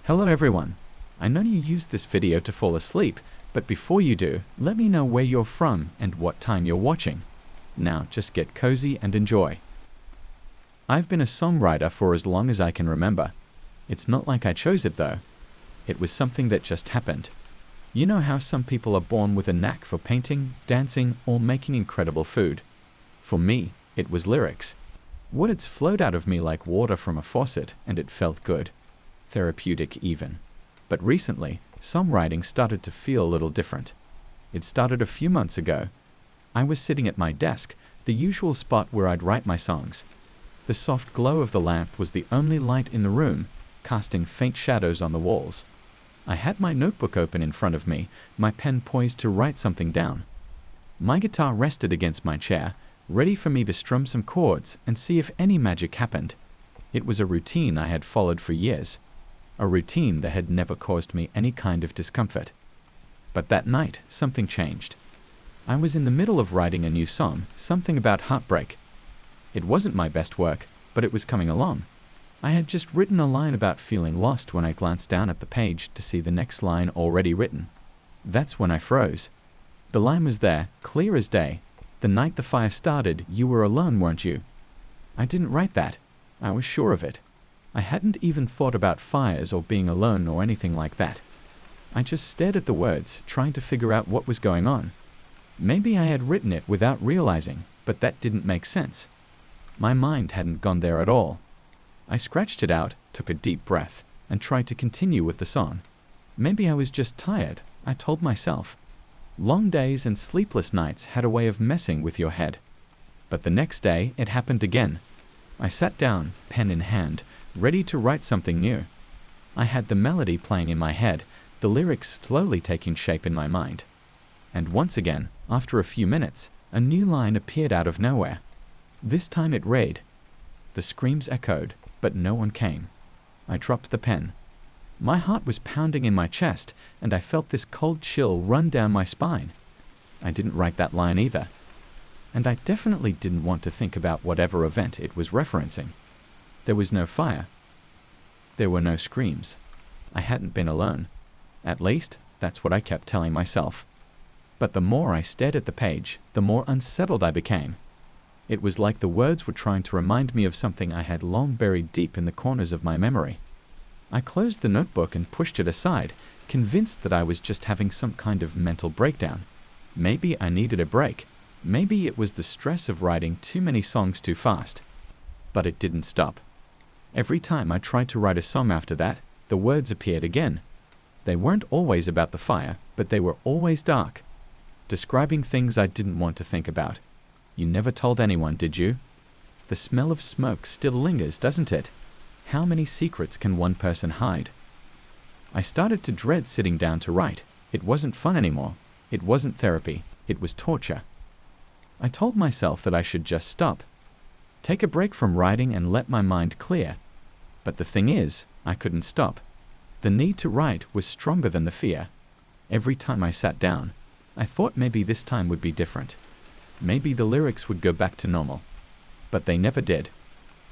Hello everyone. I know you used this video to fall asleep, but before you do, let me know where you're from and what time you're watching. Now just get cozy and enjoy. I've been a songwriter for as long as I can remember. It's not like I chose it though. It was something that just happened. You know how some people are born with a knack for painting, dancing, or making incredible food? For me, it was lyrics. Words flowed out of me like water from a faucet, and it felt good. Therapeutic even. But recently, songwriting started to feel a little different. It started a few months ago. I was sitting at my desk, the usual spot where I'd write my songs. The soft glow of the lamp was the only light in the room, casting faint shadows on the walls. I had my notebook open in front of me, my pen poised to write something down. My guitar rested against my chair, ready for me to strum some chords and see if any magic happened. It was a routine I had followed for years. A routine that had never caused me any kind of discomfort. But that night, something changed. I was in the middle of writing a new song, something about heartbreak. It wasn't my best work, but it was coming along. I had just written a line about feeling lost when I glanced down at the page to see the next line already written. That's when I froze. The line was there, clear as day. The night the fire started, you were alone, weren't you? I didn't write that. I was sure of it. I hadn't even thought about fires or being alone or anything like that. I just stared at the words, trying to figure out what was going on. Maybe I had written it without realizing, but that didn't make sense. My mind hadn't gone there at all. I scratched it out, took a deep breath, and tried to continue with the song. Maybe I was just tired, I told myself. Long days and sleepless nights had a way of messing with your head. But the next day, it happened again. I sat down, pen in hand, ready to write something new. I had the melody playing in my head, the lyrics slowly taking shape in my mind. And once again, after a few minutes, a new line appeared out of nowhere. This time it read. The screams echoed, but no one came. I dropped the pen. My heart was pounding in my chest, and I felt this cold chill run down my spine. I didn't write that line either. And I definitely didn't want to think about whatever event it was referencing. There was no fire. There were no screams. I hadn't been alone. At least, that's what I kept telling myself. But the more I stared at the page, the more unsettled I became. It was like the words were trying to remind me of something I had long buried deep in the corners of my memory. I closed the notebook and pushed it aside, convinced that I was just having some kind of mental breakdown. Maybe I needed a break. Maybe it was the stress of writing too many songs too fast. But it didn't stop. Every time I tried to write a song after that, the words appeared again. They weren't always about the fire, but they were always dark, describing things I didn't want to think about. You never told anyone, did you? The smell of smoke still lingers, doesn't it? How many secrets can one person hide? I started to dread sitting down to write. It wasn't fun anymore. It wasn't therapy. It was torture. I told myself that I should just stop. Take a break from writing and let my mind clear. But the thing is, I couldn't stop. The need to write was stronger than the fear. Every time I sat down, I thought maybe this time would be different. Maybe the lyrics would go back to normal. But they never did.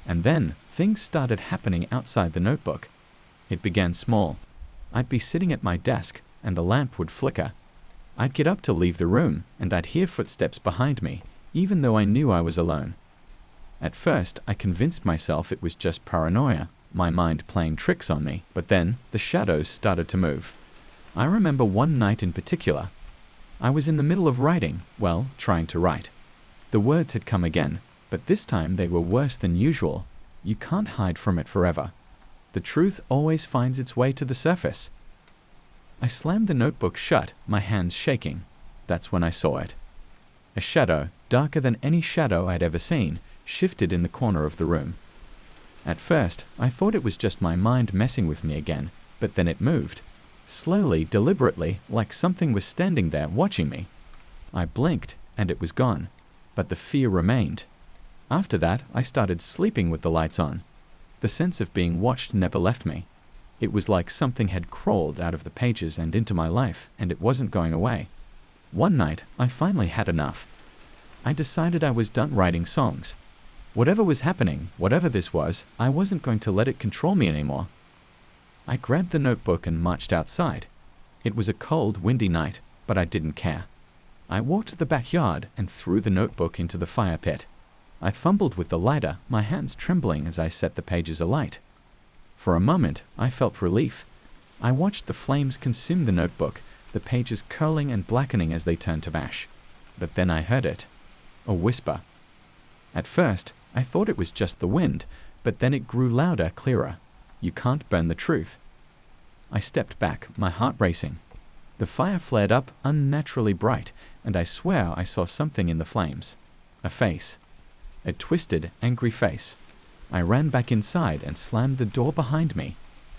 And then, things started happening outside the notebook. It began small. I'd be sitting at my desk, and the lamp would flicker. I'd get up to leave the room, and I'd hear footsteps behind me, even though I knew I was alone. At first, I convinced myself it was just paranoia, my mind playing tricks on me, but then the shadows started to move. I remember one night in particular. I was in the middle of writing, trying to write. The words had come again, but this time they were worse than usual. You can't hide from it forever. The truth always finds its way to the surface. I slammed the notebook shut, my hands shaking. That's when I saw it. A shadow, darker than any shadow I'd ever seen, shifted in the corner of the room. At first, I thought it was just my mind messing with me again, but then it moved. Slowly, deliberately, like something was standing there watching me. I blinked, and it was gone, but the fear remained. After that, I started sleeping with the lights on. The sense of being watched never left me. It was like something had crawled out of the pages and into my life, and it wasn't going away. One night, I finally had enough. I decided I was done writing songs. Whatever was happening, whatever this was, I wasn't going to let it control me anymore. I grabbed the notebook and marched outside. It was a cold, windy night, but I didn't care. I walked to the backyard and threw the notebook into the fire pit. I fumbled with the lighter, my hands trembling as I set the pages alight. For a moment, I felt relief. I watched the flames consume the notebook, the pages curling and blackening as they turned to ash. But then I heard it. A whisper. At first, I thought it was just the wind, but then it grew louder, clearer. You can't burn the truth. I stepped back, my heart racing. The fire flared up unnaturally bright, and I swear I saw something in the flames. A face. A twisted, angry face. I ran back inside and slammed the door behind me.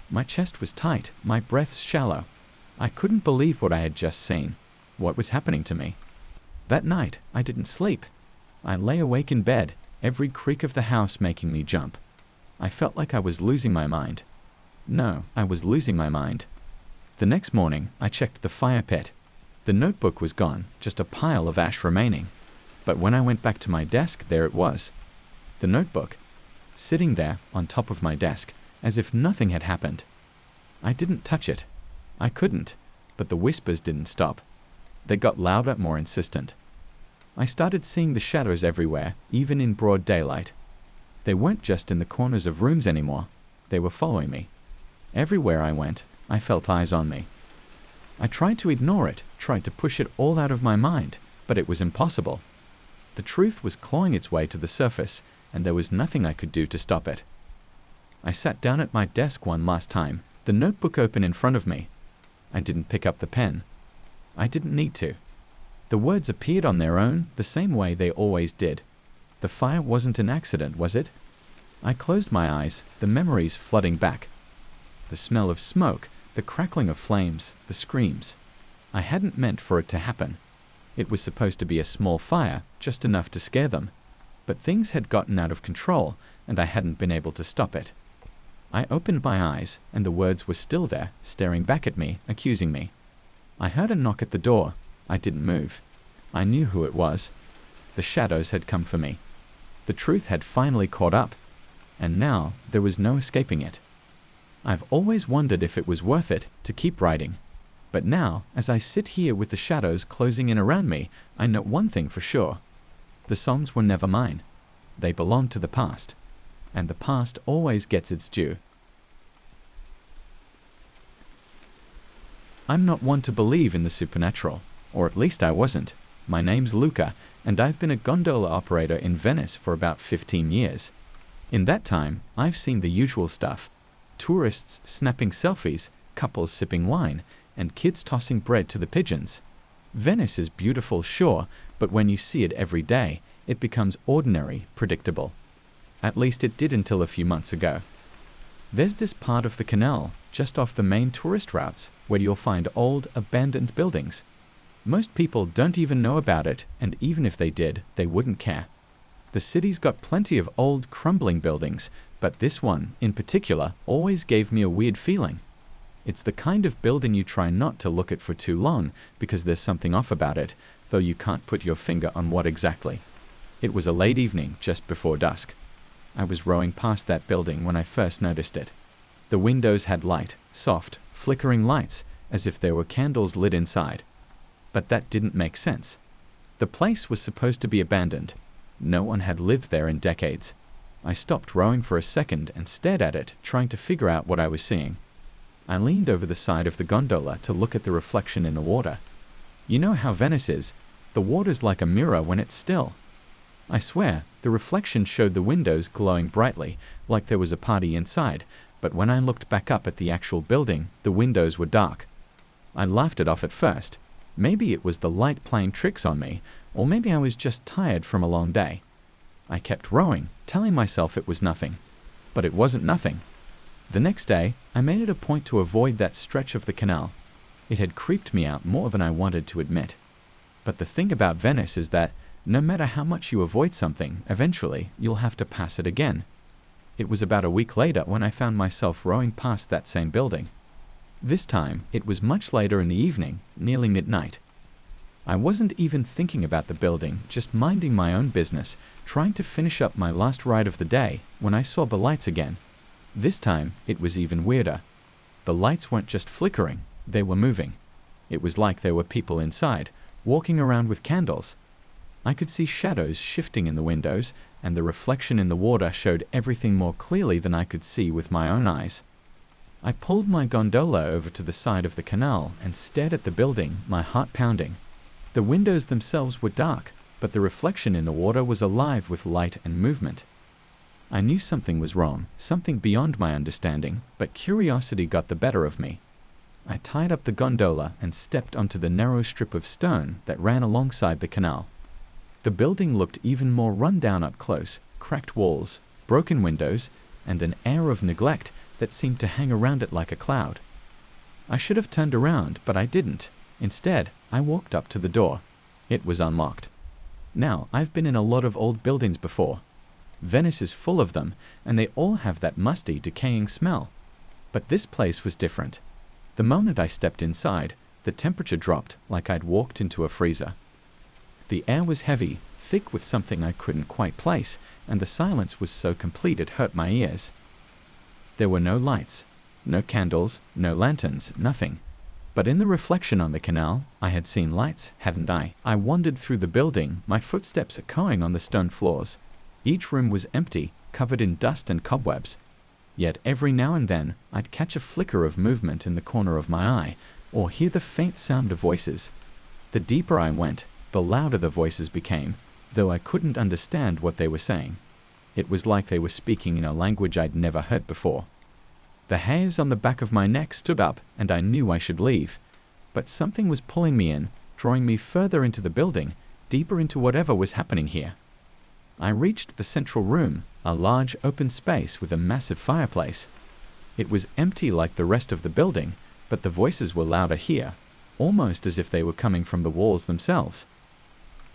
My chest was tight, my breath shallow. I couldn't believe what I had just seen. What was happening to me? That night, I didn't sleep. I lay awake in bed, every creak of the house making me jump. I felt like I was losing my mind. No, I was losing my mind. The next morning, I checked the fire pit. The notebook was gone, just a pile of ash remaining. But when I went back to my desk, there it was. The notebook, sitting there on top of my desk, as if nothing had happened. I didn't touch it. I couldn't, but the whispers didn't stop. They got louder, more insistent. I started seeing the shadows everywhere, even in broad daylight. They weren't just in the corners of rooms anymore. They were following me. Everywhere I went, I felt eyes on me. I tried to ignore it, tried to push it all out of my mind, but it was impossible. The truth was clawing its way to the surface, and there was nothing I could do to stop it. I sat down at my desk one last time, the notebook open in front of me. I didn't pick up the pen. I didn't need to. The words appeared on their own, the same way they always did. The fire wasn't an accident, was it? I closed my eyes, the memories flooding back. The smell of smoke, the crackling of flames, the screams. I hadn't meant for it to happen. It was supposed to be a small fire, just enough to scare them. But things had gotten out of control, and I hadn't been able to stop it. I opened my eyes, and the words were still there, staring back at me, accusing me. I heard a knock at the door. I didn't move. I knew who it was. The shadows had come for me. The truth had finally caught up, and now there was no escaping it. I've always wondered if it was worth it to keep writing. But now, as I sit here with the shadows closing in around me, I know one thing for sure. The songs were never mine. They belonged to the past, and the past always gets its due. I'm not one to believe in the supernatural, or at least I wasn't. My name's Luca, and I've been a gondola operator in Venice for about 15 years. In that time, I've seen the usual stuff. Tourists snapping selfies, couples sipping wine, and kids tossing bread to the pigeons. Venice is beautiful, sure, but when you see it every day, it becomes ordinary, predictable. At least it did until a few months ago. There's this part of the canal, just off the main tourist routes, where you'll find old, abandoned buildings. Most people don't even know about it, and even if they did, they wouldn't care. The city's got plenty of old, crumbling buildings, but this one, in particular, always gave me a weird feeling. It's the kind of building you try not to look at for too long, because there's something off about it, though you can't put your finger on what exactly. It was a late evening, just before dusk. I was rowing past that building when I first noticed it. The windows had light, soft, flickering lights, as if there were candles lit inside. But that didn't make sense. The place was supposed to be abandoned. No one had lived there in decades. I stopped rowing for a second and stared at it, trying to figure out what I was seeing. I leaned over the side of the gondola to look at the reflection in the water. You know how Venice is. The water's like a mirror when it's still. I swear, the reflection showed the windows glowing brightly, like there was a party inside, but when I looked back up at the actual building, the windows were dark. I laughed it off at first. Maybe it was the light playing tricks on me, or maybe I was just tired from a long day. I kept rowing, telling myself it was nothing. But it wasn't nothing. The next day, I made it a point to avoid that stretch of the canal. It had creeped me out more than I wanted to admit. But the thing about Venice is that no matter how much you avoid something, eventually you'll have to pass it again. It was about a week later when I found myself rowing past that same building. This time, it was much later in the evening, nearly midnight. I wasn't even thinking about the building, just minding my own business, trying to finish up my last ride of the day, when I saw the lights again. This time, it was even weirder. The lights weren't just flickering, they were moving. It was like there were people inside, walking around with candles. I could see shadows shifting in the windows, and the reflection in the water showed everything more clearly than I could see with my own eyes. I pulled my gondola over to the side of the canal and stared at the building, my heart pounding. The windows themselves were dark, but the reflection in the water was alive with light and movement. I knew something was wrong, something beyond my understanding, but curiosity got the better of me. I tied up the gondola and stepped onto the narrow strip of stone that ran alongside the canal. The building looked even more run down up close, cracked walls, broken windows, and an air of neglect that seemed to hang around it like a cloud. I should have turned around, but I didn't. Instead, I walked up to the door. It was unlocked. Now, I've been in a lot of old buildings before. Venice is full of them, and they all have that musty, decaying smell. But this place was different. The moment I stepped inside, the temperature dropped like I'd walked into a freezer. The air was heavy, thick with something I couldn't quite place, and the silence was so complete it hurt my ears. There were no lights, no candles, no lanterns, nothing. But in the reflection on the canal, I had seen lights, hadn't I? I wandered through the building, my footsteps echoing on the stone floors. Each room was empty, covered in dust and cobwebs. Yet every now and then, I'd catch a flicker of movement in the corner of my eye, or hear the faint sound of voices. The deeper I went, the louder the voices became, though I couldn't understand what they were saying. It was like they were speaking in a language I'd never heard before. The hairs on the back of my neck stood up, and I knew I should leave. But something was pulling me in, drawing me further into the building, deeper into whatever was happening here. I reached the central room, a large open space with a massive fireplace. It was empty like the rest of the building, but the voices were louder here, almost as if they were coming from the walls themselves.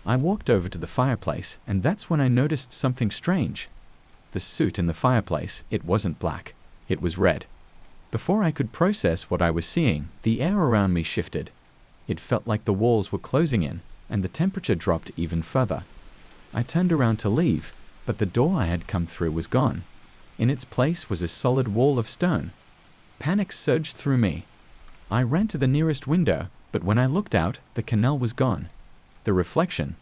I walked over to the fireplace, and that's when I noticed something strange. The soot in the fireplace, it wasn't black. It was red. Before I could process what I was seeing, the air around me shifted. It felt like the walls were closing in, and the temperature dropped even further. I turned around to leave, but the door I had come through was gone. In its place was a solid wall of stone. Panic surged through me. I ran to the nearest window, but when I looked out, the canal was gone. The reflection,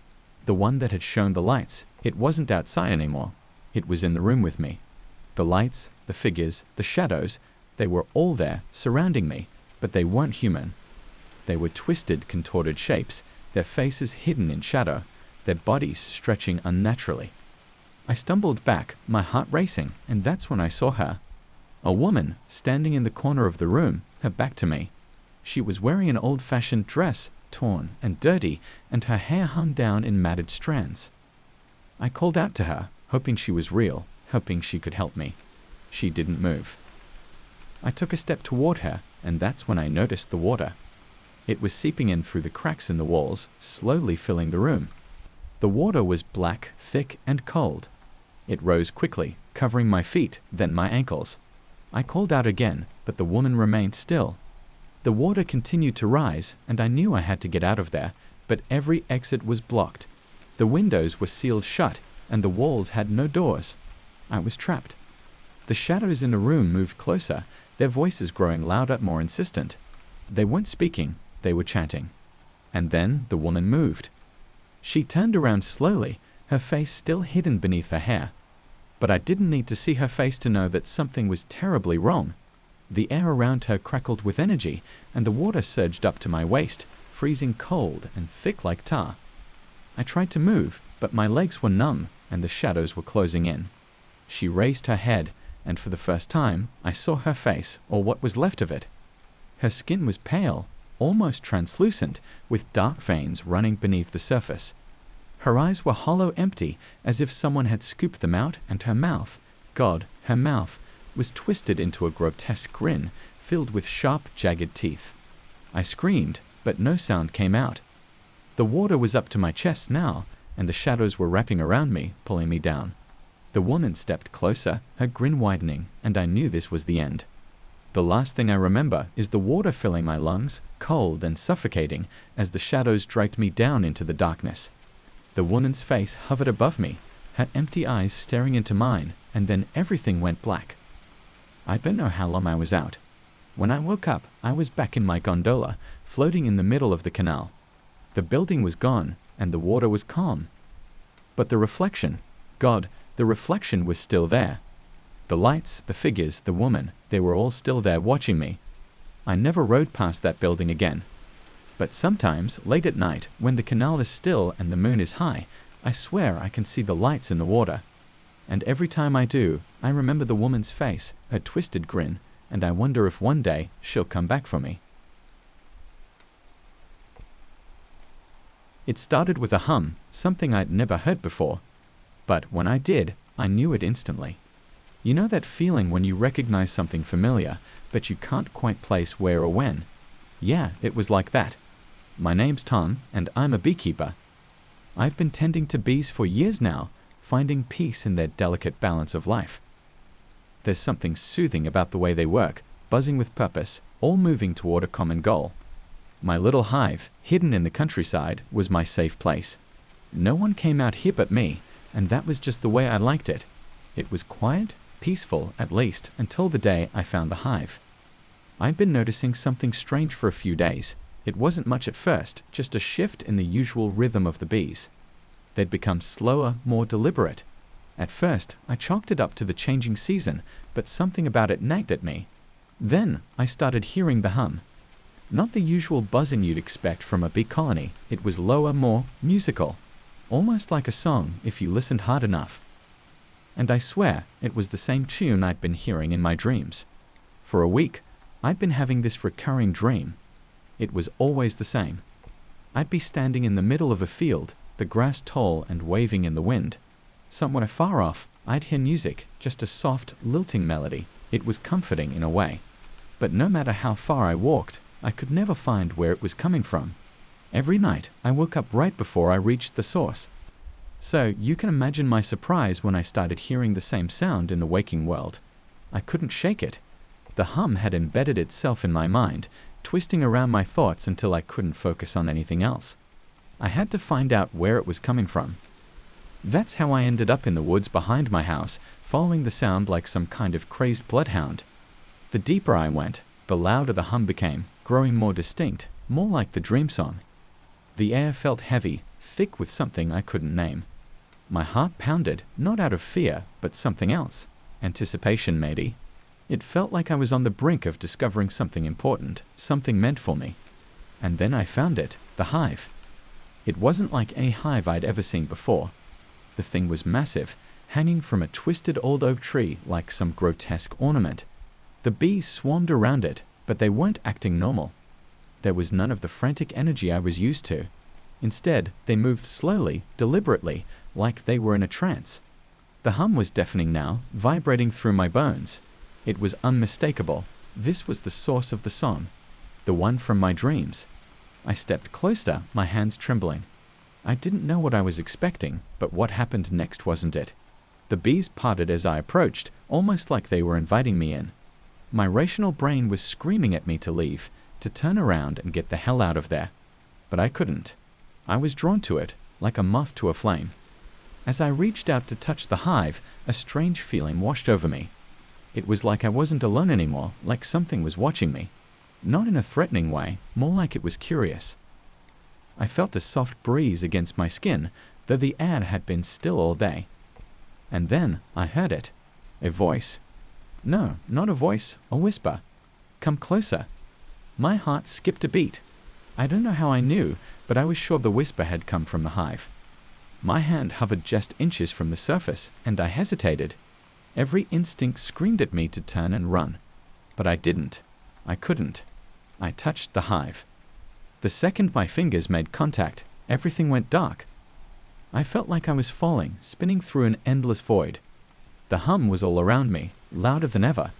the one that had shown the lights, it wasn't outside anymore. It was in the room with me. The lights, the figures, the shadows, they were all there, surrounding me, but they weren't human. They were twisted, contorted shapes, their faces hidden in shadow, their bodies stretching unnaturally. I stumbled back, my heart racing, and that's when I saw her. A woman, standing in the corner of the room, her back to me. She was wearing an old-fashioned dress, torn and dirty, and her hair hung down in matted strands. I called out to her, hoping she was real, hoping she could help me. She didn't move. I took a step toward her, and that's when I noticed the water. It was seeping in through the cracks in the walls, slowly filling the room. The water was black, thick, and cold. It rose quickly, covering my feet, then my ankles. I called out again, but the woman remained still. The water continued to rise, and I knew I had to get out of there, but every exit was blocked. The windows were sealed shut, and the walls had no doors. I was trapped. The shadows in the room moved closer, their voices growing louder, more insistent. They weren't speaking, they were chanting. And then the woman moved. She turned around slowly, her face still hidden beneath her hair. But I didn't need to see her face to know that something was terribly wrong. The air around her crackled with energy, and the water surged up to my waist, freezing cold and thick like tar. I tried to move, but my legs were numb, and the shadows were closing in. She raised her head, and for the first time, I saw her face, or what was left of it. Her skin was pale, almost translucent, with dark veins running beneath the surface. Her eyes were hollow empty, as if someone had scooped them out, and her mouth, her mouth, was twisted into a grotesque grin, filled with sharp, jagged teeth. I screamed, but no sound came out. The water was up to my chest now, and the shadows were wrapping around me, pulling me down. The woman stepped closer, her grin widening, and I knew this was the end. The last thing I remember is the water filling my lungs, cold and suffocating, as the shadows dragged me down into the darkness. The woman's face hovered above me, her empty eyes staring into mine, and then everything went black. I don't know how long I was out. When I woke up, I was back in my gondola, floating in the middle of the canal. The building was gone, and the water was calm. But the reflection, God, the reflection was still there. The lights, the figures, the woman, they were all still there watching me. I never rode past that building again. But sometimes, late at night, when the canal is still and the moon is high, I swear I can see the lights in the water. And every time I do, I remember the woman's face, her twisted grin, and I wonder if one day she'll come back for me. It started with a hum, something I'd never heard before. But when I did, I knew it instantly. You know that feeling when you recognize something familiar, but you can't quite place where or when? Yeah, it was like that. My name's Tom, and I'm a beekeeper. I've been tending to bees for years now, finding peace in their delicate balance of life. There's something soothing about the way they work, buzzing with purpose, all moving toward a common goal. My little hive, hidden in the countryside, was my safe place. No one came out here but me, and that was just the way I liked it. It was quiet, peaceful, at least, until the day I found the hive. I'd been noticing something strange for a few days. It wasn't much at first, just a shift in the usual rhythm of the bees. They'd become slower, more deliberate. At first, I chalked it up to the changing season, but something about it nagged at me. Then, I started hearing the hum. Not the usual buzzing you'd expect from a bee colony. It was lower, more musical. Almost like a song, if you listened hard enough. And I swear, it was the same tune I'd been hearing in my dreams. For a week, I'd been having this recurring dream. It was always the same. I'd be standing in the middle of a field, the grass tall and waving in the wind. Somewhere far off, I'd hear music, just a soft, lilting melody. It was comforting in a way. But no matter how far I walked, I could never find where it was coming from. Every night, I woke up right before I reached the source. So you can imagine my surprise when I started hearing the same sound in the waking world. I couldn't shake it. The hum had embedded itself in my mind, twisting around my thoughts until I couldn't focus on anything else. I had to find out where it was coming from. That's how I ended up in the woods behind my house, following the sound like some kind of crazed bloodhound. The deeper I went, the louder the hum became, growing more distinct, more like the dream song. The air felt heavy, thick with something I couldn't name. My heart pounded, not out of fear, but something else. Anticipation, maybe. It felt like I was on the brink of discovering something important, something meant for me. And then I found it, the hive. It wasn't like any hive I'd ever seen before. The thing was massive, hanging from a twisted old oak tree like some grotesque ornament. The bees swarmed around it, but they weren't acting normal. There was none of the frantic energy I was used to. Instead, they moved slowly, deliberately, like they were in a trance. The hum was deafening now, vibrating through my bones. It was unmistakable. This was the source of the song, the one from my dreams. I stepped closer, my hands trembling. I didn't know what I was expecting, but what happened next wasn't it. The bees parted as I approached, almost like they were inviting me in. My rational brain was screaming at me to leave, to turn around and get the hell out of there. But I couldn't. I was drawn to it, like a moth to a flame. As I reached out to touch the hive, a strange feeling washed over me. It was like I wasn't alone anymore, like something was watching me. Not in a threatening way, more like it was curious. I felt a soft breeze against my skin, though the air had been still all day. And then I heard it. A voice. No, not a voice, a whisper. Come closer. My heart skipped a beat. I don't know how I knew, but I was sure the whisper had come from the hive. My hand hovered just inches from the surface, and I hesitated. Every instinct screamed at me to turn and run. But I didn't. I couldn't. I touched the hive. The second my fingers made contact, everything went dark. I felt like I was falling, spinning through an endless void. The hum was all around me, louder than ever.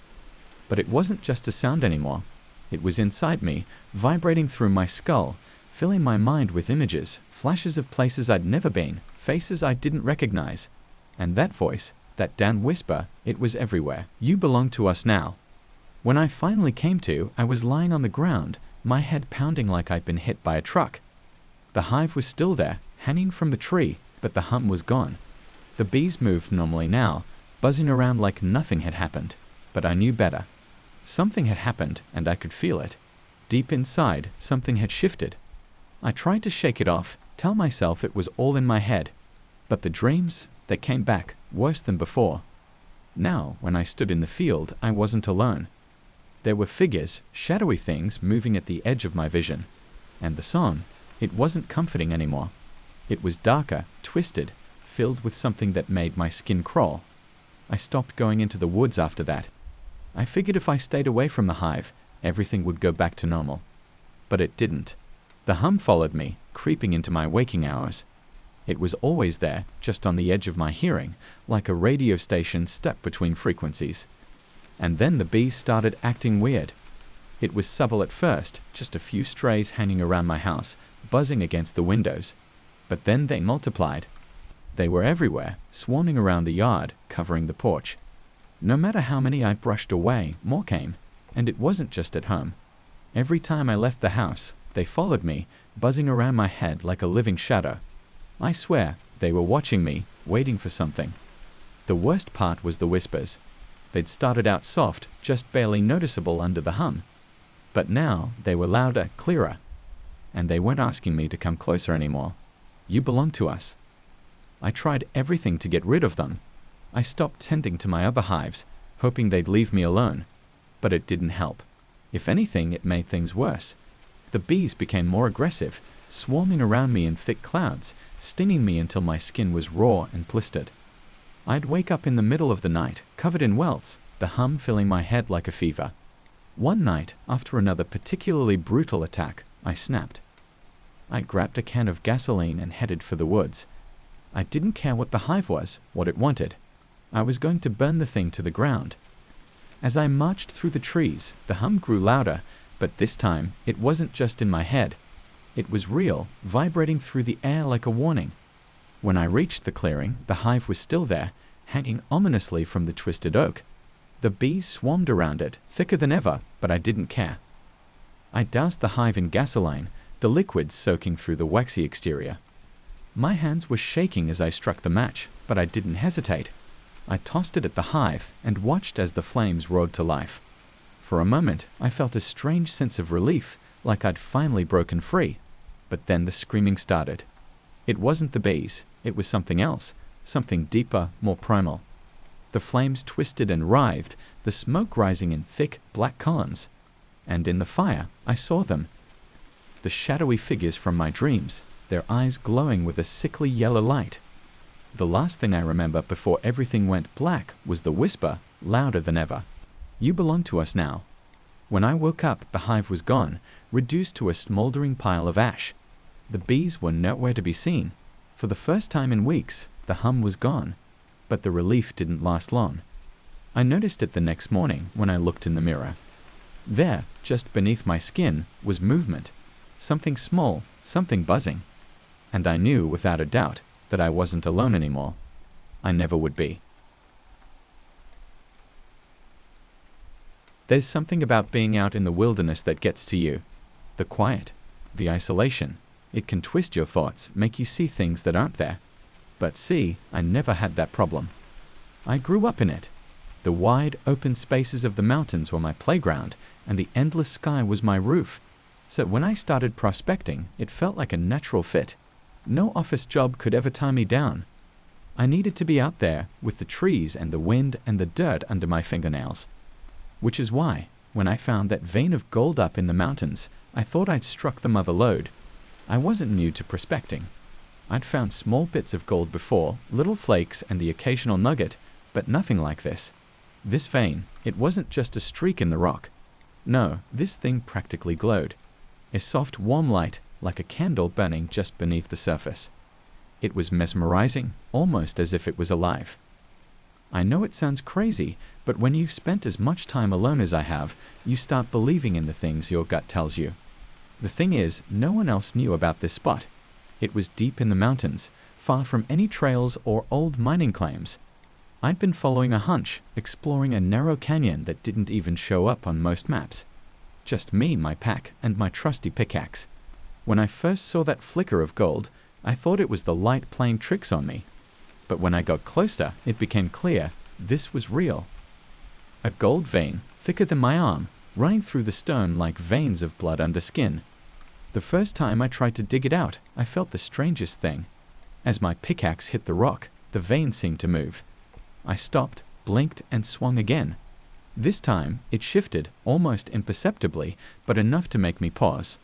But it wasn't just a sound anymore. It was inside me, vibrating through my skull, filling my mind with images, flashes of places I'd never been, faces I didn't recognize. And that voice, that damn whisper, it was everywhere. You belong to us now. When I finally came to, I was lying on the ground, my head pounding like I'd been hit by a truck. The hive was still there, hanging from the tree, but the hum was gone. The bees moved normally now, buzzing around like nothing had happened. But I knew better. Something had happened, and I could feel it. Deep inside, something had shifted. I tried to shake it off, tell myself it was all in my head. But the dreams, they came back, worse than before. Now, when I stood in the field, I wasn't alone. There were figures, shadowy things moving at the edge of my vision. And the song, it wasn't comforting anymore. It was darker, twisted, filled with something that made my skin crawl. I stopped going into the woods after that. I figured if I stayed away from the hive, everything would go back to normal. But it didn't. The hum followed me, creeping into my waking hours. It was always there, just on the edge of my hearing, like a radio station stuck between frequencies. And then the bees started acting weird. It was subtle at first, just a few strays hanging around my house, buzzing against the windows. But then they multiplied. They were everywhere, swarming around the yard, covering the porch. No matter how many I brushed away, more came. And it wasn't just at home. Every time I left the house, they followed me, buzzing around my head like a living shadow. I swear, they were watching me, waiting for something. The worst part was the whispers. They'd started out soft, just barely noticeable under the hum. But now, they were louder, clearer. And they weren't asking me to come closer anymore. You belong to us. I tried everything to get rid of them. I stopped tending to my other hives, hoping they'd leave me alone. But it didn't help. If anything, it made things worse. The bees became more aggressive, swarming around me in thick clouds, stinging me until my skin was raw and blistered. I'd wake up in the middle of the night, covered in welts, the hum filling my head like a fever. One night, after another particularly brutal attack, I snapped. I grabbed a can of gasoline and headed for the woods. I didn't care what the hive was, what it wanted. I was going to burn the thing to the ground. As I marched through the trees, the hum grew louder, but this time it wasn't just in my head. It was real, vibrating through the air like a warning. When I reached the clearing, the hive was still there, hanging ominously from the twisted oak. The bees swarmed around it, thicker than ever, but I didn't care. I doused the hive in gasoline, the liquid soaking through the waxy exterior. My hands were shaking as I struck the match, but I didn't hesitate. I tossed it at the hive and watched as the flames roared to life. For a moment, I felt a strange sense of relief, like I'd finally broken free. But then the screaming started. It wasn't the bees, it was something else, something deeper, more primal. The flames twisted and writhed, the smoke rising in thick, black columns. And in the fire, I saw them. The shadowy figures from my dreams, their eyes glowing with a sickly yellow light. The last thing I remember before everything went black was the whisper, louder than ever. You belong to us now. When I woke up, the hive was gone, reduced to a smoldering pile of ash. The bees were nowhere to be seen. For the first time in weeks, the hum was gone. But the relief didn't last long. I noticed it the next morning when I looked in the mirror. There, just beneath my skin, was movement. Something small, something buzzing. And I knew, without a doubt, that I wasn't alone anymore. I never would be. There's something about being out in the wilderness that gets to you. The quiet, the isolation. It can twist your thoughts, make you see things that aren't there. But see, I never had that problem. I grew up in it. The wide, open spaces of the mountains were my playground, and the endless sky was my roof. So when I started prospecting, it felt like a natural fit. No office job could ever tie me down. I needed to be out there with the trees and the wind and the dirt under my fingernails. Which is why, when I found that vein of gold up in the mountains, I thought I'd struck the mother lode. I wasn't new to prospecting. I'd found small bits of gold before, little flakes and the occasional nugget, but nothing like this. This vein, it wasn't just a streak in the rock. No, this thing practically glowed. A soft, warm light, like a candle burning just beneath the surface. It was mesmerizing, almost as if it was alive. I know it sounds crazy, but when you've spent as much time alone as I have, you start believing in the things your gut tells you. The thing is, no one else knew about this spot. It was deep in the mountains, far from any trails or old mining claims. I'd been following a hunch, exploring a narrow canyon that didn't even show up on most maps. Just me, my pack, and my trusty pickaxe. When I first saw that flicker of gold, I thought it was the light playing tricks on me. But when I got closer, it became clear this was real. A gold vein, thicker than my arm, running through the stone like veins of blood under skin. The first time I tried to dig it out, I felt the strangest thing. As my pickaxe hit the rock, the vein seemed to move. I stopped, blinked, and swung again. This time, it shifted, almost imperceptibly, but enough to make me pause.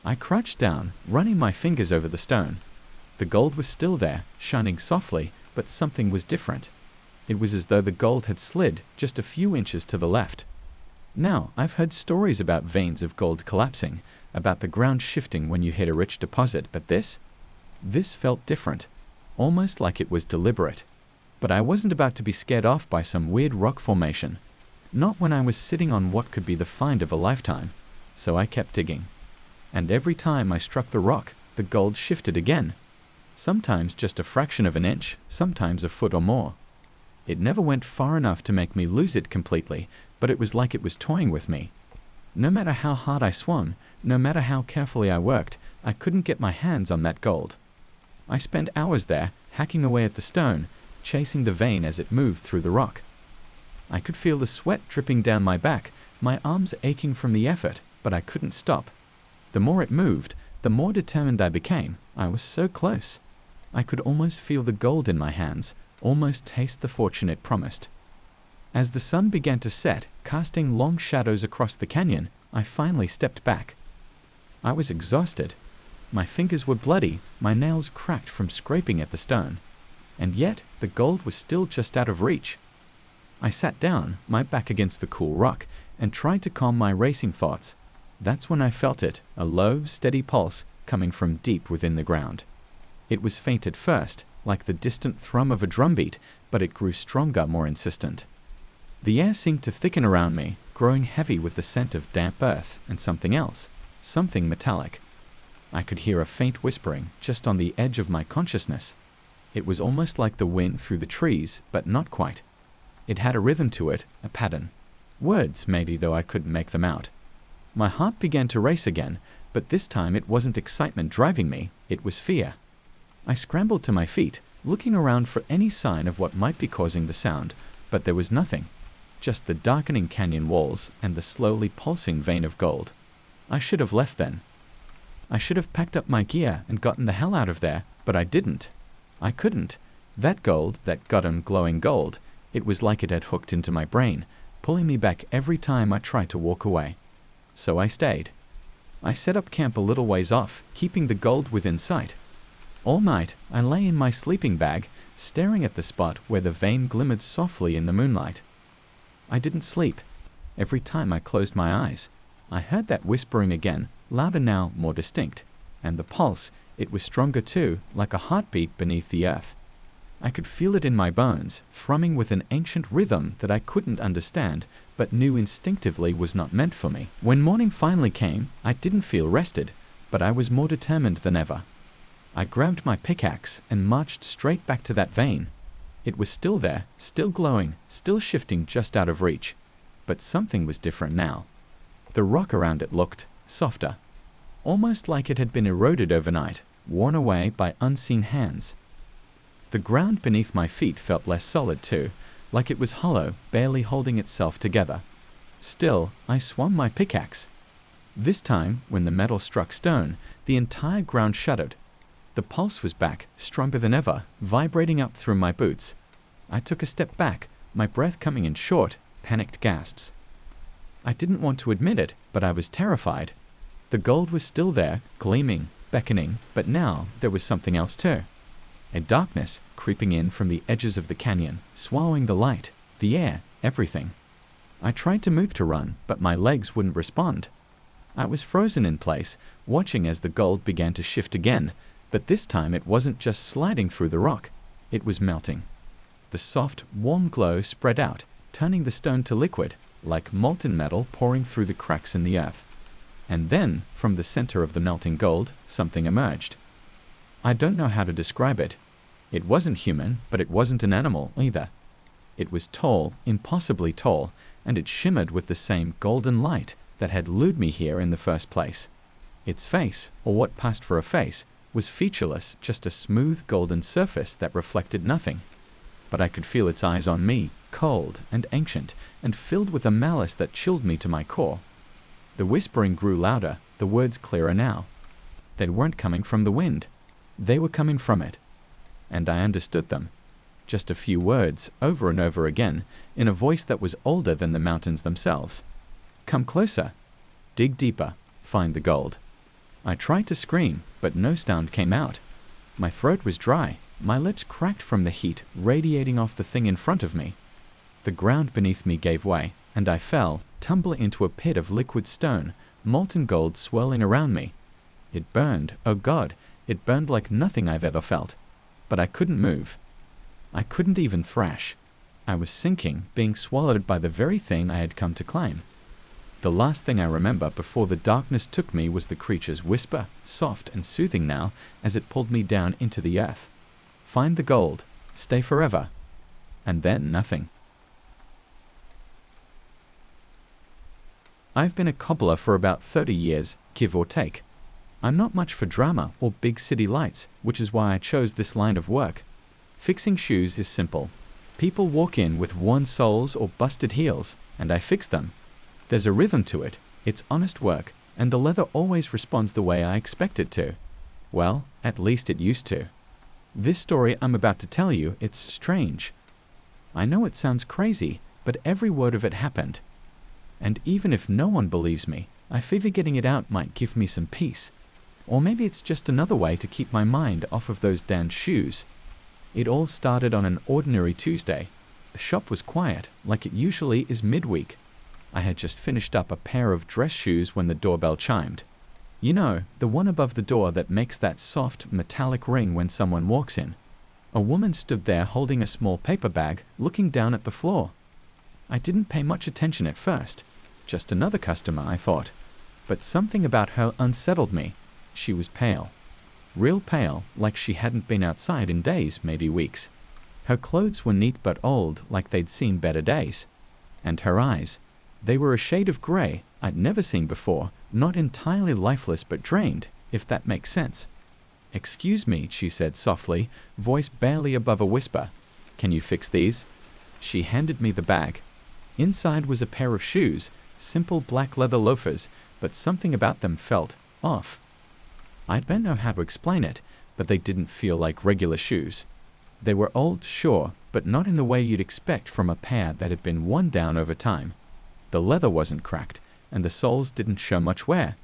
I crouched down, running my fingers over the stone. The gold was still there, shining softly, but something was different. It was as though the gold had slid just a few inches to the left. Now, I've heard stories about veins of gold collapsing, about the ground shifting when you hit a rich deposit, but this felt different, almost like it was deliberate. But I wasn't about to be scared off by some weird rock formation. Not when I was sitting on what could be the find of a lifetime. So I kept digging. And every time I struck the rock, the gold shifted again. Sometimes just a fraction of an inch, sometimes a foot or more. It never went far enough to make me lose it completely, but it was like it was toying with me. No matter how hard I swung, no matter how carefully I worked, I couldn't get my hands on that gold. I spent hours there, hacking away at the stone, chasing the vein as it moved through the rock. I could feel the sweat dripping down my back, my arms aching from the effort, but I couldn't stop. The more it moved, the more determined I became. I was so close. I could almost feel the gold in my hands, almost taste the fortune it promised. As the sun began to set, casting long shadows across the canyon, I finally stepped back. I was exhausted. My fingers were bloody, my nails cracked from scraping at the stone. And yet, the gold was still just out of reach. I sat down, my back against the cool rock, and tried to calm my racing thoughts. That's when I felt it, a low, steady pulse coming from deep within the ground. It was faint at first, like the distant thrum of a drumbeat, but it grew stronger, more insistent. The air seemed to thicken around me, growing heavy with the scent of damp earth and something else, something metallic. I could hear a faint whispering just on the edge of my consciousness. It was almost like the wind through the trees, but not quite. It had a rhythm to it, a pattern. Words, maybe, though I couldn't make them out. My heart began to race again, but this time it wasn't excitement driving me, it was fear. I scrambled to my feet, looking around for any sign of what might be causing the sound, but there was nothing. Just the darkening canyon walls and the slowly pulsing vein of gold. I should have left then. I should have packed up my gear and gotten the hell out of there, but I didn't. I couldn't. That gold, that goddamn glowing gold, it was like it had hooked into my brain, pulling me back every time I tried to walk away. So I stayed. I set up camp a little ways off, keeping the gold within sight. All night, I lay in my sleeping bag, staring at the spot where the vein glimmered softly in the moonlight. I didn't sleep. Every time I closed my eyes, I heard that whispering again, louder now, more distinct. And the pulse, it was stronger too, like a heartbeat beneath the earth. I could feel it in my bones, thrumming with an ancient rhythm that I couldn't understand, but knew instinctively was not meant for me. When morning finally came, I didn't feel rested, but I was more determined than ever. I grabbed my pickaxe and marched straight back to that vein. It was still there, still glowing, still shifting just out of reach. But something was different now. The rock around it looked softer, almost like it had been eroded overnight, worn away by unseen hands. The ground beneath my feet felt less solid too, like it was hollow, barely holding itself together. Still, I swung my pickaxe. This time, when the metal struck stone, the entire ground shuddered. The pulse was back, stronger than ever, vibrating up through my boots. I took a step back, my breath coming in short, panicked gasps. I didn't want to admit it, but I was terrified. The gold was still there, gleaming, beckoning, but now there was something else too. A darkness creeping in from the edges of the canyon, swallowing the light, the air, everything. I tried to move to run, but my legs wouldn't respond. I was frozen in place, watching as the gold began to shift again, but this time it wasn't just sliding through the rock, it was melting. The soft, warm glow spread out, turning the stone to liquid, like molten metal pouring through the cracks in the earth. And then, from the center of the melting gold, something emerged. I don't know how to describe it. It wasn't human, but it wasn't an animal either. It was tall, impossibly tall, and it shimmered with the same golden light that had lured me here in the first place. Its face, or what passed for a face, was featureless, just a smooth golden surface that reflected nothing. but I could feel its eyes on me, cold and ancient, and filled with a malice that chilled me to my core. The whispering grew louder, the words clearer now. They weren't coming from the wind. They were coming from it. And I understood them. Just a few words, over and over again, in a voice that was older than the mountains themselves. Come closer. Dig deeper. Find the gold. I tried to scream, but no sound came out. My throat was dry. My lips cracked from the heat radiating off the thing in front of me. The ground beneath me gave way, and I fell, tumbling into a pit of liquid stone, molten gold swirling around me. It burned, oh God, it burned like nothing I've ever felt. But I couldn't move. I couldn't even thrash. I was sinking, being swallowed by the very thing I had come to claim. The last thing I remember before the darkness took me was the creature's whisper, soft and soothing now, as it pulled me down into the earth. Find the gold. Stay forever. And then nothing. I've been a cobbler for about 30 years, give or take. I'm not much for drama or big city lights, which is why I chose this line of work. Fixing shoes is simple. People walk in with worn soles or busted heels, and I fix them. There's a rhythm to it, it's honest work, and the leather always responds the way I expect it to. Well, at least it used to. This story I'm about to tell you, it's strange. I know it sounds crazy, but every word of it happened. And even if no one believes me, I figure getting it out might give me some peace. Or maybe it's just another way to keep my mind off of those damned shoes. It all started on an ordinary Tuesday. The shop was quiet, like it usually is midweek. I had just finished up a pair of dress shoes when the doorbell chimed. You know, the one above the door that makes that soft, metallic ring when someone walks in. A woman stood there holding a small paper bag, looking down at the floor. I didn't pay much attention at first. Just another customer, I thought. But something about her unsettled me. She was pale. Real pale, like she hadn't been outside in days, maybe weeks. Her clothes were neat but old, like they'd seen better days. And her eyes. They were a shade of gray I'd never seen before, not entirely lifeless but drained, if that makes sense. Excuse me, she said softly, voice barely above a whisper. Can you fix these? She handed me the bag. Inside was a pair of shoes, simple black leather loafers, but something about them felt off. I don't know how to explain it, but they didn't feel like regular shoes. They were old, sure, but not in the way you'd expect from a pair that had been worn down over time. The leather wasn't cracked, and the soles didn't show much wear.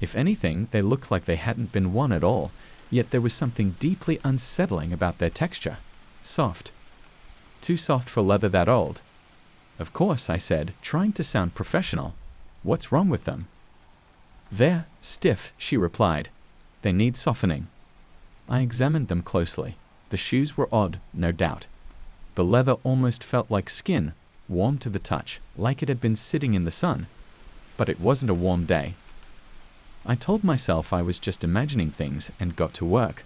If anything, they looked like they hadn't been worn at all, yet there was something deeply unsettling about their texture. Soft. Too soft for leather that old. Of course, I said, trying to sound professional. What's wrong with them? They're stiff, she replied. They need softening. I examined them closely. The shoes were odd, no doubt. The leather almost felt like skin, warm to the touch, like it had been sitting in the sun. But it wasn't a warm day. I told myself I was just imagining things and got to work.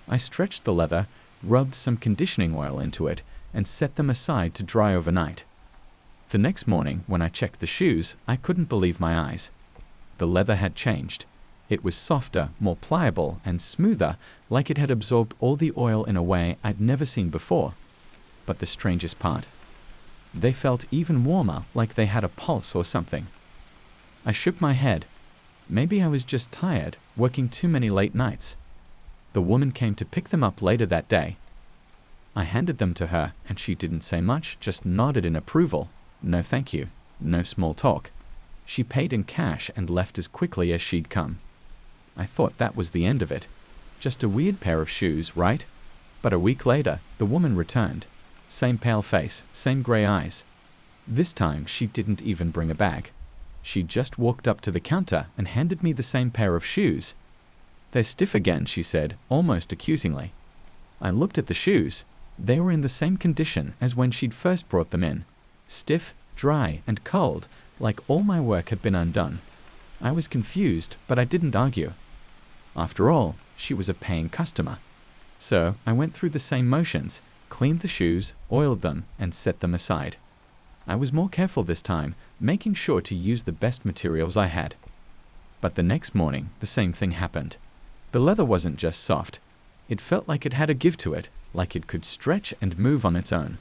I stretched the leather, rubbed some conditioning oil into it, and set them aside to dry overnight. The next morning, when I checked the shoes, I couldn't believe my eyes. The leather had changed. It was softer, more pliable, and smoother, like it had absorbed all the oil in a way I'd never seen before. But the strangest part, they felt even warmer, like they had a pulse or something. I shook my head. Maybe I was just tired, working too many late nights. The woman came to pick them up later that day. I handed them to her, and she didn't say much, just nodded in approval. No thank you. No small talk. She paid in cash and left as quickly as she'd come. I thought that was the end of it. Just a weird pair of shoes, right? But a week later, the woman returned. Same pale face, same gray eyes. This time, she didn't even bring a bag. She just walked up to the counter and handed me the same pair of shoes. They're stiff again, she said, almost accusingly. I looked at the shoes. They were in the same condition as when she'd first brought them in. Stiff, dry, and cold, like all my work had been undone. I was confused, but I didn't argue. After all, she was a paying customer. So I went through the same motions, cleaned the shoes, oiled them, and set them aside. I was more careful this time, making sure to use the best materials I had. But the next morning, the same thing happened. The leather wasn't just soft. It felt like it had a give to it, like it could stretch and move on its own.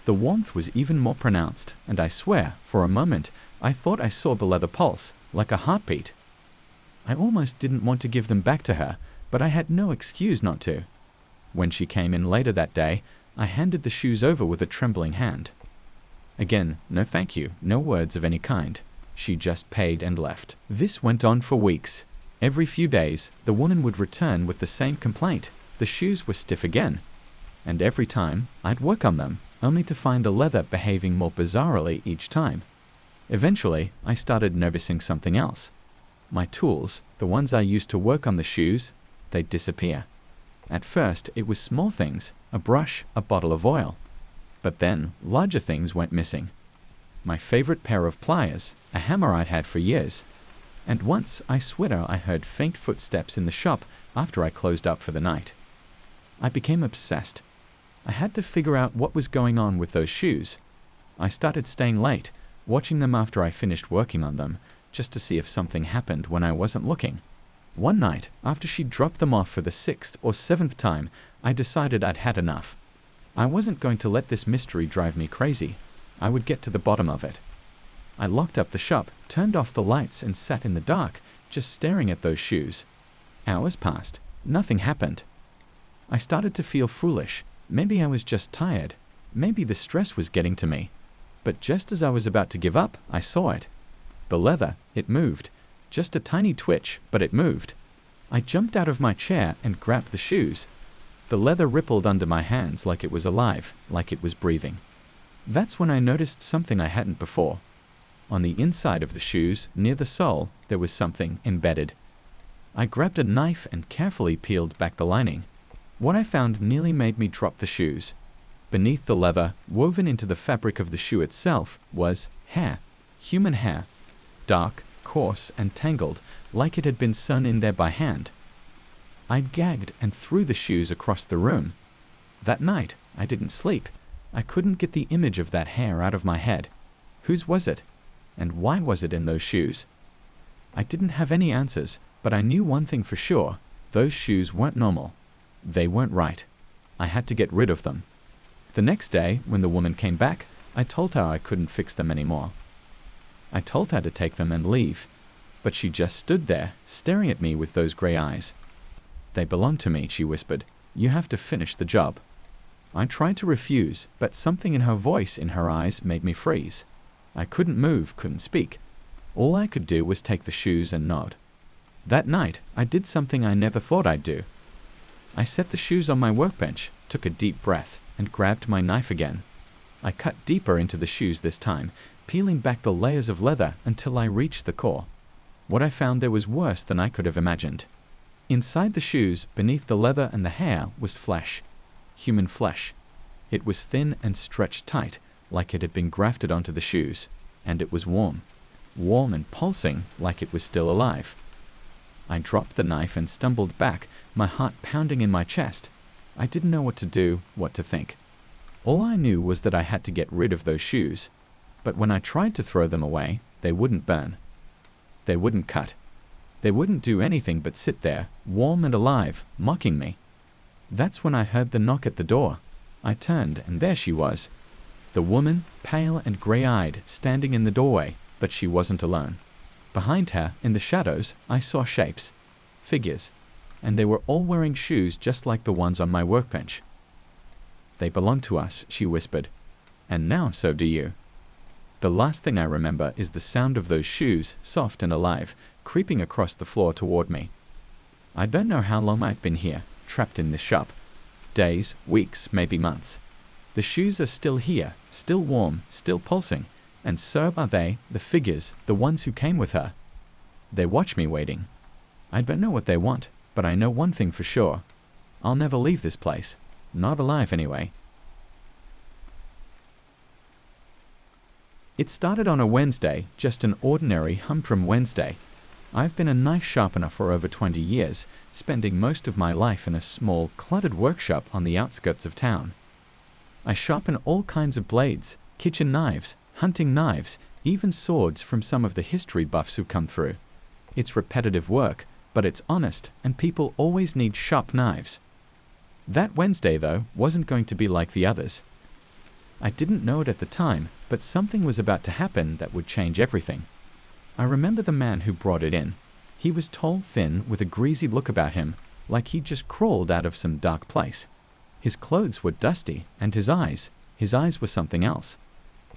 The warmth was even more pronounced, and I swear, for a moment, I thought I saw the leather pulse, like a heartbeat. I almost didn't want to give them back to her, but I had no excuse not to. When she came in later that day, I handed the shoes over with a trembling hand. Again, no thank you, no words of any kind. She just paid and left. This went on for weeks. Every few days, the woman would return with the same complaint. The shoes were stiff again. And every time, I'd work on them, only to find the leather behaving more bizarrely each time. Eventually, I started noticing something else. My tools, the ones I used to work on the shoes, they'd disappear. At first, it was small things, a brush, a bottle of oil. But then, larger things went missing. My favorite pair of pliers, a hammer I'd had for years. And once, I swear I heard faint footsteps in the shop after I closed up for the night. I became obsessed. I had to figure out what was going on with those shoes. I started staying late, watching them after I finished working on them, just to see if something happened when I wasn't looking. One night, after she dropped them off for the 6th or 7th time, I decided I'd had enough. I wasn't going to let this mystery drive me crazy. I would get to the bottom of it. I locked up the shop, turned off the lights, and sat in the dark, just staring at those shoes. Hours passed. Nothing happened. I started to feel foolish. Maybe I was just tired. Maybe the stress was getting to me. But just as I was about to give up, I saw it. The leather, it moved. Just a tiny twitch, but it moved. I jumped out of my chair and grabbed the shoes. The leather rippled under my hands like it was alive, like it was breathing. That's when I noticed something I hadn't before. On the inside of the shoes, near the sole, there was something embedded. I grabbed a knife and carefully peeled back the lining. What I found nearly made me drop the shoes. Beneath the leather, woven into the fabric of the shoe itself, was hair. Human hair. Dark, coarse, and tangled, like it had been sewn in there by hand. I gagged and threw the shoes across the room. That night, I didn't sleep. I couldn't get the image of that hair out of my head. Whose was it? And why was it in those shoes? I didn't have any answers, but I knew one thing for sure. Those shoes weren't normal. They weren't right. I had to get rid of them. The next day, when the woman came back, I told her I couldn't fix them anymore. I told her to take them and leave, but she just stood there, staring at me with those gray eyes. "They belong to me," she whispered. "You have to finish the job." I tried to refuse, but something in her voice, in her eyes, made me freeze. I couldn't move, couldn't speak. All I could do was take the shoes and nod. That night, I did something I never thought I'd do. I set the shoes on my workbench, took a deep breath, and grabbed my knife again. I cut deeper into the shoes this time, peeling back the layers of leather until I reached the core. What I found there was worse than I could have imagined. Inside the shoes, beneath the leather and the hair, was flesh. Human flesh. It was thin and stretched tight, like it had been grafted onto the shoes, and it was warm. Warm and pulsing, like it was still alive. I dropped the knife and stumbled back, my heart pounding in my chest. I didn't know what to do, what to think. All I knew was that I had to get rid of those shoes. But when I tried to throw them away, they wouldn't burn. They wouldn't cut. They wouldn't do anything but sit there, warm and alive, mocking me. That's when I heard the knock at the door. I turned, and there she was. The woman, pale and gray-eyed, standing in the doorway, but she wasn't alone. Behind her, in the shadows, I saw shapes, figures, and they were all wearing shoes just like the ones on my workbench. "They belong to us," she whispered, "and now so do you." The last thing I remember is the sound of those shoes, soft and alive, creeping across the floor toward me. I don't know how long I've been here, trapped in this shop. Days, weeks, maybe months. The shoes are still here, still warm, still pulsing, and so are they, the figures, the ones who came with her. They watch me waiting. I don't know what they want, but I know one thing for sure. I'll never leave this place. Not alive, anyway. It started on a Wednesday, just an ordinary humdrum Wednesday. I've been a knife sharpener for over 20 years, spending most of my life in a small, cluttered workshop on the outskirts of town. I sharpen all kinds of blades, kitchen knives, hunting knives, even swords from some of the history buffs who come through. It's repetitive work, but it's honest, and people always need sharp knives. That Wednesday, though, wasn't going to be like the others. I didn't know it at the time, but something was about to happen that would change everything. I remember the man who brought it in. He was tall, thin, with a greasy look about him, like he'd just crawled out of some dark place. His clothes were dusty, and his eyes were something else.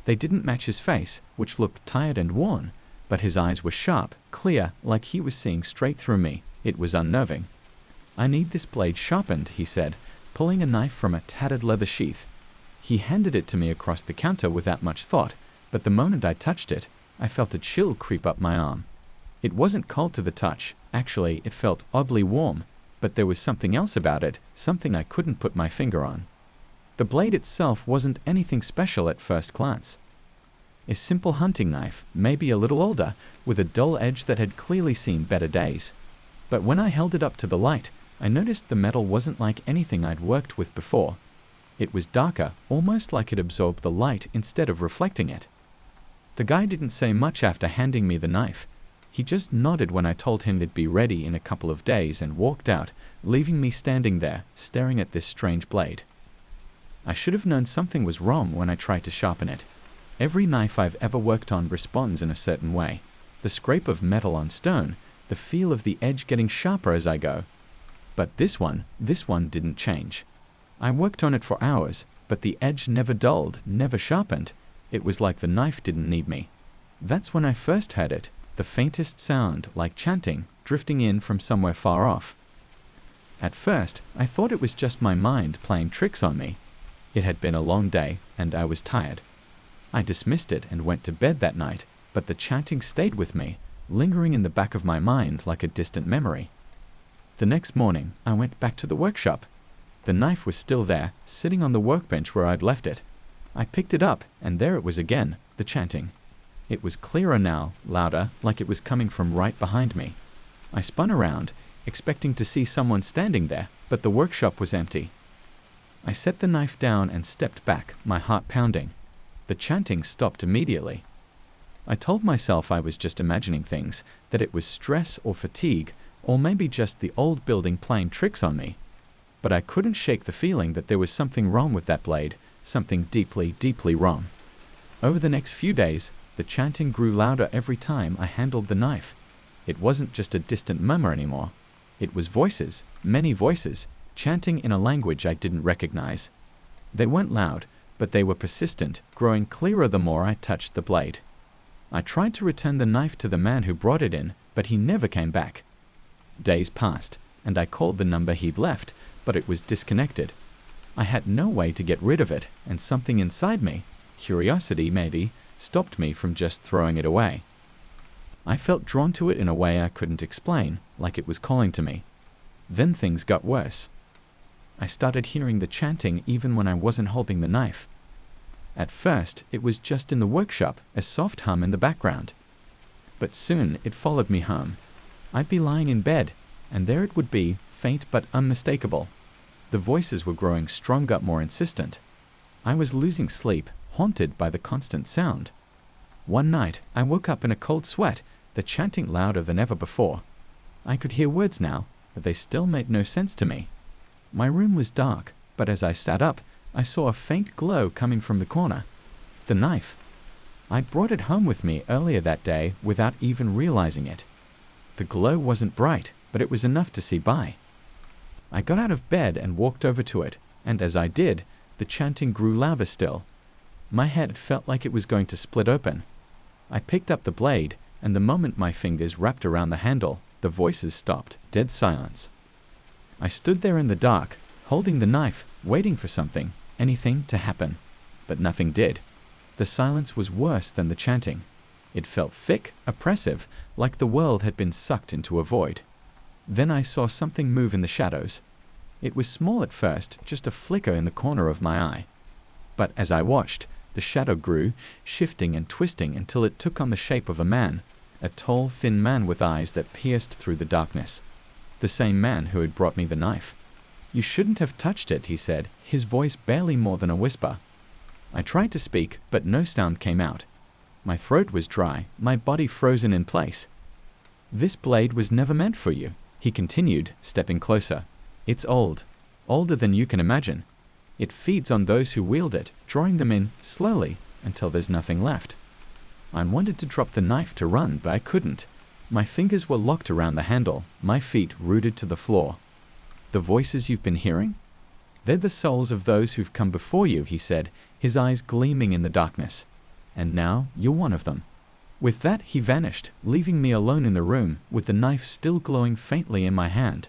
They didn't match his face, which looked tired and worn, but his eyes were sharp, clear, like he was seeing straight through me. It was unnerving. "I need this blade sharpened," he said, pulling a knife from a tattered leather sheath. He handed it to me across the counter without much thought, but the moment I touched it, I felt a chill creep up my arm. It wasn't cold to the touch. Actually, it felt oddly warm, but there was something else about it, something I couldn't put my finger on. The blade itself wasn't anything special at first glance. A simple hunting knife, maybe a little older, with a dull edge that had clearly seen better days. But when I held it up to the light, I noticed the metal wasn't like anything I'd worked with before. It was darker, almost like it absorbed the light instead of reflecting it. The guy didn't say much after handing me the knife. He just nodded when I told him it'd be ready in a couple of days and walked out, leaving me standing there, staring at this strange blade. I should have known something was wrong when I tried to sharpen it. Every knife I've ever worked on responds in a certain way. The scrape of metal on stone, the feel of the edge getting sharper as I go. But this one didn't change. I worked on it for hours, but the edge never dulled, never sharpened. It was like the knife didn't need me. That's when I first heard it, the faintest sound, like chanting, drifting in from somewhere far off. At first, I thought it was just my mind playing tricks on me. It had been a long day, and I was tired. I dismissed it and went to bed that night, but the chanting stayed with me, lingering in the back of my mind like a distant memory. The next morning, I went back to the workshop. The knife was still there, sitting on the workbench where I'd left it. I picked it up, and there it was again, the chanting. It was clearer now, louder, like it was coming from right behind me. I spun around, expecting to see someone standing there, but the workshop was empty. I set the knife down and stepped back, my heart pounding. The chanting stopped immediately. I told myself I was just imagining things, that it was stress or fatigue, or maybe just the old building playing tricks on me. But I couldn't shake the feeling that there was something wrong with that blade, something deeply, deeply wrong. Over the next few days, the chanting grew louder every time I handled the knife. It wasn't just a distant murmur anymore. It was voices, many voices, chanting in a language I didn't recognize. They weren't loud, but they were persistent, growing clearer the more I touched the blade. I tried to return the knife to the man who brought it in, but he never came back. Days passed, and I called the number he'd left, but it was disconnected. I had no way to get rid of it, and something inside me, curiosity maybe, stopped me from just throwing it away. I felt drawn to it in a way I couldn't explain, like it was calling to me. Then things got worse. I started hearing the chanting even when I wasn't holding the knife. At first, it was just in the workshop, a soft hum in the background. But soon it followed me home. I'd be lying in bed, and there it would be, faint but unmistakable. The voices were growing stronger, more insistent. I was losing sleep, haunted by the constant sound. One night, I woke up in a cold sweat, the chanting louder than ever before. I could hear words now, but they still made no sense to me. My room was dark, but as I sat up, I saw a faint glow coming from the corner. The knife. I'd brought it home with me earlier that day without even realizing it. The glow wasn't bright, but it was enough to see by. I got out of bed and walked over to it, and as I did, the chanting grew louder still. My head felt like it was going to split open. I picked up the blade, and the moment my fingers wrapped around the handle, the voices stopped, dead silence. I stood there in the dark, holding the knife, waiting for something, anything to happen. But nothing did. The silence was worse than the chanting. It felt thick, oppressive, like the world had been sucked into a void. Then I saw something move in the shadows. It was small at first, just a flicker in the corner of my eye. But as I watched, the shadow grew, shifting and twisting until it took on the shape of a man, a tall, thin man with eyes that pierced through the darkness. The same man who had brought me the knife. "You shouldn't have touched it," he said, his voice barely more than a whisper. I tried to speak, but no sound came out. My throat was dry, my body frozen in place. "This blade was never meant for you," he continued, stepping closer. "It's old. older than you can imagine. It feeds on those who wield it, drawing them in slowly until there's nothing left. I wanted to drop the knife to run, but I couldn't. My fingers were locked around the handle, my feet rooted to the floor. The voices you've been hearing? They're the souls of those who've come before you, he said, his eyes gleaming in the darkness. And now you're one of them. With that, he vanished, leaving me alone in the room with the knife still glowing faintly in my hand.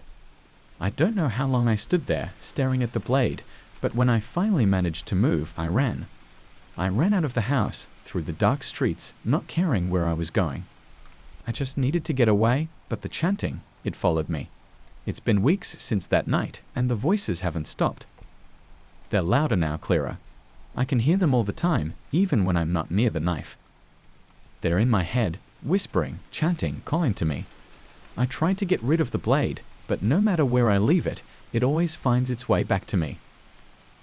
I don't know how long I stood there, staring at the blade, but when I finally managed to move, I ran. I ran out of the house, through the dark streets, not caring where I was going. I just needed to get away, but the chanting, it followed me. It's been weeks since that night, and the voices haven't stopped. They're louder now, clearer. I can hear them all the time, even when I'm not near the knife. They're in my head, whispering, chanting, calling to me. I tried to get rid of the blade, but no matter where I leave it, it always finds its way back to me.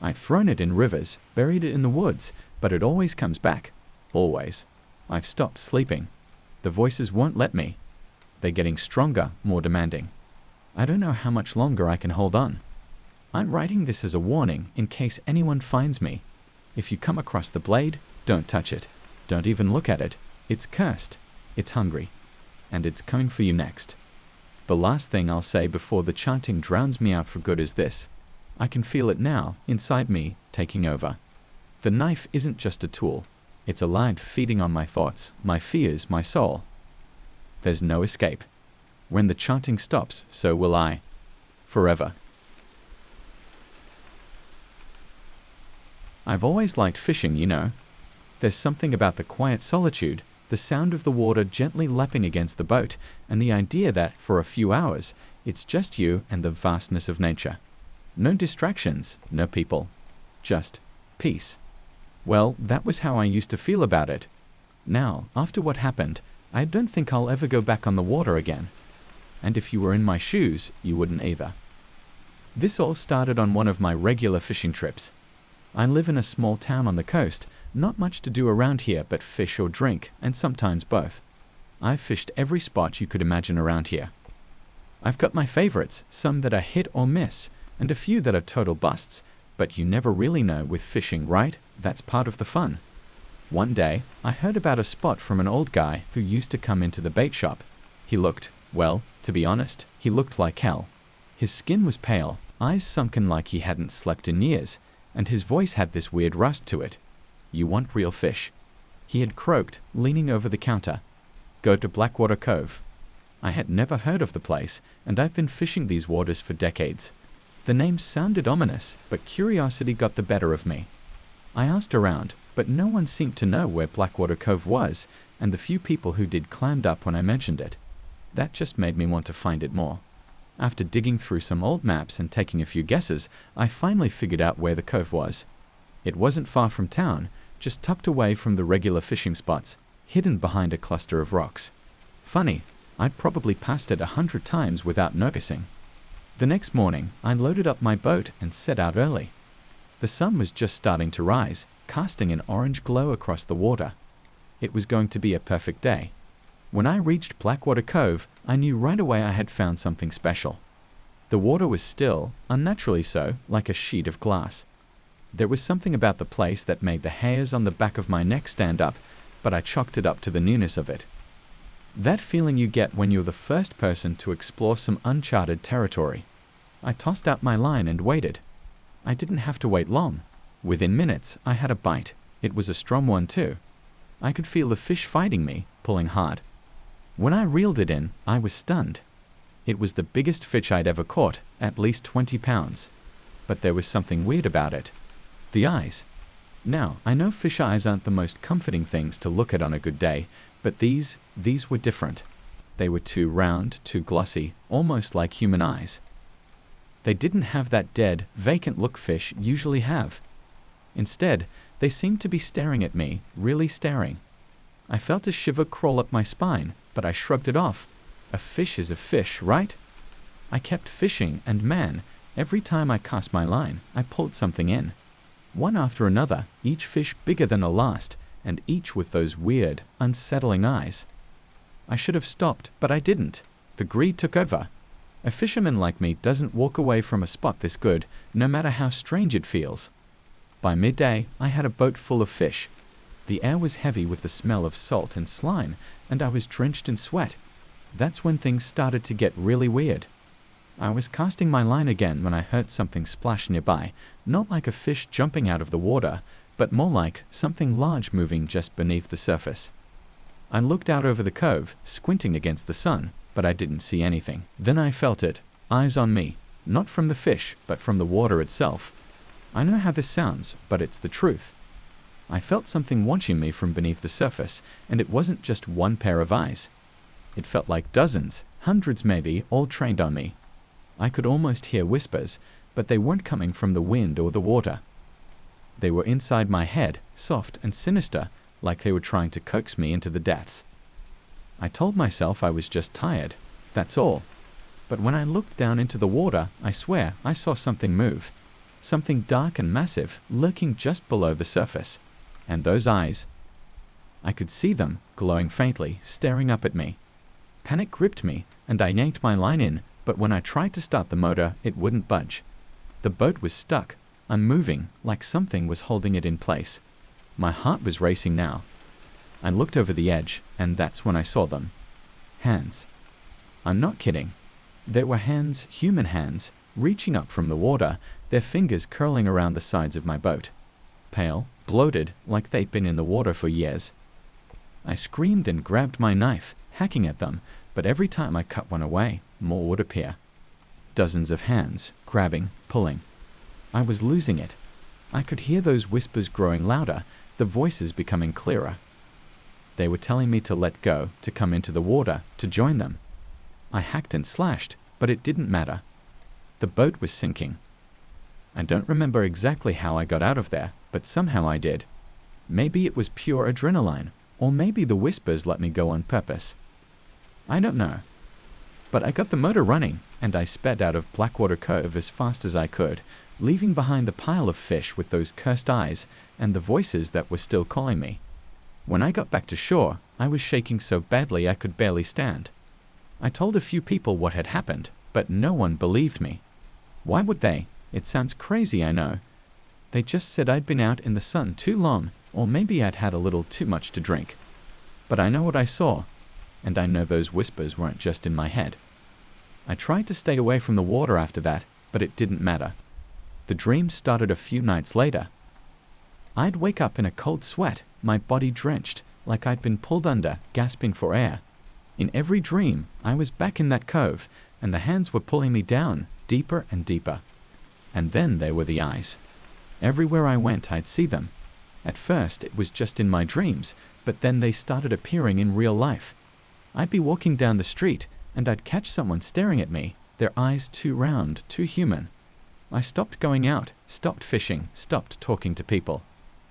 I've thrown it in rivers, buried it in the woods, but it always comes back. Always. I've stopped sleeping. The voices won't let me. They're getting stronger, more demanding. I don't know how much longer I can hold on. I'm writing this as a warning in case anyone finds me. If you come across the blade, don't touch it. Don't even look at it. It's cursed. It's hungry. And it's coming for you next. The last thing I'll say before the chanting drowns me out for good is this. I can feel it now, inside me, taking over. The knife isn't just a tool. It's a light feeding on my thoughts, my fears, my soul. There's no escape. When the chanting stops, so will I. Forever. I've always liked fishing, you know. There's something about the quiet solitude, the sound of the water gently lapping against the boat, and the idea that, for a few hours, it's just you and the vastness of nature. No distractions, no people. Just peace. Well, that was how I used to feel about it. Now, after what happened, I don't think I'll ever go back on the water again. And if you were in my shoes, you wouldn't either. This all started on one of my regular fishing trips. I live in a small town on the coast, not much to do around here but fish or drink, and sometimes both. I've fished every spot you could imagine around here. I've got my favorites, some that are hit or miss, and a few that are total busts, but you never really know with fishing, right? That's part of the fun. One day, I heard about a spot from an old guy who used to come into the bait shop. He looked, well, to be honest, he looked like hell. His skin was pale, eyes sunken like he hadn't slept in years, and his voice had this weird rust to it. You want real fish. He had croaked, leaning over the counter. Go to Blackwater Cove. I had never heard of the place, and I've been fishing these waters for decades. The name sounded ominous, but curiosity got the better of me. I asked around, but no one seemed to know where Blackwater Cove was, and the few people who did clammed up when I mentioned it. That just made me want to find it more. After digging through some old maps and taking a few guesses, I finally figured out where the cove was. It wasn't far from town, just tucked away from the regular fishing spots, hidden behind a cluster of rocks. Funny, I'd probably passed it 100 times without noticing. The next morning, I loaded up my boat and set out early. The sun was just starting to rise, casting an orange glow across the water. It was going to be a perfect day. When I reached Blackwater Cove, I knew right away I had found something special. The water was still, unnaturally so, like a sheet of glass. There was something about the place that made the hairs on the back of my neck stand up, but I chalked it up to the newness of it. That feeling you get when you're the first person to explore some uncharted territory. I tossed out my line and waited. I didn't have to wait long. Within minutes, I had a bite. It was a strong one too. I could feel the fish fighting me, pulling hard. When I reeled it in, I was stunned. It was the biggest fish I'd ever caught, at least 20 pounds. But there was something weird about it. The eyes. Now, I know fish eyes aren't the most comforting things to look at on a good day, but these were different. They were too round, too glossy, almost like human eyes. They didn't have that dead, vacant look fish usually have. Instead, they seemed to be staring at me, really staring. I felt a shiver crawl up my spine, but I shrugged it off. A fish is a fish, right? I kept fishing, and man, every time I cast my line, I pulled something in. One after another, each fish bigger than the last, and each with those weird, unsettling eyes. I should have stopped, but I didn't. The greed took over. A fisherman like me doesn't walk away from a spot this good, no matter how strange it feels. By midday, I had a boat full of fish. The air was heavy with the smell of salt and slime, and I was drenched in sweat. That's when things started to get really weird. I was casting my line again when I heard something splash nearby, not like a fish jumping out of the water, but more like something large moving just beneath the surface. I looked out over the cove, squinting against the sun, but I didn't see anything. Then I felt it, eyes on me, not from the fish, but from the water itself. I know how this sounds, but it's the truth. I felt something watching me from beneath the surface, and it wasn't just one pair of eyes. It felt like dozens, hundreds maybe, all trained on me. I could almost hear whispers, but they weren't coming from the wind or the water. They were inside my head, soft and sinister, like they were trying to coax me into the depths. I told myself I was just tired, that's all. But when I looked down into the water, I swear I saw something move. Something dark and massive, lurking just below the surface. And those eyes, I could see them, glowing faintly, staring up at me. Panic gripped me, and I yanked my line in, but when I tried to start the motor, it wouldn't budge. The boat was stuck, unmoving, like something was holding it in place. My heart was racing now. I looked over the edge, and that's when I saw them. Hands. I'm not kidding. There were hands, human hands, reaching up from the water, their fingers curling around the sides of my boat. Pale, bloated, like they'd been in the water for years. I screamed and grabbed my knife, hacking at them, but every time I cut one away, more would appear. Dozens of hands, grabbing, pulling. I was losing it. I could hear those whispers growing louder, the voices becoming clearer. They were telling me to let go, to come into the water, to join them. I hacked and slashed, but it didn't matter. The boat was sinking. I don't remember exactly how I got out of there, but somehow I did. Maybe it was pure adrenaline, or maybe the whispers let me go on purpose. I don't know. But I got the motor running, and I sped out of Blackwater Cove as fast as I could, leaving behind the pile of fish with those cursed eyes and the voices that were still calling me. When I got back to shore, I was shaking so badly I could barely stand. I told a few people what had happened, but no one believed me. Why would they? It sounds crazy, I know. They just said I'd been out in the sun too long, or maybe I'd had a little too much to drink. But I know what I saw, and I know those whispers weren't just in my head. I tried to stay away from the water after that, but it didn't matter. The dream started a few nights later. I'd wake up in a cold sweat, my body drenched, like I'd been pulled under, gasping for air. In every dream, I was back in that cove, and the hands were pulling me down, deeper and deeper. And then there were the eyes. Everywhere I went, I'd see them. At first, it was just in my dreams, but then they started appearing in real life. I'd be walking down the street, and I'd catch someone staring at me, their eyes too round, too human. I stopped going out, stopped fishing, stopped talking to people.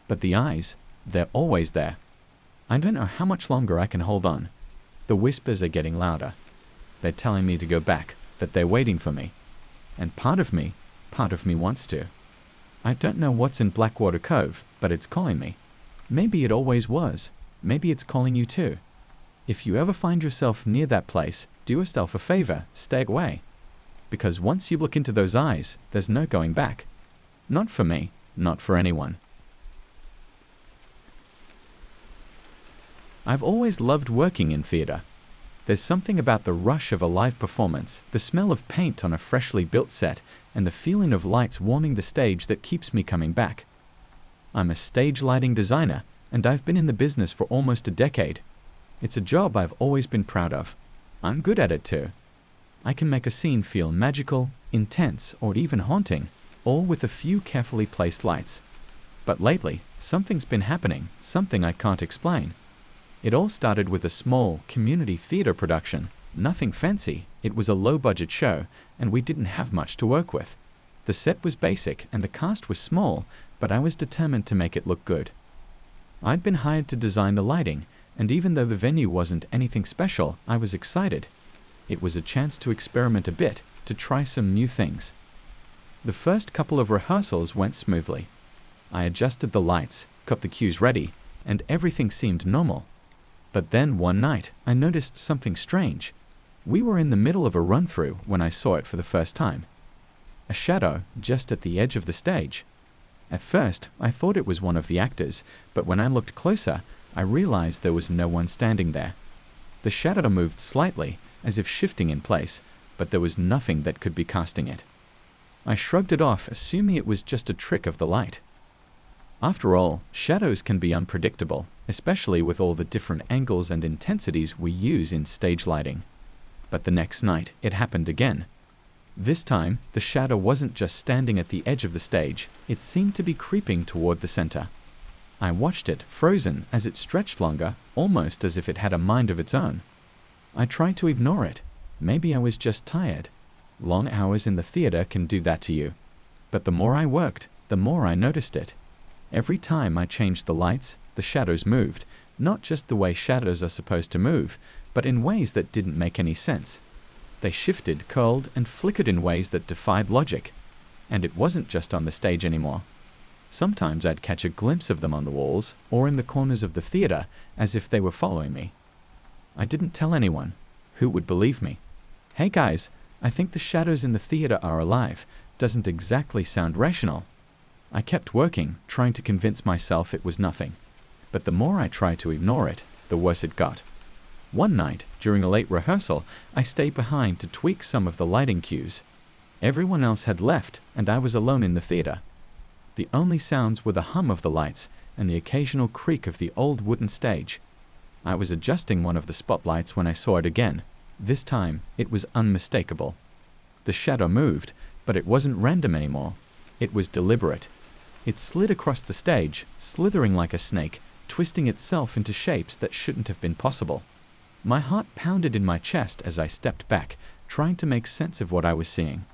But the eyes, they're always there. I don't know how much longer I can hold on. The whispers are getting louder. They're telling me to go back, that they're waiting for me. And part of me wants to. I don't know what's in Blackwater Cove, but it's calling me. Maybe it always was. Maybe it's calling you too. If you ever find yourself near that place, do yourself a favor, stay away. Because once you look into those eyes, there's no going back. Not for me, not for anyone. I've always loved working in theater. There's something about the rush of a live performance, the smell of paint on a freshly built set, and the feeling of lights warming the stage that keeps me coming back. I'm a stage lighting designer, and I've been in the business for almost a decade. It's a job I've always been proud of. I'm good at it too. I can make a scene feel magical, intense, or even haunting, all with a few carefully placed lights. But lately, something's been happening, something I can't explain. It all started with a small, community theater production. Nothing fancy, it was a low-budget show, and we didn't have much to work with. The set was basic, and the cast was small, but I was determined to make it look good. I'd been hired to design the lighting, and even though the venue wasn't anything special, I was excited. It was a chance to experiment a bit, to try some new things. The first couple of rehearsals went smoothly. I adjusted the lights, got the cues ready, and everything seemed normal. But then one night, I noticed something strange. We were in the middle of a run-through when I saw it for the first time. A shadow just at the edge of the stage. At first, I thought it was one of the actors, but when I looked closer, I realized there was no one standing there. The shadow moved slightly, as if shifting in place, but there was nothing that could be casting it. I shrugged it off, assuming it was just a trick of the light. After all, shadows can be unpredictable, especially with all the different angles and intensities we use in stage lighting. But the next night, it happened again. This time, the shadow wasn't just standing at the edge of the stage, it seemed to be creeping toward the center. I watched it, frozen, as it stretched longer, almost as if it had a mind of its own. I tried to ignore it. Maybe I was just tired. Long hours in the theater can do that to you. But the more I worked, the more I noticed it. Every time I changed the lights, the shadows moved, not just the way shadows are supposed to move, but in ways that didn't make any sense. They shifted, curled, and flickered in ways that defied logic. And it wasn't just on the stage anymore. Sometimes I'd catch a glimpse of them on the walls or in the corners of the theater as if they were following me. I didn't tell anyone. Who would believe me? Hey guys, I think the shadows in the theater are alive. Doesn't exactly sound rational. I kept working, trying to convince myself it was nothing. But the more I tried to ignore it, the worse it got. One night, during a late rehearsal, I stayed behind to tweak some of the lighting cues. Everyone else had left, and I was alone in the theater. The only sounds were the hum of the lights and the occasional creak of the old wooden stage. I was adjusting one of the spotlights when I saw it again. This time, it was unmistakable. The shadow moved, but it wasn't random anymore. It was deliberate. It slid across the stage, slithering like a snake, twisting itself into shapes that shouldn't have been possible. My heart pounded in my chest as I stepped back, trying to make sense of what I was seeing.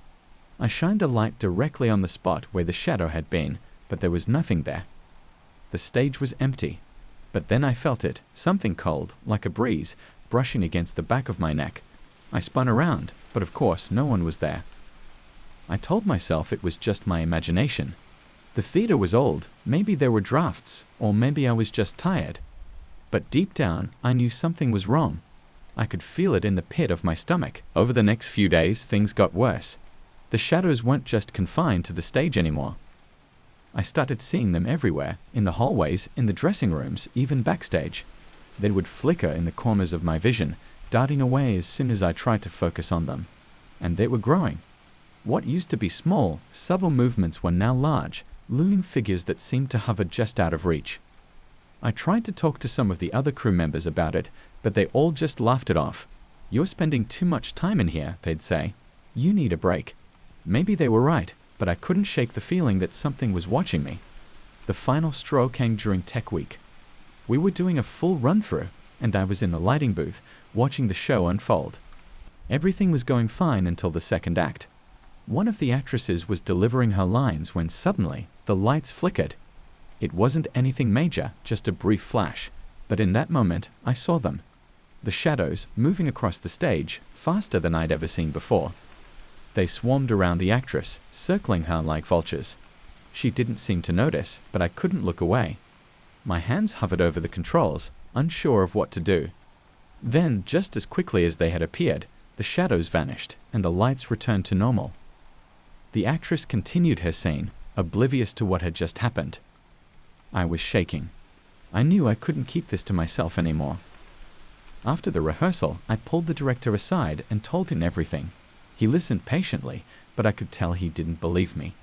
I shined a light directly on the spot where the shadow had been, but there was nothing there. The stage was empty. But then I felt it, something cold, like a breeze, brushing against the back of my neck. I spun around, but of course no one was there. I told myself it was just my imagination. The theater was old, maybe there were drafts, or maybe I was just tired. But deep down, I knew something was wrong. I could feel it in the pit of my stomach. Over the next few days, things got worse. The shadows weren't just confined to the stage anymore. I started seeing them everywhere, in the hallways, in the dressing rooms, even backstage. They would flicker in the corners of my vision, darting away as soon as I tried to focus on them. And they were growing. What used to be small, subtle movements were now large, looming figures that seemed to hover just out of reach. I tried to talk to some of the other crew members about it, but they all just laughed it off. "You're spending too much time in here," they'd say. "You need a break." Maybe they were right, but I couldn't shake the feeling that something was watching me. The final straw came during Tech Week. We were doing a full run-through, and I was in the lighting booth, watching the show unfold. Everything was going fine until the second act. One of the actresses was delivering her lines when suddenly the lights flickered. It wasn't anything major, just a brief flash, but in that moment I saw them. The shadows moving across the stage faster than I'd ever seen before. They swarmed around the actress, circling her like vultures. She didn't seem to notice, but I couldn't look away. My hands hovered over the controls, unsure of what to do. Then, just as quickly as they had appeared, the shadows vanished and the lights returned to normal. The actress continued her scene, oblivious to what had just happened. I was shaking. I knew I couldn't keep this to myself anymore. After the rehearsal, I pulled the director aside and told him everything. He listened patiently, but I could tell he didn't believe me.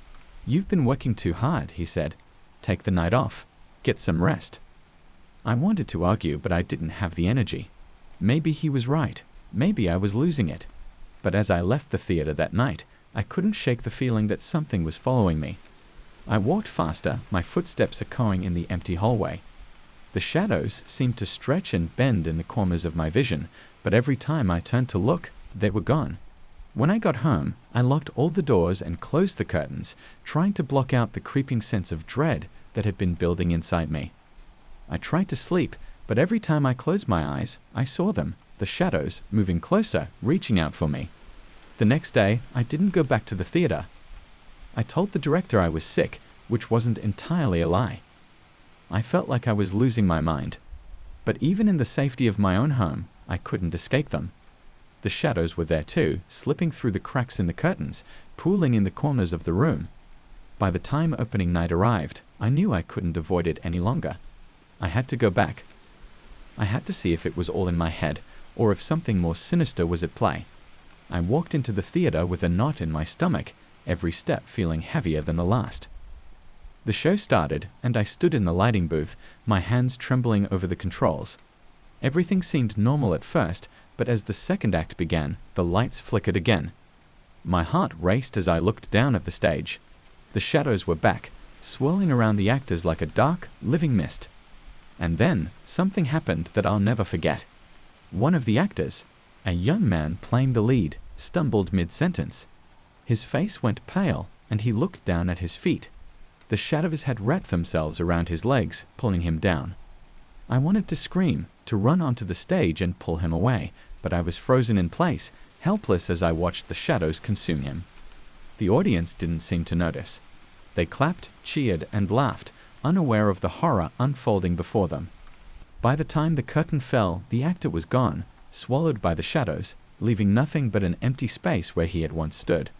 "You've been working too hard," he said. "Take the night off. Get some rest." I wanted to argue, but I didn't have the energy. Maybe he was right. Maybe I was losing it. But as I left the theater that night, I couldn't shake the feeling that something was following me. I walked faster, my footsteps echoing in the empty hallway. The shadows seemed to stretch and bend in the corners of my vision, but every time I turned to look, they were gone. When I got home, I locked all the doors and closed the curtains, trying to block out the creeping sense of dread that had been building inside me. I tried to sleep, but every time I closed my eyes, I saw them, the shadows, moving closer, reaching out for me. The next day, I didn't go back to the theater. I told the director I was sick, which wasn't entirely a lie. I felt like I was losing my mind. But even in the safety of my own home, I couldn't escape them. The shadows were there too, slipping through the cracks in the curtains, pooling in the corners of the room. By the time opening night arrived, I knew I couldn't avoid it any longer. I had to go back. I had to see if it was all in my head, or if something more sinister was at play. I walked into the theater with a knot in my stomach, every step feeling heavier than the last. The show started, and I stood in the lighting booth, my hands trembling over the controls. Everything seemed normal at first, but as the second act began, the lights flickered again. My heart raced as I looked down at the stage. The shadows were back, swirling around the actors like a dark, living mist. And then, something happened that I'll never forget. One of the actors, a young man playing the lead, stumbled mid-sentence. His face went pale, and he looked down at his feet. The shadows had wrapped themselves around his legs, pulling him down. I wanted to scream, to run onto the stage and pull him away, but I was frozen in place, helpless as I watched the shadows consume him. The audience didn't seem to notice. They clapped, cheered, and laughed, unaware of the horror unfolding before them. By the time the curtain fell, the actor was gone, swallowed by the shadows, leaving nothing but an empty space where he had once stood.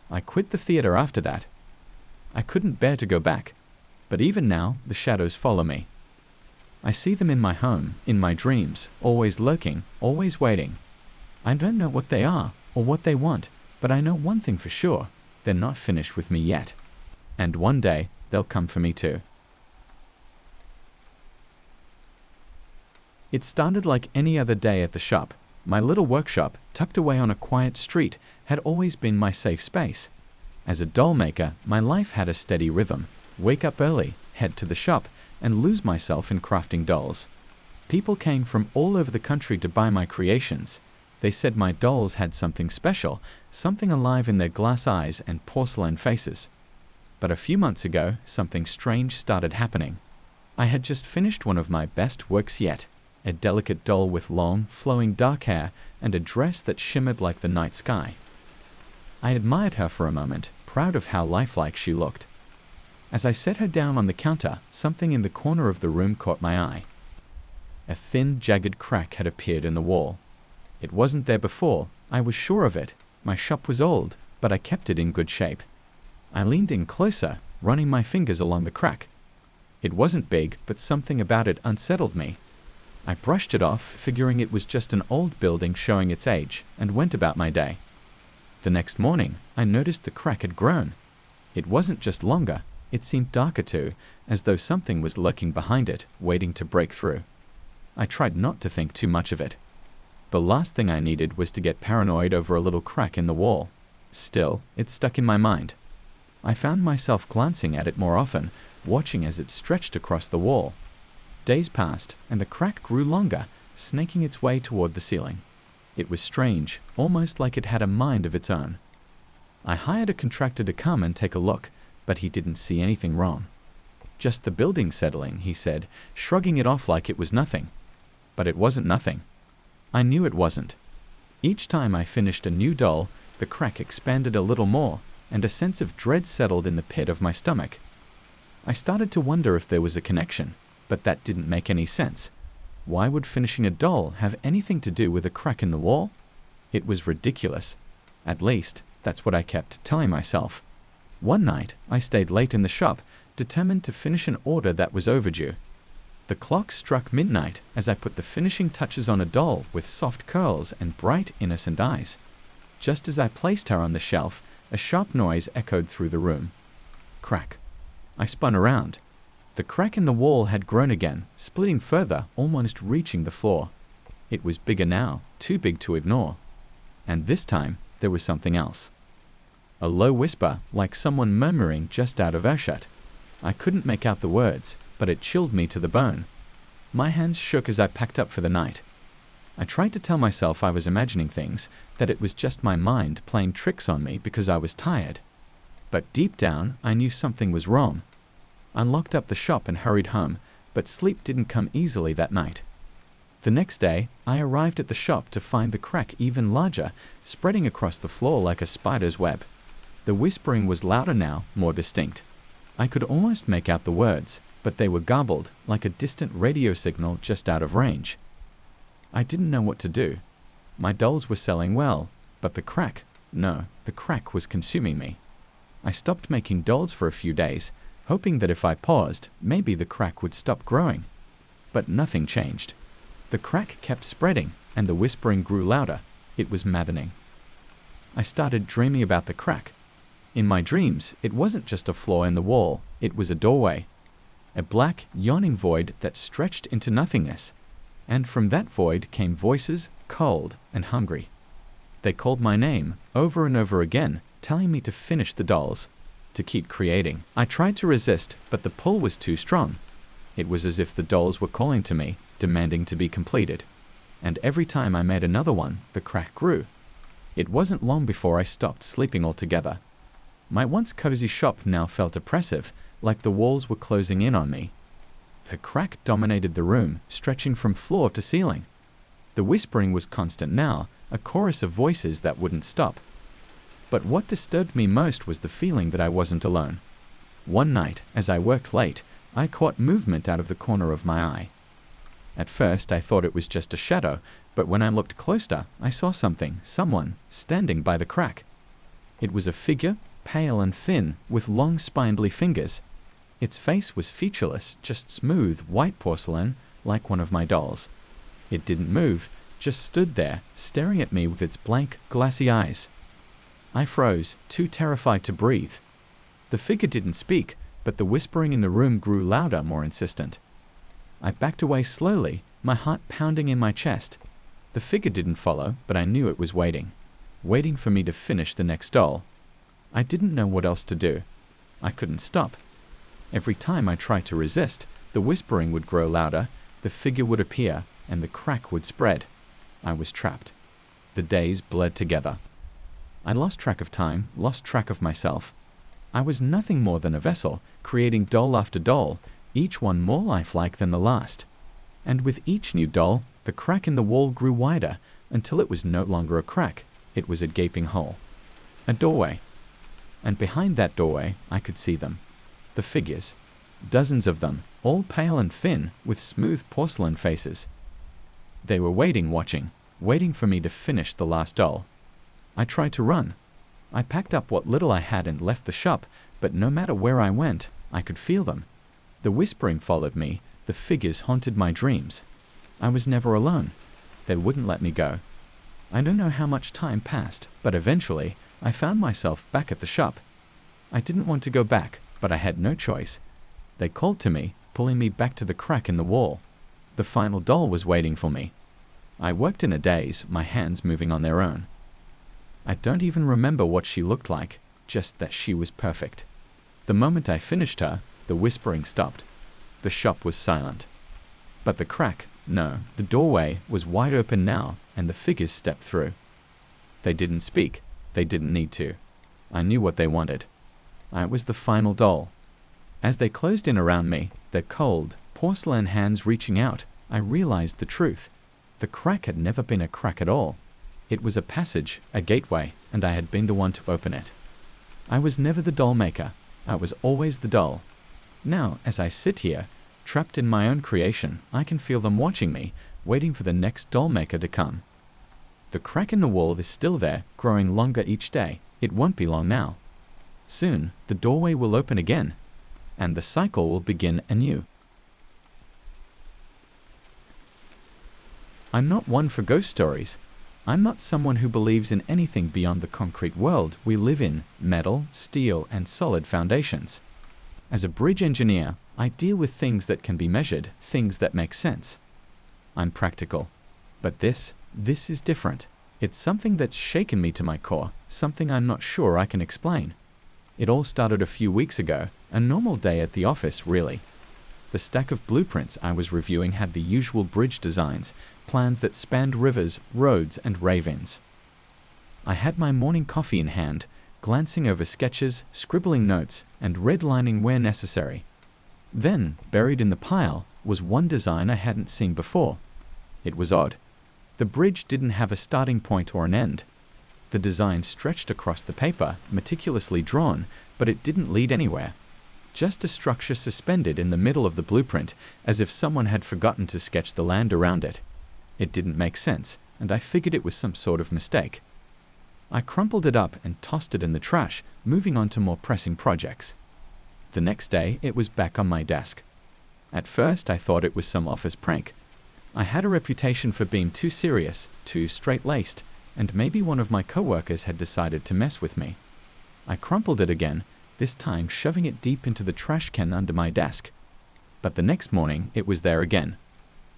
I quit the theater after that. I couldn't bear to go back, but even now the shadows follow me. I see them in my home, in my dreams, always lurking, always waiting. I don't know what they are or what they want, but I know one thing for sure: they're not finished with me yet. And one day they'll come for me too. It started like any other day at the shop. My little workshop, tucked away on a quiet street, had always been my safe space. As a doll maker, my life had a steady rhythm. Wake up early, head to the shop, and lose myself in crafting dolls. People came from all over the country to buy my creations. They said my dolls had something special, something alive in their glass eyes and porcelain faces. But a few months ago, something strange started happening. I had just finished one of my best works yet, a delicate doll with long, flowing dark hair and a dress that shimmered like the night sky. I admired her for a moment, proud of how lifelike she looked. As I set her down on the counter, something in the corner of the room caught my eye. A thin, jagged crack had appeared in the wall. It wasn't there before, I was sure of it. My shop was old, but I kept it in good shape. I leaned in closer, running my fingers along the crack. It wasn't big, but something about it unsettled me. I brushed it off, figuring it was just an old building showing its age, and went about my day. The next morning, I noticed the crack had grown. It wasn't just longer, it seemed darker too, as though something was lurking behind it, waiting to break through. I tried not to think too much of it. The last thing I needed was to get paranoid over a little crack in the wall. Still, it stuck in my mind. I found myself glancing at it more often, watching as it stretched across the wall. Days passed, and the crack grew longer, snaking its way toward the ceiling. It was strange, almost like it had a mind of its own. I hired a contractor to come and take a look, but he didn't see anything wrong. Just the building settling, he said, shrugging it off like it was nothing. But it wasn't nothing. I knew it wasn't. Each time I finished a new doll, the crack expanded a little more, and a sense of dread settled in the pit of my stomach. I started to wonder if there was a connection, but that didn't make any sense. Why would finishing a doll have anything to do with a crack in the wall? It was ridiculous. At least, that's what I kept telling myself. One night, I stayed late in the shop, determined to finish an order that was overdue. The clock struck midnight as I put the finishing touches on a doll with soft curls and bright, innocent eyes. Just as I placed her on the shelf, a sharp noise echoed through the room. Crack. I spun around. The crack in the wall had grown again, splitting further, almost reaching the floor. It was bigger now, too big to ignore. And this time, there was something else. A low whisper, like someone murmuring just out of earshot. I couldn't make out the words, but it chilled me to the bone. My hands shook as I packed up for the night. I tried to tell myself I was imagining things, that it was just my mind playing tricks on me because I was tired. But deep down, I knew something was wrong. I locked up the shop and hurried home, but sleep didn't come easily that night. The next day, I arrived at the shop to find the crack even larger, spreading across the floor like a spider's web. The whispering was louder now, more distinct. I could almost make out the words, but they were garbled, like a distant radio signal just out of range. I didn't know what to do. My dolls were selling well, but the crack was consuming me. I stopped making dolls for a few days, hoping that if I paused, maybe the crack would stop growing. But nothing changed. The crack kept spreading, and the whispering grew louder. It was maddening. I started dreaming about the crack. In my dreams, it wasn't just a flaw in the wall, it was a doorway. A black, yawning void that stretched into nothingness. And from that void came voices, cold and hungry. They called my name over and over again, telling me to finish the dolls, to keep creating. I tried to resist, but the pull was too strong. It was as if the dolls were calling to me, demanding to be completed. And every time I made another one, the crack grew. It wasn't long before I stopped sleeping altogether. My once cozy shop now felt oppressive, like the walls were closing in on me. The crack dominated the room, stretching from floor to ceiling. The whispering was constant now, a chorus of voices that wouldn't stop. But what disturbed me most was the feeling that I wasn't alone. One night, as I worked late, I caught movement out of the corner of my eye. At first, I thought it was just a shadow, but when I looked closer, I saw someone, standing by the crack. It was a figure, pale and thin, with long spindly fingers. Its face was featureless, just smooth, white porcelain, like one of my dolls. It didn't move, just stood there, staring at me with its blank, glassy eyes. I froze, too terrified to breathe. The figure didn't speak, but the whispering in the room grew louder, more insistent. I backed away slowly, my heart pounding in my chest. The figure didn't follow, but I knew it was waiting for me to finish the next doll. I didn't know what else to do. I couldn't stop. Every time I tried to resist, the whispering would grow louder, the figure would appear, and the crack would spread. I was trapped. The days bled together. I lost track of time, lost track of myself. I was nothing more than a vessel, creating doll after doll, each one more lifelike than the last. And with each new doll, the crack in the wall grew wider, until it was no longer a crack, it was a gaping hole. A doorway. And behind that doorway, I could see them. The figures. Dozens of them, all pale and thin, with smooth porcelain faces. They were waiting for me to finish the last doll. I tried to run. I packed up what little I had and left the shop, but no matter where I went, I could feel them. The whispering followed me, the figures haunted my dreams. I was never alone. They wouldn't let me go. I don't know how much time passed, but eventually, I found myself back at the shop. I didn't want to go back, but I had no choice. They called to me, pulling me back to the crack in the wall. The final doll was waiting for me. I worked in a daze, my hands moving on their own. I don't even remember what she looked like, just that she was perfect. The moment I finished her, the whispering stopped. The shop was silent. But the doorway was wide open now, and the figures stepped through. They didn't speak. They didn't need to. I knew what they wanted. I was the final doll. As they closed in around me, their cold, porcelain hands reaching out, I realized the truth. The crack had never been a crack at all. It was a passage, a gateway, and I had been the one to open it. I was never the doll maker. I was always the doll. Now, as I sit here, trapped in my own creation, I can feel them watching me, waiting for the next doll maker to come. The crack in the wall is still there, growing longer each day. It won't be long now. Soon, the doorway will open again, and the cycle will begin anew. I'm not one for ghost stories. I'm not someone who believes in anything beyond the concrete world we live in, metal, steel, and solid foundations. As a bridge engineer, I deal with things that can be measured, things that make sense. I'm practical. But this is different. It's something that's shaken me to my core, something I'm not sure I can explain. It all started a few weeks ago, a normal day at the office, really. The stack of blueprints I was reviewing had the usual bridge designs, plans that spanned rivers, roads, and ravines. I had my morning coffee in hand, glancing over sketches, scribbling notes, and redlining where necessary. Then, buried in the pile, was one design I hadn't seen before. It was odd. The bridge didn't have a starting point or an end. The design stretched across the paper, meticulously drawn, but it didn't lead anywhere. Just a structure suspended in the middle of the blueprint, as if someone had forgotten to sketch the land around it. It didn't make sense. and I figured it was some sort of mistake. I crumpled it up and tossed it in the trash, moving on to more pressing projects. The next day, it was back on my desk. At first, I thought it was some office prank. I had a reputation for being too serious, too straight-laced, and maybe one of my coworkers had decided to mess with me. I crumpled it again, this time shoving it deep into the trash can under my desk. But the next morning, it was there again.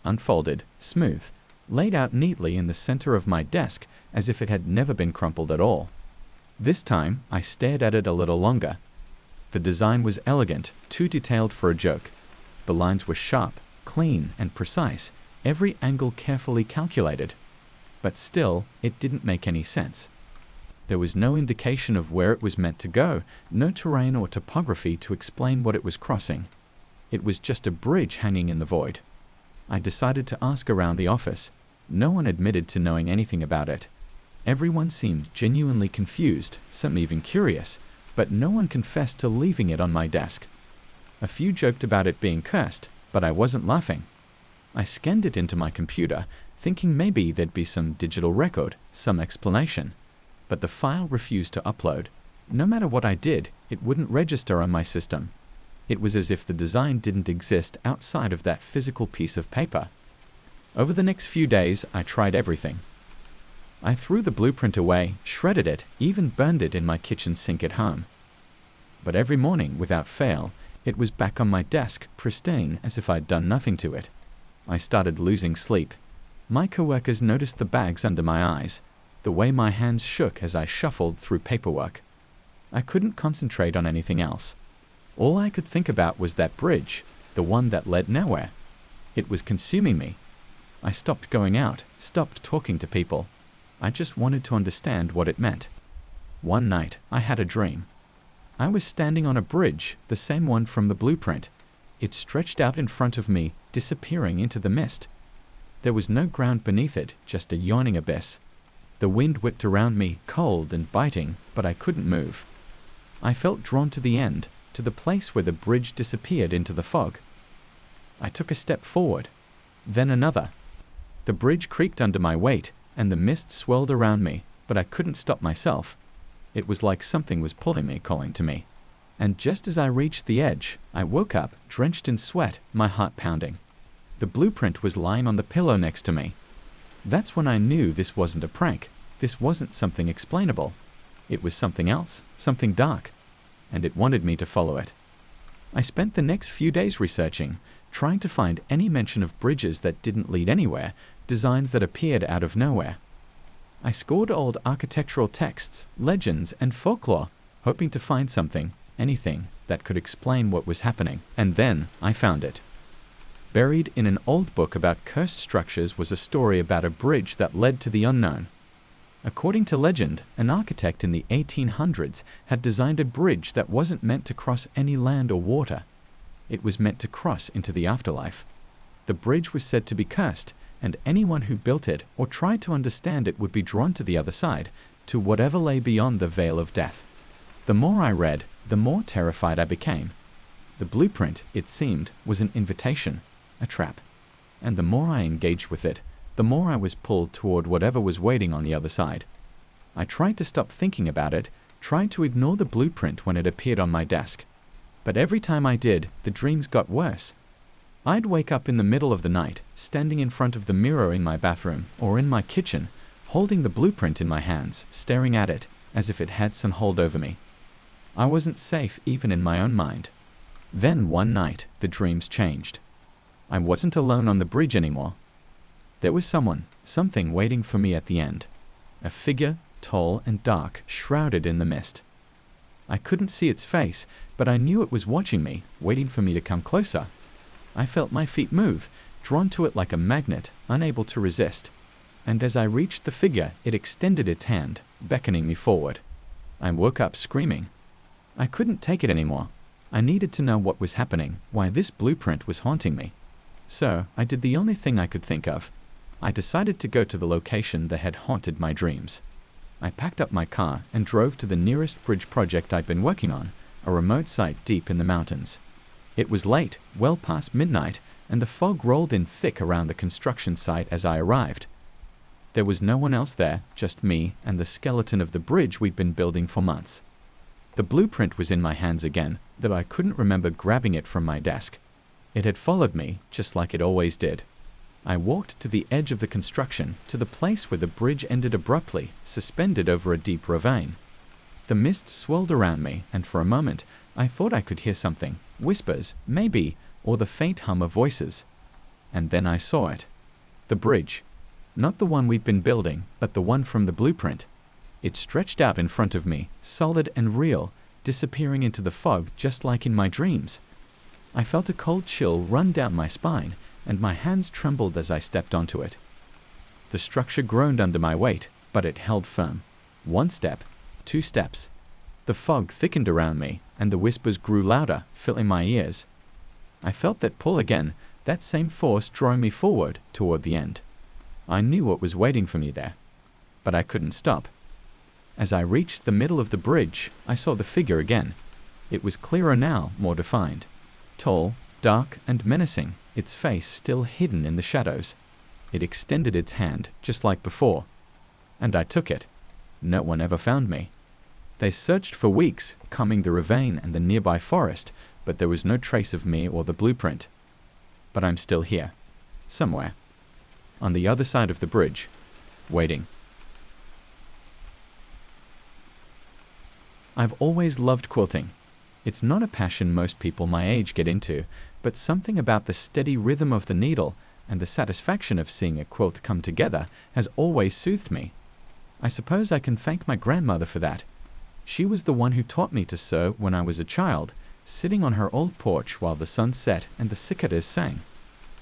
Unfolded, smooth, laid out neatly in the center of my desk as if it had never been crumpled at all. This time, I stared at it a little longer. The design was elegant, too detailed for a joke. The lines were sharp, clean, and precise, every angle carefully calculated. But still, it didn't make any sense. There was no indication of where it was meant to go, no terrain or topography to explain what it was crossing. It was just a bridge hanging in the void. I decided to ask around the office. No one admitted to knowing anything about it. Everyone seemed genuinely confused, some even curious, but no one confessed to leaving it on my desk. A few joked about it being cursed, but I wasn't laughing. I scanned it into my computer, thinking maybe there'd be some digital record, some explanation. But the file refused to upload. No matter what I did, it wouldn't register on my system. It was as if the design didn't exist outside of that physical piece of paper. Over the next few days, I tried everything. I threw the blueprint away, shredded it, even burned it in my kitchen sink at home. But every morning, without fail, it was back on my desk, pristine, as if I'd done nothing to it. I started losing sleep. My coworkers noticed the bags under my eyes, the way my hands shook as I shuffled through paperwork. I couldn't concentrate on anything else. All I could think about was that bridge, the one that led nowhere. It was consuming me. I stopped going out, stopped talking to people. I just wanted to understand what it meant. One night, I had a dream. I was standing on a bridge, the same one from the blueprint. It stretched out in front of me, disappearing into the mist. There was no ground beneath it, just a yawning abyss. The wind whipped around me, cold and biting, but I couldn't move. I felt drawn to the end, to the place where the bridge disappeared into the fog. I took a step forward, then another. The bridge creaked under my weight, and the mist swirled around me, but I couldn't stop myself. It was like something was pulling me, calling to me. And just as I reached the edge, I woke up, drenched in sweat, my heart pounding. The blueprint was lying on the pillow next to me. That's when I knew this wasn't a prank. This wasn't something explainable. It was something else, something dark, and it wanted me to follow it. I spent the next few days researching, trying to find any mention of bridges that didn't lead anywhere, designs that appeared out of nowhere. I scoured old architectural texts, legends, and folklore, hoping to find something, anything, that could explain what was happening. And then I found it. Buried in an old book about cursed structures was a story about a bridge that led to the unknown. According to legend, an architect in the 1800s had designed a bridge that wasn't meant to cross any land or water. It was meant to cross into the afterlife. The bridge was said to be cursed, and anyone who built it or tried to understand it would be drawn to the other side, to whatever lay beyond the veil of death. The more I read, the more terrified I became. The blueprint, it seemed, was an invitation, a trap. And the more I engaged with it, the more I was pulled toward whatever was waiting on the other side. I tried to stop thinking about it, tried to ignore the blueprint when it appeared on my desk. But every time I did, the dreams got worse. I'd wake up in the middle of the night, standing in front of the mirror in my bathroom or in my kitchen, holding the blueprint in my hands, staring at it, as if it had some hold over me. I wasn't safe even in my own mind. Then one night, the dreams changed. I wasn't alone on the bridge anymore. There was something waiting for me at the end. A figure, tall and dark, shrouded in the mist. I couldn't see its face, but I knew it was watching me, waiting for me to come closer. I felt my feet move, drawn to it like a magnet, unable to resist. And as I reached the figure, it extended its hand, beckoning me forward. I woke up screaming. I couldn't take it anymore. I needed to know what was happening, why this blueprint was haunting me. So I did the only thing I could think of. I decided to go to the location that had haunted my dreams. I packed up my car and drove to the nearest bridge project I'd been working on, a remote site deep in the mountains. It was late, well past midnight, and the fog rolled in thick around the construction site as I arrived. There was no one else there, just me and the skeleton of the bridge we'd been building for months. The blueprint was in my hands again, though I couldn't remember grabbing it from my desk. It had followed me, just like it always did. I walked to the edge of the construction, to the place where the bridge ended abruptly, suspended over a deep ravine. The mist swirled around me, and for a moment, I thought I could hear something, whispers, maybe, or the faint hum of voices. And then I saw it. The bridge. Not the one we'd been building, but the one from the blueprint. It stretched out in front of me, solid and real, disappearing into the fog just like in my dreams. I felt a cold chill run down my spine, and my hands trembled as I stepped onto it. The structure groaned under my weight, but it held firm. 1 step, 2 steps. The fog thickened around me, and the whispers grew louder, filling my ears. I felt that pull again, that same force drawing me forward toward the end. I knew what was waiting for me there, but I couldn't stop. As I reached the middle of the bridge, I saw the figure again. It was clearer now, more defined. Tall, dark, and menacing, its face still hidden in the shadows. It extended its hand, just like before. And I took it. No one ever found me. They searched for weeks, combing the ravine and the nearby forest, but there was no trace of me or the blueprint. But I'm still here. Somewhere. On the other side of the bridge. Waiting. I've always loved quilting. It's not a passion most people my age get into, but something about the steady rhythm of the needle and the satisfaction of seeing a quilt come together has always soothed me. I suppose I can thank my grandmother for that. She was the one who taught me to sew when I was a child, sitting on her old porch while the sun set and the cicadas sang.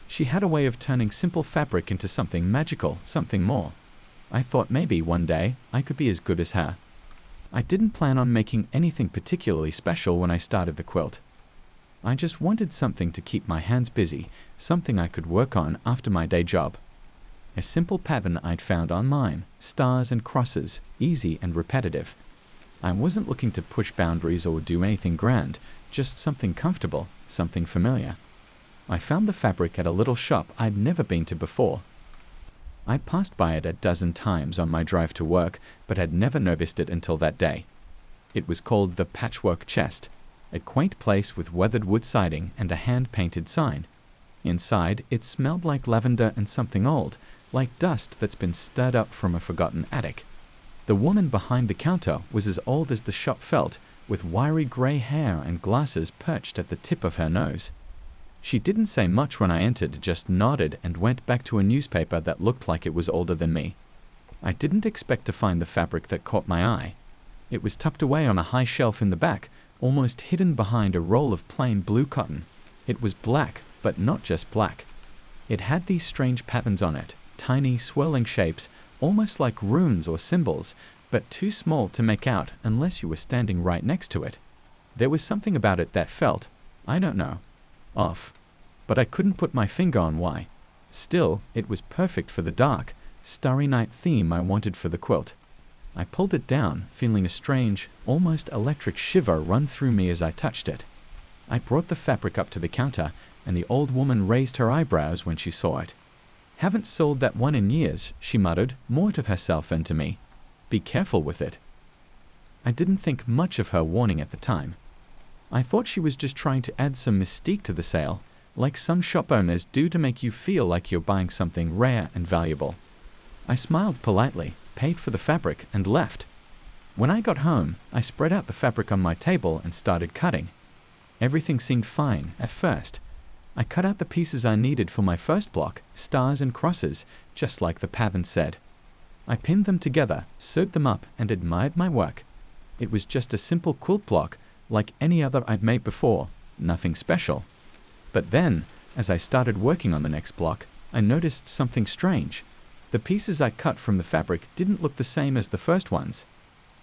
She had a way of turning simple fabric into something magical, something more. I thought maybe one day I could be as good as her. I didn't plan on making anything particularly special when I started the quilt. I just wanted something to keep my hands busy, something I could work on after my day job. A simple pattern I'd found online, stars and crosses, easy and repetitive. I wasn't looking to push boundaries or do anything grand, just something comfortable, something familiar. I found the fabric at a little shop I'd never been to before. I passed by it a dozen times on my drive to work, but had never noticed it until that day. It was called the Patchwork Chest, a quaint place with weathered wood siding and a hand-painted sign. Inside, it smelled like lavender and something old, like dust that's been stirred up from a forgotten attic. The woman behind the counter was as old as the shop felt, with wiry gray hair and glasses perched at the tip of her nose. She didn't say much when I entered, just nodded and went back to a newspaper that looked like it was older than me. I didn't expect to find the fabric that caught my eye. It was tucked away on a high shelf in the back, almost hidden behind a roll of plain blue cotton. It was black, but not just black. It had these strange patterns on it, tiny swirling shapes, almost like runes or symbols, but too small to make out unless you were standing right next to it. There was something about it that felt, I don't know, off, but I couldn't put my finger on why. Still, it was perfect for the dark, starry night theme I wanted for the quilt. I pulled it down, feeling a strange, almost electric shiver run through me as I touched it. I brought the fabric up to the counter, and the old woman raised her eyebrows when she saw it. "Haven't sold that one in years," she muttered, more to herself than to me. "Be careful with it." I didn't think much of her warning at the time. I thought she was just trying to add some mystique to the sale, like some shop owners do to make you feel like you're buying something rare and valuable. I smiled politely, paid for the fabric, and left. When I got home, I spread out the fabric on my table and started cutting. Everything seemed fine at first. I cut out the pieces I needed for my first block, stars and crosses, just like the pattern said. I pinned them together, sewed them up, and admired my work. It was just a simple quilt block, like any other I'd made before, nothing special. But then, as I started working on the next block, I noticed something strange. The pieces I cut from the fabric didn't look the same as the first ones.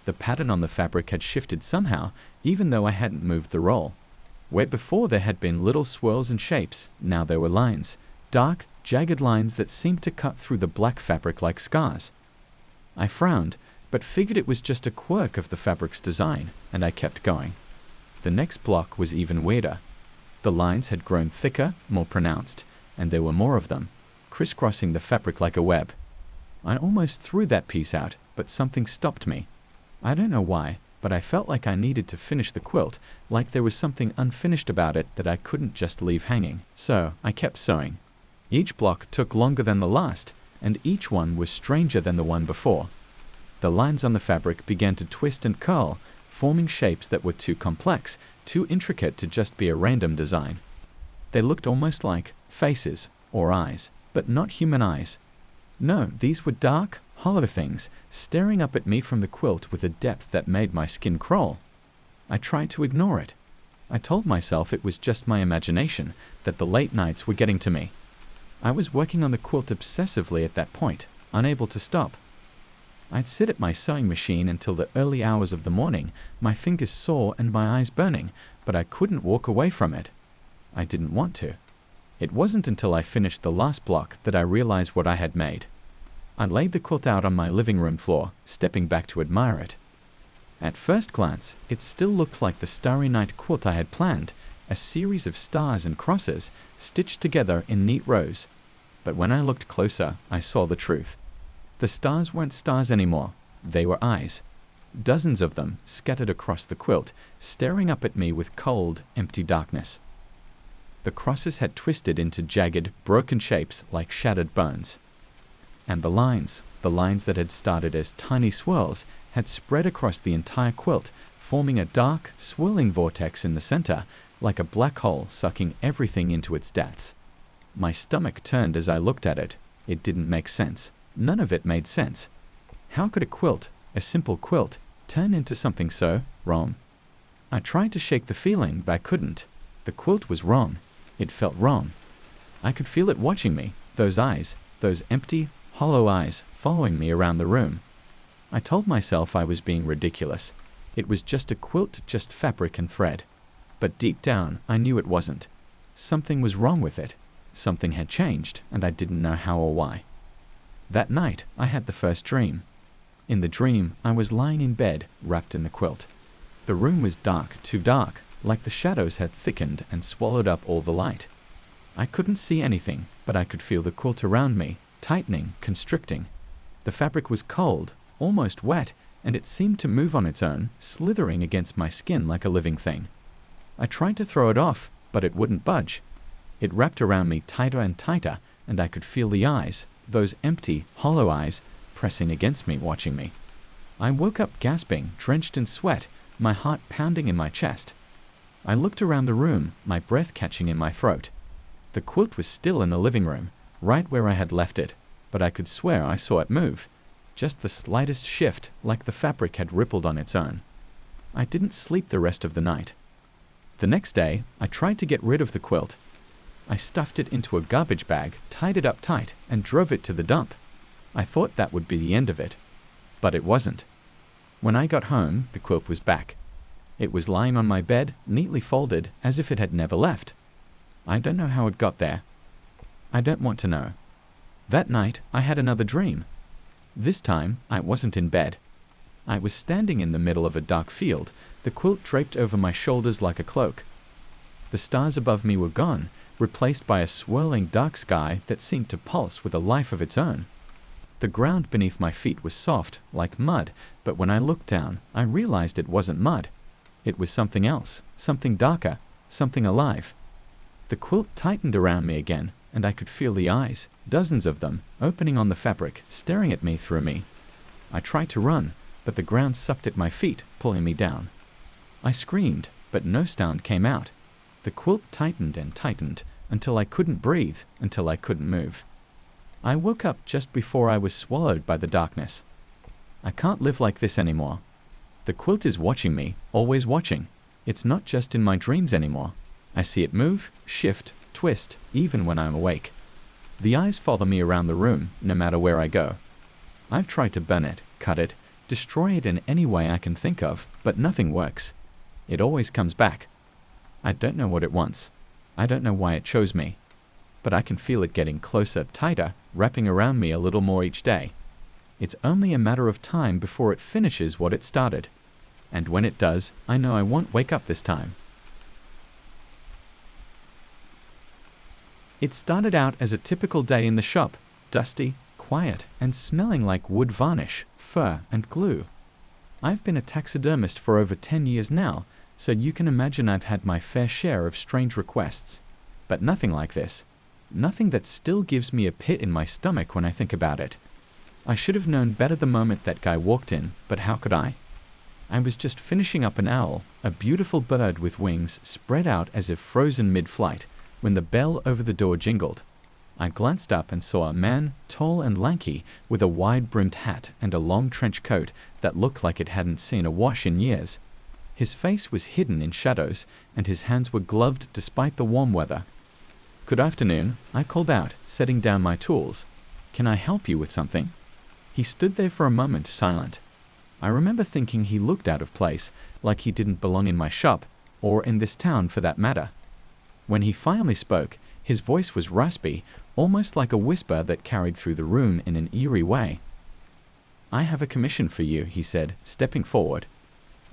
The pattern on the fabric had shifted somehow, even though I hadn't moved the roll. Where before there had been little swirls and shapes, now there were lines, dark, jagged lines that seemed to cut through the black fabric like scars. I frowned, but figured it was just a quirk of the fabric's design, and I kept going. The next block was even weirder. The lines had grown thicker, more pronounced, and there were more of them, crisscrossing the fabric like a web. I almost threw that piece out, but something stopped me. I don't know why, but I felt like I needed to finish the quilt, like there was something unfinished about it that I couldn't just leave hanging. So I kept sewing. Each block took longer than the last, and each one was stranger than the one before. The lines on the fabric began to twist and curl, forming shapes that were too complex, too intricate to just be a random design. They looked almost like faces or eyes, but not human eyes. No, these were dark, hollow things, staring up at me from the quilt with a depth that made my skin crawl. I tried to ignore it. I told myself it was just my imagination, that the late nights were getting to me. I was working on the quilt obsessively at that point, unable to stop. I'd sit at my sewing machine until the early hours of the morning, my fingers sore and my eyes burning, but I couldn't walk away from it. I didn't want to. It wasn't until I finished the last block that I realized what I had made. I laid the quilt out on my living room floor, stepping back to admire it. At first glance, it still looked like the Starry Night quilt I had planned, a series of stars and crosses stitched together in neat rows. But when I looked closer, I saw the truth. The stars weren't stars anymore. They were eyes. Dozens of them scattered across the quilt, staring up at me with cold, empty darkness. The crosses had twisted into jagged, broken shapes like shattered bones. And the lines that had started as tiny swirls, had spread across the entire quilt, forming a dark, swirling vortex in the center, like a black hole sucking everything into its depths. My stomach turned as I looked at it. It didn't make sense. None of it made sense. How could a quilt, a simple quilt, turn into something so wrong? I tried to shake the feeling, but I couldn't. The quilt was wrong. It felt wrong. I could feel it watching me, those eyes, those empty, hollow eyes following me around the room. I told myself I was being ridiculous. It was just a quilt, just fabric and thread. But deep down, I knew it wasn't. Something was wrong with it. Something had changed, and I didn't know how or why. That night, I had the first dream. In the dream, I was lying in bed, wrapped in the quilt. The room was dark, too dark, like the shadows had thickened and swallowed up all the light. I couldn't see anything, but I could feel the quilt around me, tightening, constricting. The fabric was cold, almost wet, and it seemed to move on its own, slithering against my skin like a living thing. I tried to throw it off, but it wouldn't budge. It wrapped around me tighter and tighter, and I could feel the eyes, those empty, hollow eyes, pressing against me, watching me. I woke up gasping, drenched in sweat, my heart pounding in my chest. I looked around the room, my breath catching in my throat. The quilt was still in the living room, right where I had left it, but I could swear I saw it move. Just the slightest shift, like the fabric had rippled on its own. I didn't sleep the rest of the night. The next day, I tried to get rid of the quilt. I stuffed it into a garbage bag, tied it up tight, and drove it to the dump. I thought that would be the end of it. But it wasn't. When I got home, the quilt was back. It was lying on my bed, neatly folded, as if it had never left. I don't know how it got there. I don't want to know. That night, I had another dream. This time, I wasn't in bed. I was standing in the middle of a dark field, the quilt draped over my shoulders like a cloak. The stars above me were gone, replaced by a swirling dark sky that seemed to pulse with a life of its own. The ground beneath my feet was soft, like mud, but when I looked down, I realized it wasn't mud. It was something else, something darker, something alive. The quilt tightened around me again, and I could feel the eyes, dozens of them, opening on the fabric, staring at me through me. I tried to run, but the ground sucked at my feet, pulling me down. I screamed, but no sound came out. The quilt tightened and tightened, until I couldn't breathe, until I couldn't move. I woke up just before I was swallowed by the darkness. I can't live like this anymore. The quilt is watching me, always watching. It's not just in my dreams anymore. I see it move, shift, twist, even when I'm awake. The eyes follow me around the room, no matter where I go. I've tried to burn it, cut it, destroy it in any way I can think of, but nothing works. It always comes back. I don't know what it wants. I don't know why it chose me. But I can feel it getting closer, tighter, wrapping around me a little more each day. It's only a matter of time before it finishes what it started. And when it does, I know I won't wake up this time. It started out as a typical day in the shop, dusty, quiet and smelling like wood varnish, fur, and glue. I've been a taxidermist for over 10 years now, so you can imagine I've had my fair share of strange requests. But nothing like this. Nothing that still gives me a pit in my stomach when I think about it. I should have known better the moment that guy walked in, but how could I? I was just finishing up an owl, a beautiful bird with wings spread out as if frozen mid-flight, when the bell over the door jingled. I glanced up and saw a man, tall and lanky, with a wide-brimmed hat and a long trench coat that looked like it hadn't seen a wash in years. His face was hidden in shadows, and his hands were gloved despite the warm weather. "Good afternoon," I called out, setting down my tools. "Can I help you with something?" He stood there for a moment silent. I remember thinking he looked out of place, like he didn't belong in my shop, or in this town for that matter. When he finally spoke, his voice was raspy, almost like a whisper that carried through the room in an eerie way. "I have a commission for you," he said, stepping forward.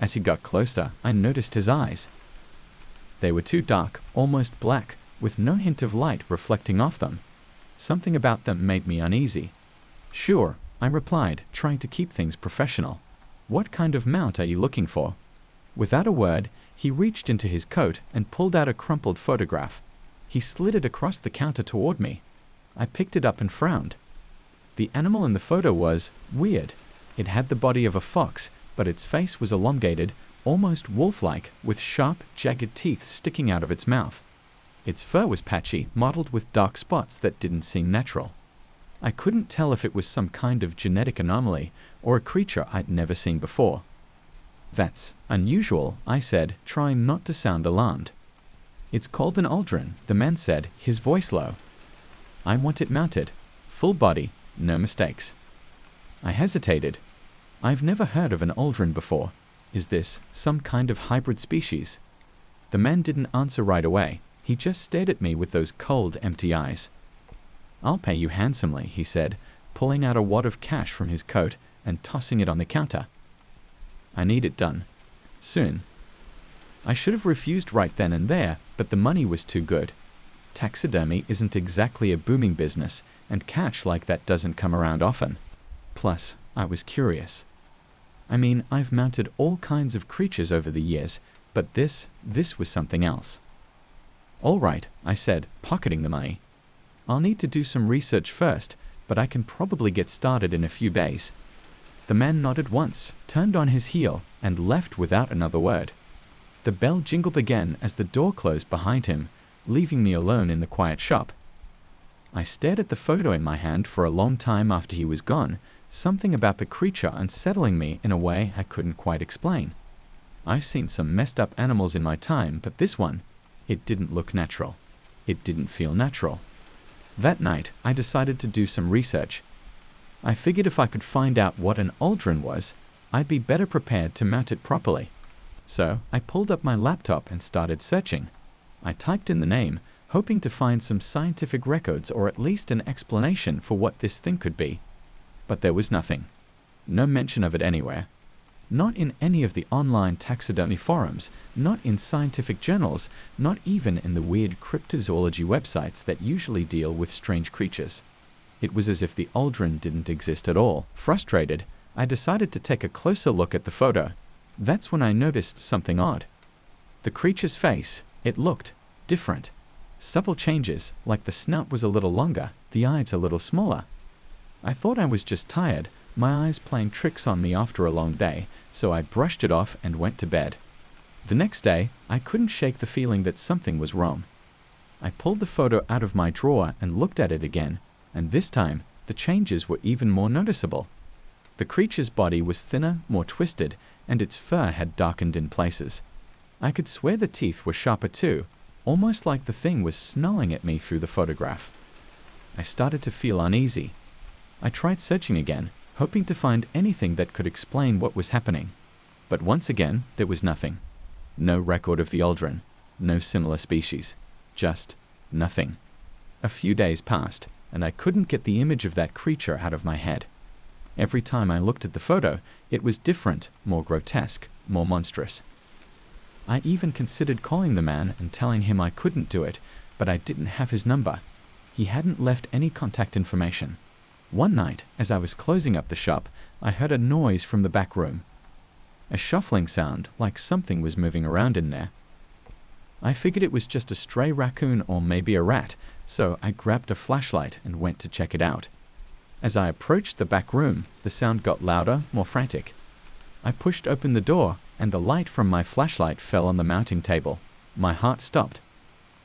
As he got closer, I noticed his eyes. They were too dark, almost black, with no hint of light reflecting off them. Something about them made me uneasy. "Sure," I replied, trying to keep things professional. "What kind of mount are you looking for?" Without a word, he reached into his coat and pulled out a crumpled photograph. He slid it across the counter toward me. I picked it up and frowned. The animal in the photo was weird. It had the body of a fox, but its face was elongated, almost wolf-like, with sharp, jagged teeth sticking out of its mouth. Its fur was patchy, mottled with dark spots that didn't seem natural. I couldn't tell if it was some kind of genetic anomaly or a creature I'd never seen before. "That's unusual," I said, trying not to sound alarmed. "It's called an aldrin," the man said, his voice low. "I want it mounted. Full body, no mistakes." I hesitated. I've never heard of an aldrin before. Is this some kind of hybrid species? The man didn't answer right away. He just stared at me with those cold, empty eyes. "I'll pay you handsomely," he said, pulling out a wad of cash from his coat and tossing it on the counter. "I need it done. Soon." I should have refused right then and there, but the money was too good. Taxidermy isn't exactly a booming business, and cash like that doesn't come around often. Plus, I was curious. I mean, I've mounted all kinds of creatures over the years, but this was something else. "All right," I said, pocketing the money. "I'll need to do some research first, but I can probably get started in a few days." The man nodded once, turned on his heel, and left without another word. The bell jingled again as the door closed behind him, leaving me alone in the quiet shop. I stared at the photo in my hand for a long time after he was gone, something about the creature unsettling me in a way I couldn't quite explain. I've seen some messed up animals in my time, but this one, it didn't look natural. It didn't feel natural. That night, I decided to do some research. I figured if I could find out what an aldrin was, I'd be better prepared to mount it properly. So I pulled up my laptop and started searching. I typed in the name, hoping to find some scientific records or at least an explanation for what this thing could be. But there was nothing. No mention of it anywhere. Not in any of the online taxidermy forums, not in scientific journals, not even in the weird cryptozoology websites that usually deal with strange creatures. It was as if the aldrin didn't exist at all. Frustrated, I decided to take a closer look at the photo. That's when I noticed something odd. The creature's face, it looked different. Subtle changes, like the snout was a little longer, the eyes a little smaller. I thought I was just tired, my eyes playing tricks on me after a long day, so I brushed it off and went to bed. The next day, I couldn't shake the feeling that something was wrong. I pulled the photo out of my drawer and looked at it again, and this time, the changes were even more noticeable. The creature's body was thinner, more twisted, and its fur had darkened in places. I could swear the teeth were sharper too, almost like the thing was snarling at me through the photograph. I started to feel uneasy. I tried searching again, hoping to find anything that could explain what was happening. But once again, there was nothing. No record of the aldrin, no similar species. Just nothing. A few days passed, and I couldn't get the image of that creature out of my head. Every time I looked at the photo, it was different, more grotesque, more monstrous. I even considered calling the man and telling him I couldn't do it, but I didn't have his number. He hadn't left any contact information. One night, as I was closing up the shop, I heard a noise from the back room. A shuffling sound, like something was moving around in there. I figured it was just a stray raccoon or maybe a rat, so I grabbed a flashlight and went to check it out. As I approached the back room, the sound got louder, more frantic. I pushed open the door, and the light from my flashlight fell on the mounting table. My heart stopped.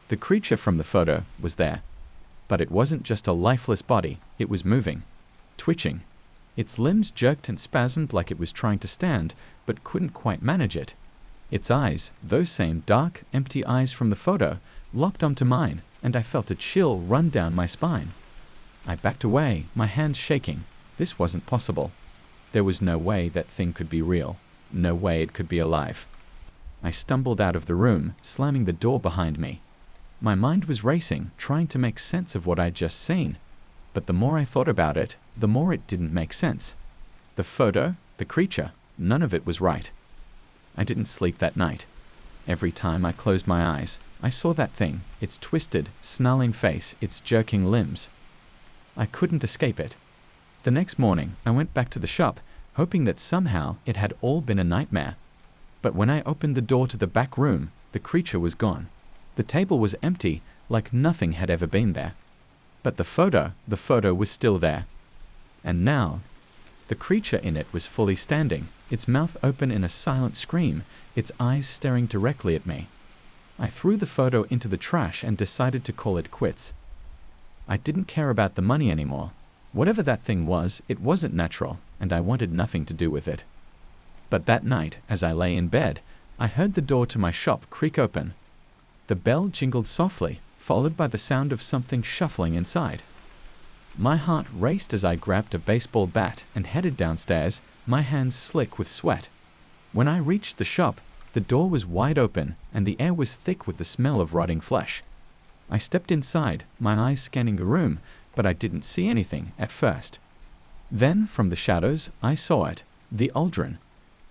The creature from the photo was there. But it wasn't just a lifeless body, it was moving, twitching. Its limbs jerked and spasmed like it was trying to stand, but couldn't quite manage it. Its eyes, those same dark, empty eyes from the photo, locked onto mine, and I felt a chill run down my spine. I backed away, my hands shaking. This wasn't possible. There was no way that thing could be real. No way it could be alive. I stumbled out of the room, slamming the door behind me. My mind was racing, trying to make sense of what I'd just seen. But the more I thought about it, the more it didn't make sense. The photo, the creature, none of it was right. I didn't sleep that night. Every time I closed my eyes, I saw that thing, its twisted, snarling face, its jerking limbs. I couldn't escape it. The next morning, I went back to the shop, hoping that somehow it had all been a nightmare. But when I opened the door to the back room, the creature was gone. The table was empty, like nothing had ever been there. But the photo was still there. And now, the creature in it was fully standing, its mouth open in a silent scream, its eyes staring directly at me. I threw the photo into the trash and decided to call it quits. I didn't care about the money anymore. Whatever that thing was, it wasn't natural, and I wanted nothing to do with it. But that night, as I lay in bed, I heard the door to my shop creak open. The bell jingled softly, followed by the sound of something shuffling inside. My heart raced as I grabbed a baseball bat and headed downstairs, my hands slick with sweat. When I reached the shop, the door was wide open and the air was thick with the smell of rotting flesh. I stepped inside, my eyes scanning the room, but I didn't see anything at first. Then, from the shadows, I saw it, the Aldrin.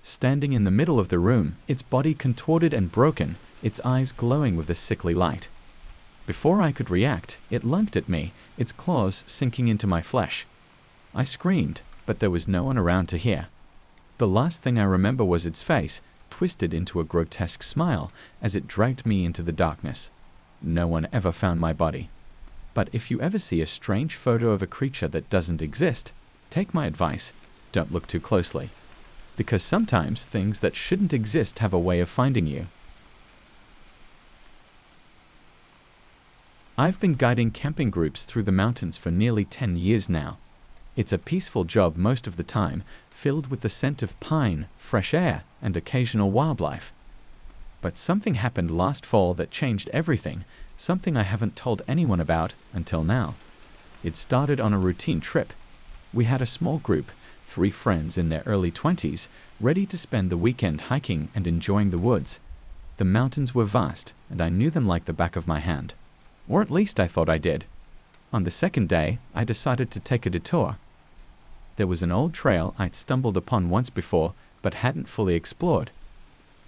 Standing in the middle of the room, its body contorted and broken, its eyes glowing with a sickly light. Before I could react, it lunged at me, its claws sinking into my flesh. I screamed, but there was no one around to hear. The last thing I remember was its face, twisted into a grotesque smile, as it dragged me into the darkness. No one ever found my body. But if you ever see a strange photo of a creature that doesn't exist, take my advice, don't look too closely. Because sometimes things that shouldn't exist have a way of finding you. I've been guiding camping groups through the mountains for nearly 10 years now. It's a peaceful job most of the time, filled with the scent of pine, fresh air, and occasional wildlife. But something happened last fall that changed everything, something I haven't told anyone about until now. It started on a routine trip. We had a small group, 3 friends in their early 20s, ready to spend the weekend hiking and enjoying the woods. The mountains were vast, and I knew them like the back of my hand. Or at least I thought I did. On the second day, I decided to take a detour. There was an old trail I'd stumbled upon once before, but hadn't fully explored.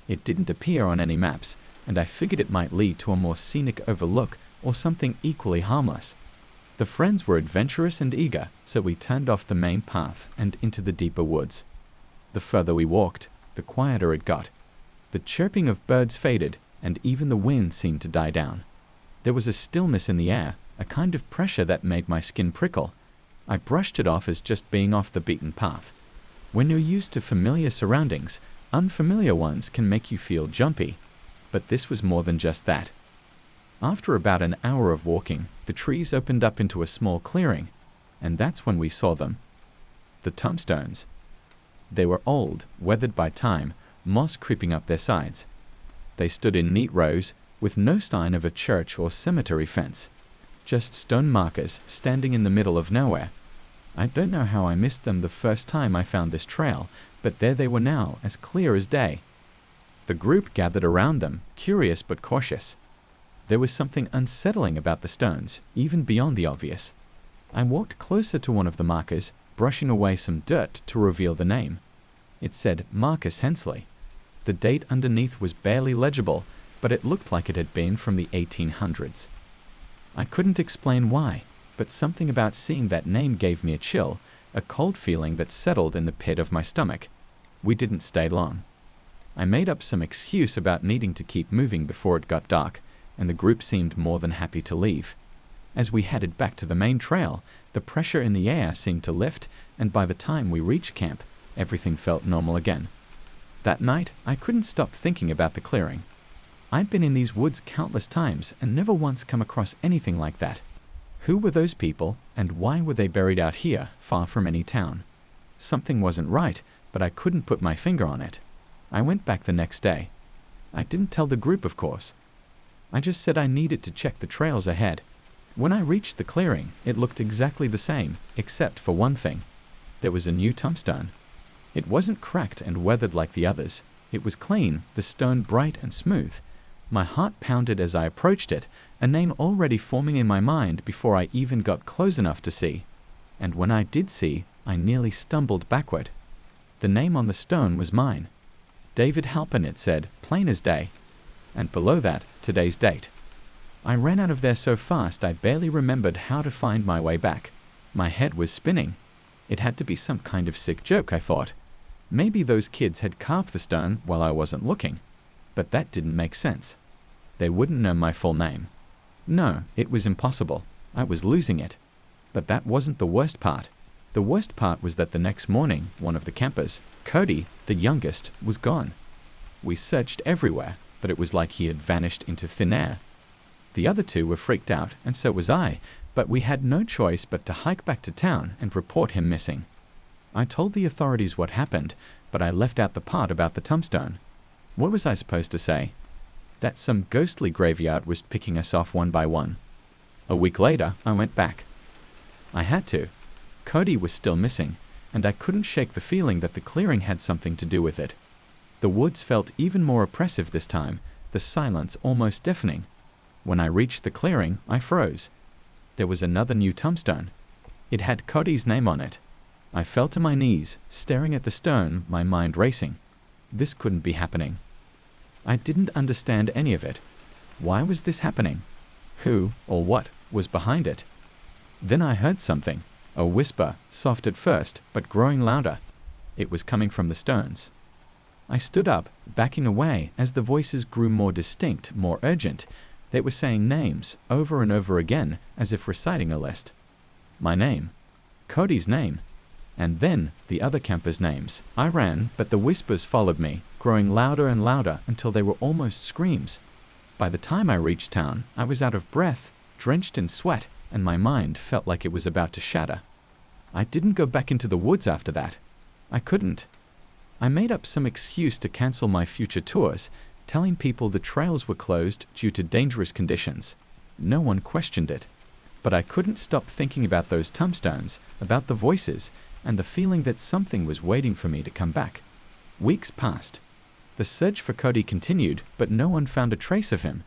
It didn't appear on any maps, and I figured it might lead to a more scenic overlook or something equally harmless. The friends were adventurous and eager, so we turned off the main path and into the deeper woods. The further we walked, the quieter it got. The chirping of birds faded, and even the wind seemed to die down. There was a stillness in the air, a kind of pressure that made my skin prickle. I brushed it off as just being off the beaten path. When you're used to familiar surroundings, unfamiliar ones can make you feel jumpy. But this was more than just that. After about an hour of walking, the trees opened up into a small clearing, and that's when we saw them. The tombstones. They were old, weathered by time, moss creeping up their sides. They stood in neat rows, with no sign of a church or cemetery fence. Just stone markers standing in the middle of nowhere. I don't know how I missed them the first time I found this trail, but there they were now, as clear as day. The group gathered around them, curious but cautious. There was something unsettling about the stones, even beyond the obvious. I walked closer to one of the markers, brushing away some dirt to reveal the name. It said Marcus Hensley. The date underneath was barely legible, but it looked like it had been from the 1800s. I couldn't explain why. but something about seeing that name gave me a chill, a cold feeling that settled in the pit of my stomach. We didn't stay long. I made up some excuse about needing to keep moving before it got dark, and the group seemed more than happy to leave. As we headed back to the main trail, the pressure in the air seemed to lift, and by the time we reached camp, everything felt normal again. That night, I couldn't stop thinking about the clearing. I'd been in these woods countless times and never once come across anything like that. Who were those people, and why were they buried out here, far from any town? Something wasn't right, but I couldn't put my finger on it. I went back the next day. I didn't tell the group, of course. I just said I needed to check the trails ahead. When I reached the clearing, it looked exactly the same, except for one thing. There was a new tombstone. It wasn't cracked and weathered like the others. It was clean, the stone bright and smooth. My heart pounded as I approached it, a name already forming in my mind before I even got close enough to see. And when I did see, I nearly stumbled backward. The name on the stone was mine. David Halpin, it said, plain as day. And below that, today's date. I ran out of there so fast I barely remembered how to find my way back. My head was spinning. It had to be some kind of sick joke, I thought. Maybe those kids had carved the stone while I wasn't looking. But that didn't make sense. They wouldn't know my full name. No, it was impossible. I was losing it. But that wasn't the worst part. The worst part was that the next morning, one of the campers, Cody, the youngest, was gone. We searched everywhere, but it was like he had vanished into thin air. The other two were freaked out, and so was I, but we had no choice but to hike back to town and report him missing. I told the authorities what happened, but I left out the part about the tombstone. What was I supposed to say? That some ghostly graveyard was picking us off one by one. A week later, I went back. I had to. Cody was still missing, and I couldn't shake the feeling that the clearing had something to do with it. The woods felt even more oppressive this time, the silence almost deafening. When I reached the clearing, I froze. There was another new tombstone. It had Cody's name on it. I fell to my knees, staring at the stone, my mind racing. This couldn't be happening. I didn't understand any of it. Why was this happening? Who, or what, was behind it? Then I heard something, a whisper, soft at first, but growing louder. It was coming from the stones. I stood up, backing away as the voices grew more distinct, more urgent. They were saying names, over and over again, as if reciting a list. My name. Cody's name. And then the other campers' names. I ran, but the whispers followed me, growing louder and louder until they were almost screams. By the time I reached town, I was out of breath, drenched in sweat, and my mind felt like it was about to shatter. I didn't go back into the woods after that. I couldn't. I made up some excuse to cancel my future tours, telling people the trails were closed due to dangerous conditions. No one questioned it. But I couldn't stop thinking about those tombstones, about the voices, and the feeling that something was waiting for me to come back. Weeks passed. The search for Cody continued, but no one found a trace of him.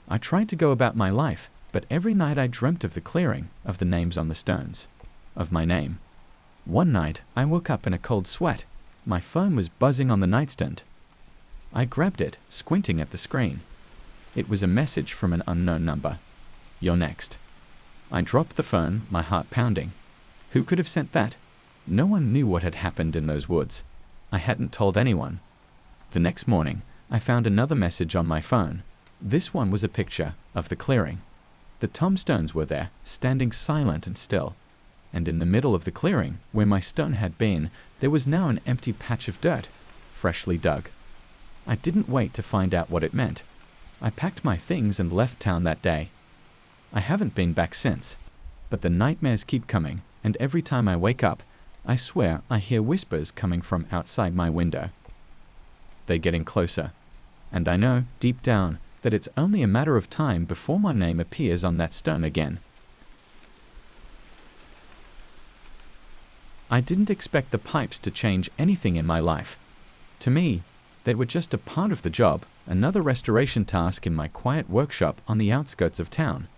I tried to go about my life, but every night I dreamt of the clearing, of the names on the stones, of my name. One night, I woke up in a cold sweat. My phone was buzzing on the nightstand. I grabbed it, squinting at the screen. It was a message from an unknown number. You're next. I dropped the phone, my heart pounding. Who could have sent that? No one knew what had happened in those woods. I hadn't told anyone. The next morning, I found another message on my phone. This one was a picture of the clearing. The tombstones were there, standing silent and still. And in the middle of the clearing, where my stone had been, there was now an empty patch of dirt, freshly dug. I didn't wait to find out what it meant. I packed my things and left town that day. I haven't been back since, but the nightmares keep coming, and every time I wake up, I swear I hear whispers coming from outside my window. They're getting closer, and I know, deep down, that it's only a matter of time before my name appears on that stone again. I didn't expect the pipes to change anything in my life. To me, they were just a part of the job, another restoration task in my quiet workshop on the outskirts of town.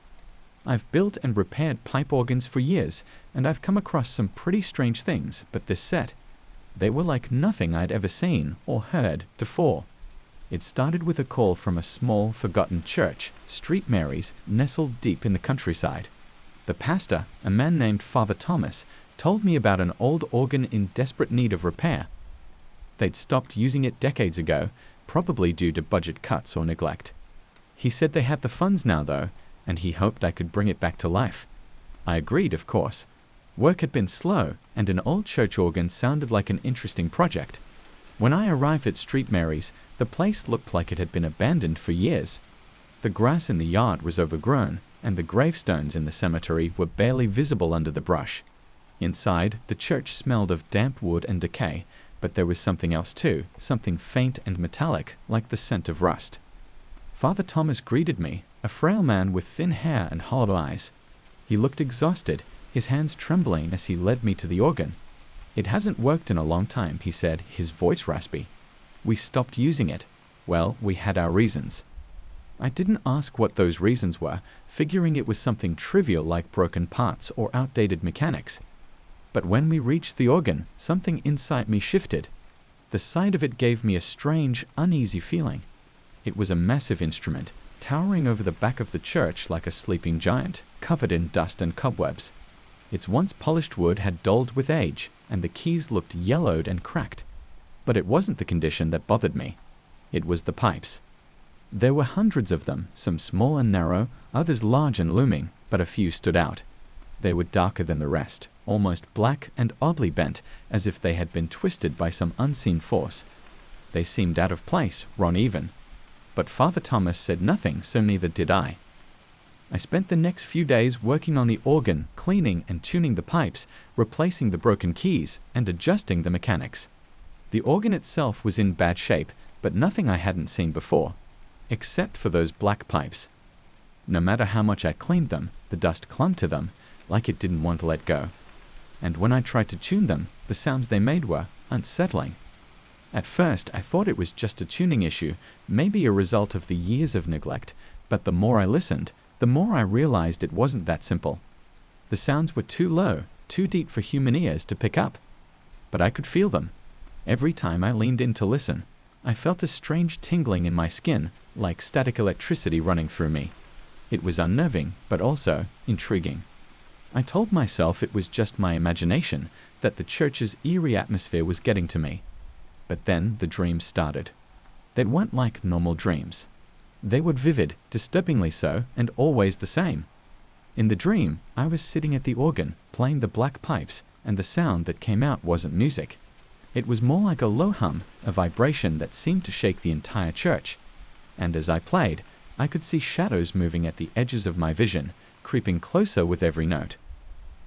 I've built and repaired pipe organs for years, and I've come across some pretty strange things, but this set, they were like nothing I'd ever seen or heard before. It started with a call from a small, forgotten church, St. Mary's, nestled deep in the countryside. The pastor, a man named Father Thomas, told me about an old organ in desperate need of repair. They'd stopped using it decades ago, probably due to budget cuts or neglect. He said they had the funds now, though, and he hoped I could bring it back to life. I agreed, of course. Work had been slow, and an old church organ sounded like an interesting project. When I arrived at St. Mary's, the place looked like it had been abandoned for years. The grass in the yard was overgrown, and the gravestones in the cemetery were barely visible under the brush. Inside, the church smelled of damp wood and decay, but there was something else too, something faint and metallic, like the scent of rust. Father Thomas greeted me, a frail man with thin hair and hollow eyes. He looked exhausted, his hands trembling as he led me to the organ. "It hasn't worked in a long time," he said, his voice raspy. "We stopped using it. Well, we had our reasons." I didn't ask what those reasons were, figuring it was something trivial like broken parts or outdated mechanics. But when we reached the organ, something inside me shifted. The sight of it gave me a strange, uneasy feeling. It was a massive instrument, towering over the back of the church like a sleeping giant, covered in dust and cobwebs. Its once polished wood had dulled with age, and the keys looked yellowed and cracked. But it wasn't the condition that bothered me. It was the pipes. There were hundreds of them, some small and narrow, others large and looming, but a few stood out. They were darker than the rest, almost black and oddly bent, as if they had been twisted by some unseen force. They seemed out of place, run even. But Father Thomas said nothing, so neither did I. I spent the next few days working on the organ, cleaning and tuning the pipes, replacing the broken keys, and adjusting the mechanics. The organ itself was in bad shape, but nothing I hadn't seen before, except for those black pipes. No matter how much I cleaned them, the dust clung to them, like it didn't want to let go. And when I tried to tune them, the sounds they made were unsettling. At first, I thought it was just a tuning issue, maybe a result of the years of neglect, but the more I listened, the more I realized it wasn't that simple. The sounds were too low, too deep for human ears to pick up. But I could feel them. Every time I leaned in to listen, I felt a strange tingling in my skin, like static electricity running through me. It was unnerving, but also intriguing. I told myself it was just my imagination, that the church's eerie atmosphere was getting to me. But then the dreams started. They weren't like normal dreams. They were vivid, disturbingly so, and always the same. In the dream, I was sitting at the organ, playing the black pipes, and the sound that came out wasn't music. It was more like a low hum, a vibration that seemed to shake the entire church. And as I played, I could see shadows moving at the edges of my vision, creeping closer with every note.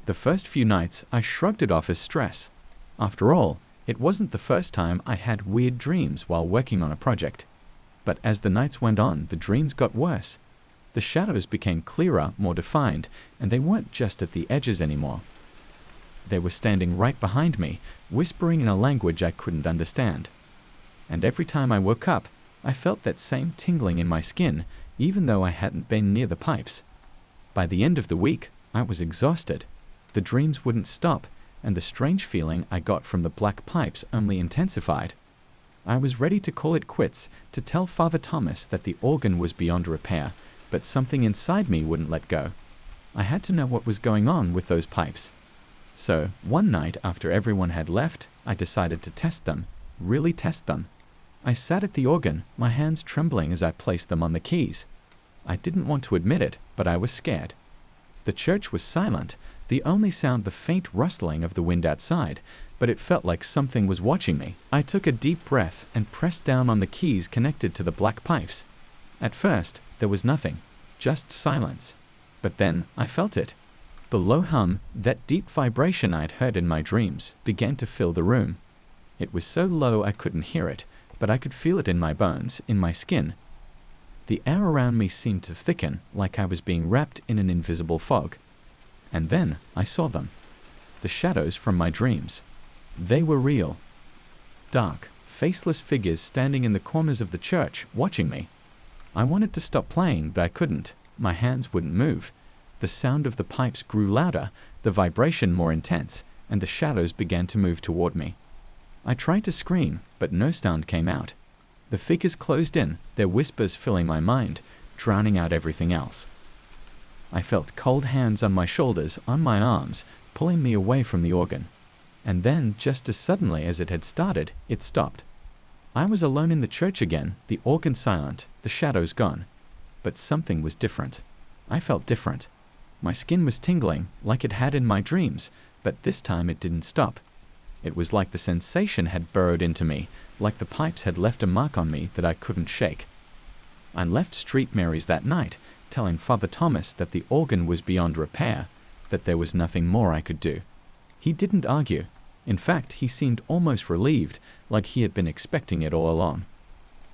The first few nights, I shrugged it off as stress. After all, it wasn't the first time I had weird dreams while working on a project. But as the nights went on, the dreams got worse. The shadows became clearer, more defined, and they weren't just at the edges anymore. They were standing right behind me, whispering in a language I couldn't understand. And every time I woke up, I felt that same tingling in my skin, even though I hadn't been near the pipes. By the end of the week, I was exhausted. The dreams wouldn't stop, and the strange feeling I got from the black pipes only intensified. I was ready to call it quits, to tell Father Thomas that the organ was beyond repair, but something inside me wouldn't let go. I had to know what was going on with those pipes. So, one night after everyone had left, I decided to test them, really test them. I sat at the organ, my hands trembling as I placed them on the keys. I didn't want to admit it, but I was scared. The church was silent, the only sound the faint rustling of the wind outside, but it felt like something was watching me. I took a deep breath and pressed down on the keys connected to the black pipes. At first, there was nothing, just silence. But then I felt it. The low hum, that deep vibration I'd heard in my dreams, began to fill the room. It was so low I couldn't hear it, but I could feel it in my bones, in my skin. The air around me seemed to thicken, like I was being wrapped in an invisible fog. And then I saw them. The shadows from my dreams. They were real. Dark, faceless figures standing in the corners of the church, watching me. I wanted to stop playing, but I couldn't. My hands wouldn't move. The sound of the pipes grew louder, the vibration more intense, and the shadows began to move toward me. I tried to scream, but no sound came out. The figures closed in, their whispers filling my mind, drowning out everything else. I felt cold hands on my shoulders, on my arms, pulling me away from the organ. And then, just as suddenly as it had started, it stopped. I was alone in the church again, the organ silent, the shadows gone. But something was different. I felt different. My skin was tingling, like it had in my dreams, but this time it didn't stop. It was like the sensation had burrowed into me, like the pipes had left a mark on me that I couldn't shake. I left St. Mary's that night, telling Father Thomas that the organ was beyond repair, that there was nothing more I could do. He didn't argue. In fact, he seemed almost relieved, like he had been expecting it all along.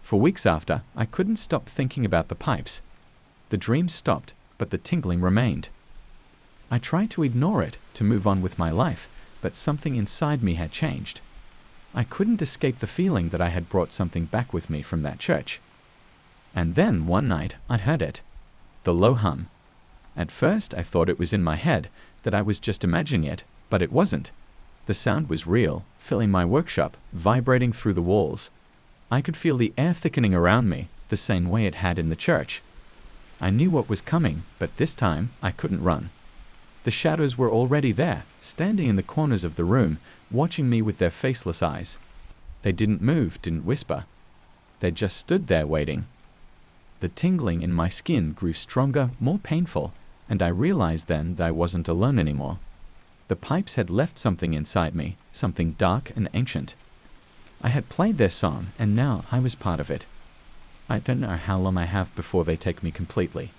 For weeks after, I couldn't stop thinking about the pipes. The dream stopped, but the tingling remained. I tried to ignore it, to move on with my life, but something inside me had changed. I couldn't escape the feeling that I had brought something back with me from that church. And then, one night, I heard it. The low hum. At first, I thought it was in my head, that I was just imagining it, but it wasn't. The sound was real, filling my workshop, vibrating through the walls. I could feel the air thickening around me, the same way it had in the church. I knew what was coming, but this time, I couldn't run. The shadows were already there, standing in the corners of the room, watching me with their faceless eyes. They didn't move, didn't whisper. They just stood there waiting. The tingling in my skin grew stronger, more painful, and I realized then that I wasn't alone anymore. The pipes had left something inside me, something dark and ancient. I had played their song, and now I was part of it. I don't know how long I have before they take me completely,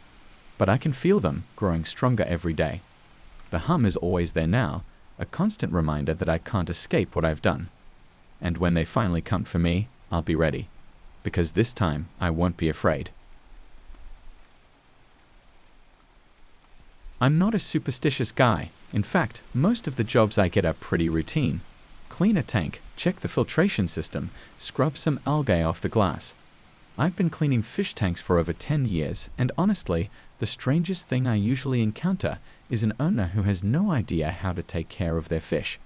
but I can feel them growing stronger every day. The hum is always there now, a constant reminder that I can't escape what I've done. And when they finally come for me, I'll be ready, because this time I won't be afraid. I'm not a superstitious guy. In fact, most of the jobs I get are pretty routine. Clean a tank, check the filtration system, scrub some algae off the glass. I've been cleaning fish tanks for over 10 years, and honestly, the strangest thing I usually encounter is an owner who has no idea how to take care of their fish.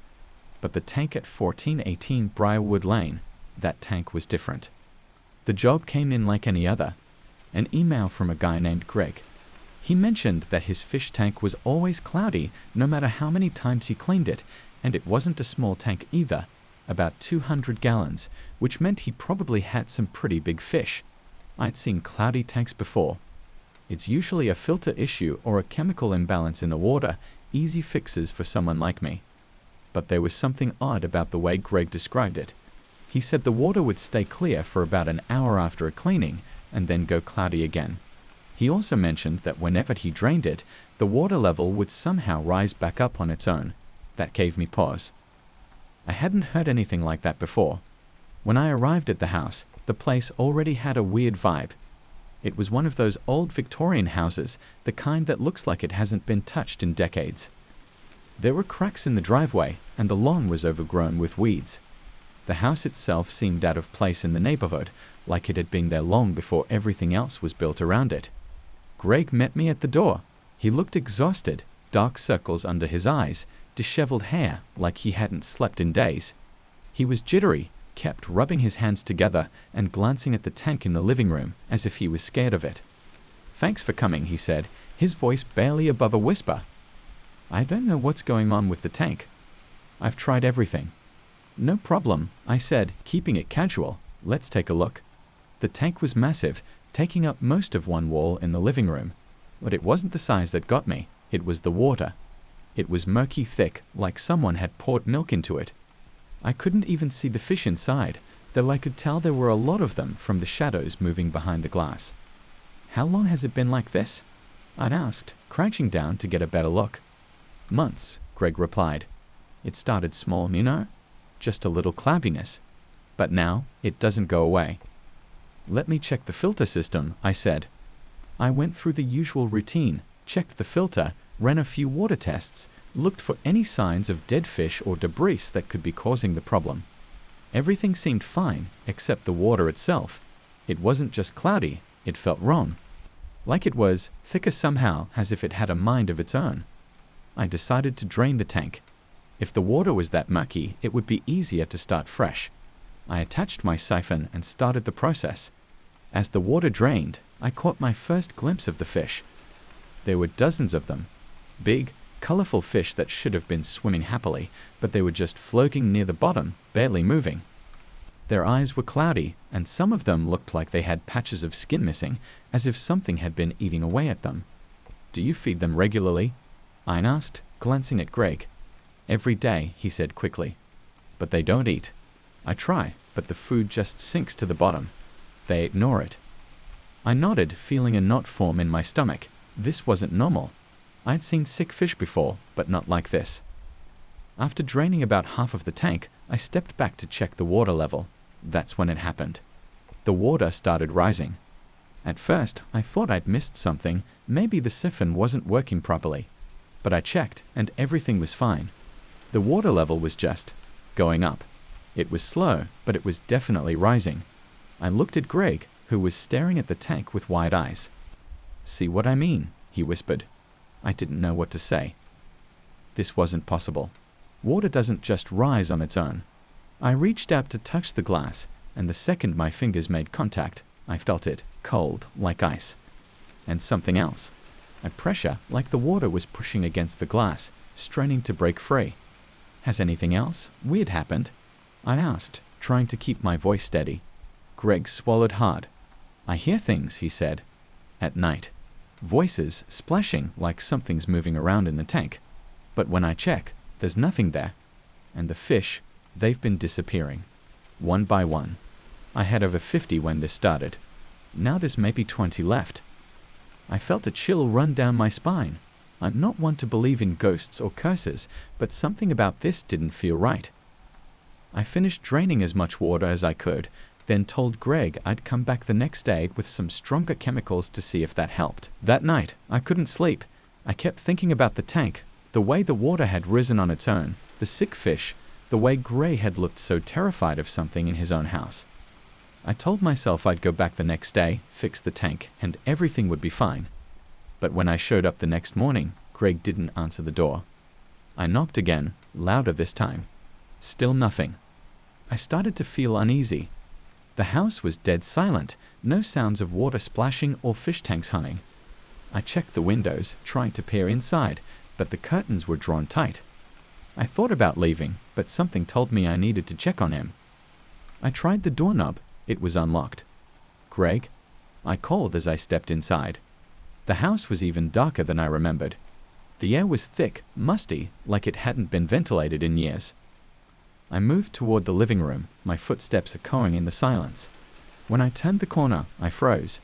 But the tank at 1418 Briarwood Lane, that tank was different. The job came in like any other. An email from a guy named Greg. He mentioned that his fish tank was always cloudy no matter how many times he cleaned it, and it wasn't a small tank either, about 200 gallons, which meant he probably had some pretty big fish. I'd seen cloudy tanks before. It's usually a filter issue or a chemical imbalance in the water, easy fixes for someone like me. But there was something odd about the way Greg described it. He said the water would stay clear for about an hour after a cleaning, and then go cloudy again. He also mentioned that whenever he drained it, the water level would somehow rise back up on its own. That gave me pause. I hadn't heard anything like that before. When I arrived at the house, the place already had a weird vibe. It was one of those old Victorian houses, the kind that looks like it hasn't been touched in decades. There were cracks in the driveway, and the lawn was overgrown with weeds. The house itself seemed out of place in the neighborhood, like it had been there long before everything else was built around it. Greg met me at the door. He looked exhausted, dark circles under his eyes, disheveled hair like he hadn't slept in days. He was jittery, kept rubbing his hands together and glancing at the tank in the living room as if he was scared of it. "Thanks for coming," he said, his voice barely above a whisper. "I don't know what's going on with the tank. I've tried everything." "No problem," I said, keeping it casual. "Let's take a look." The tank was massive, taking up most of one wall in the living room. But it wasn't the size that got me, it was the water. It was murky thick, like someone had poured milk into it. I couldn't even see the fish inside, though I could tell there were a lot of them from the shadows moving behind the glass. "How long has it been like this?" I asked, crouching down to get a better look. "Months," Greg replied. "It started small, you know, just a little cloudiness. But now, it doesn't go away." "Let me check the filter system," I said. I went through the usual routine, checked the filter, ran a few water tests, looked for any signs of dead fish or debris that could be causing the problem. Everything seemed fine, except the water itself. It wasn't just cloudy, it felt wrong. Like it was thicker somehow, as if it had a mind of its own. I decided to drain the tank. If the water was that murky, it would be easier to start fresh. I attached my siphon and started the process. As the water drained, I caught my first glimpse of the fish. There were dozens of them. Big, colorful fish that should have been swimming happily, but they were just floating near the bottom, barely moving. Their eyes were cloudy, and some of them looked like they had patches of skin missing, as if something had been eating away at them. "Do you feed them regularly?" I asked, glancing at Greg. "Every day," he said quickly. "But they don't eat." "I try, but the food just sinks to the bottom. They ignore it." I nodded, feeling a knot form in my stomach. This wasn't normal. I'd seen sick fish before, but not like this. After draining about half of the tank, I stepped back to check the water level. That's when it happened. The water started rising. At first, I thought I'd missed something. Maybe the siphon wasn't working properly. But I checked, and everything was fine. The water level was just going up. It was slow, but it was definitely rising. I looked at Greg, who was staring at the tank with wide eyes. "See what I mean?" he whispered. I didn't know what to say. This wasn't possible. Water doesn't just rise on its own. I reached out to touch the glass, and the second my fingers made contact, I felt it, cold, like ice. And something else. A pressure like the water was pushing against the glass, straining to break free. "Has anything else weird happened?" I asked, trying to keep my voice steady. Greg swallowed hard. "I hear things," he said. "At night. Voices splashing like something's moving around in the tank. But when I check, there's nothing there. And the fish, they've been disappearing. One by one. I had over 50 when this started. Now there's maybe 20 left." I felt a chill run down my spine. I'm not one to believe in ghosts or curses, but something about this didn't feel right. I finished draining as much water as I could, then told Greg I'd come back the next day with some stronger chemicals to see if that helped. That night, I couldn't sleep. I kept thinking about the tank, the way the water had risen on its own, the sick fish, the way Gray had looked so terrified of something in his own house. I told myself I'd go back the next day, fix the tank, and everything would be fine. But when I showed up the next morning, Greg didn't answer the door. I knocked again, louder this time. Still nothing. I started to feel uneasy. The house was dead silent, no sounds of water splashing or fish tanks hunting. I checked the windows, trying to peer inside, but the curtains were drawn tight. I thought about leaving, but something told me I needed to check on him. I tried the doorknob. It was unlocked. "Greg?" I called as I stepped inside. The house was even darker than I remembered. The air was thick, musty, like it hadn't been ventilated in years. I moved toward the living room, my footsteps echoing in the silence. When I turned the corner, I froze.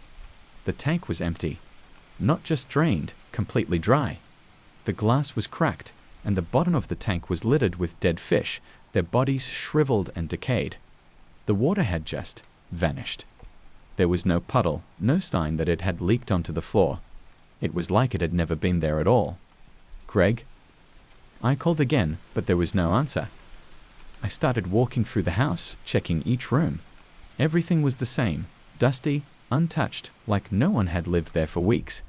The tank was empty. Not just drained, completely dry. The glass was cracked, and the bottom of the tank was littered with dead fish, their bodies shriveled and decayed. The water had just vanished. There was no puddle, no sign that it had leaked onto the floor. It was like it had never been there at all. "Greg?" I called again, but there was no answer. I started walking through the house, checking each room. Everything was the same, dusty, untouched, like no one had lived there for weeks.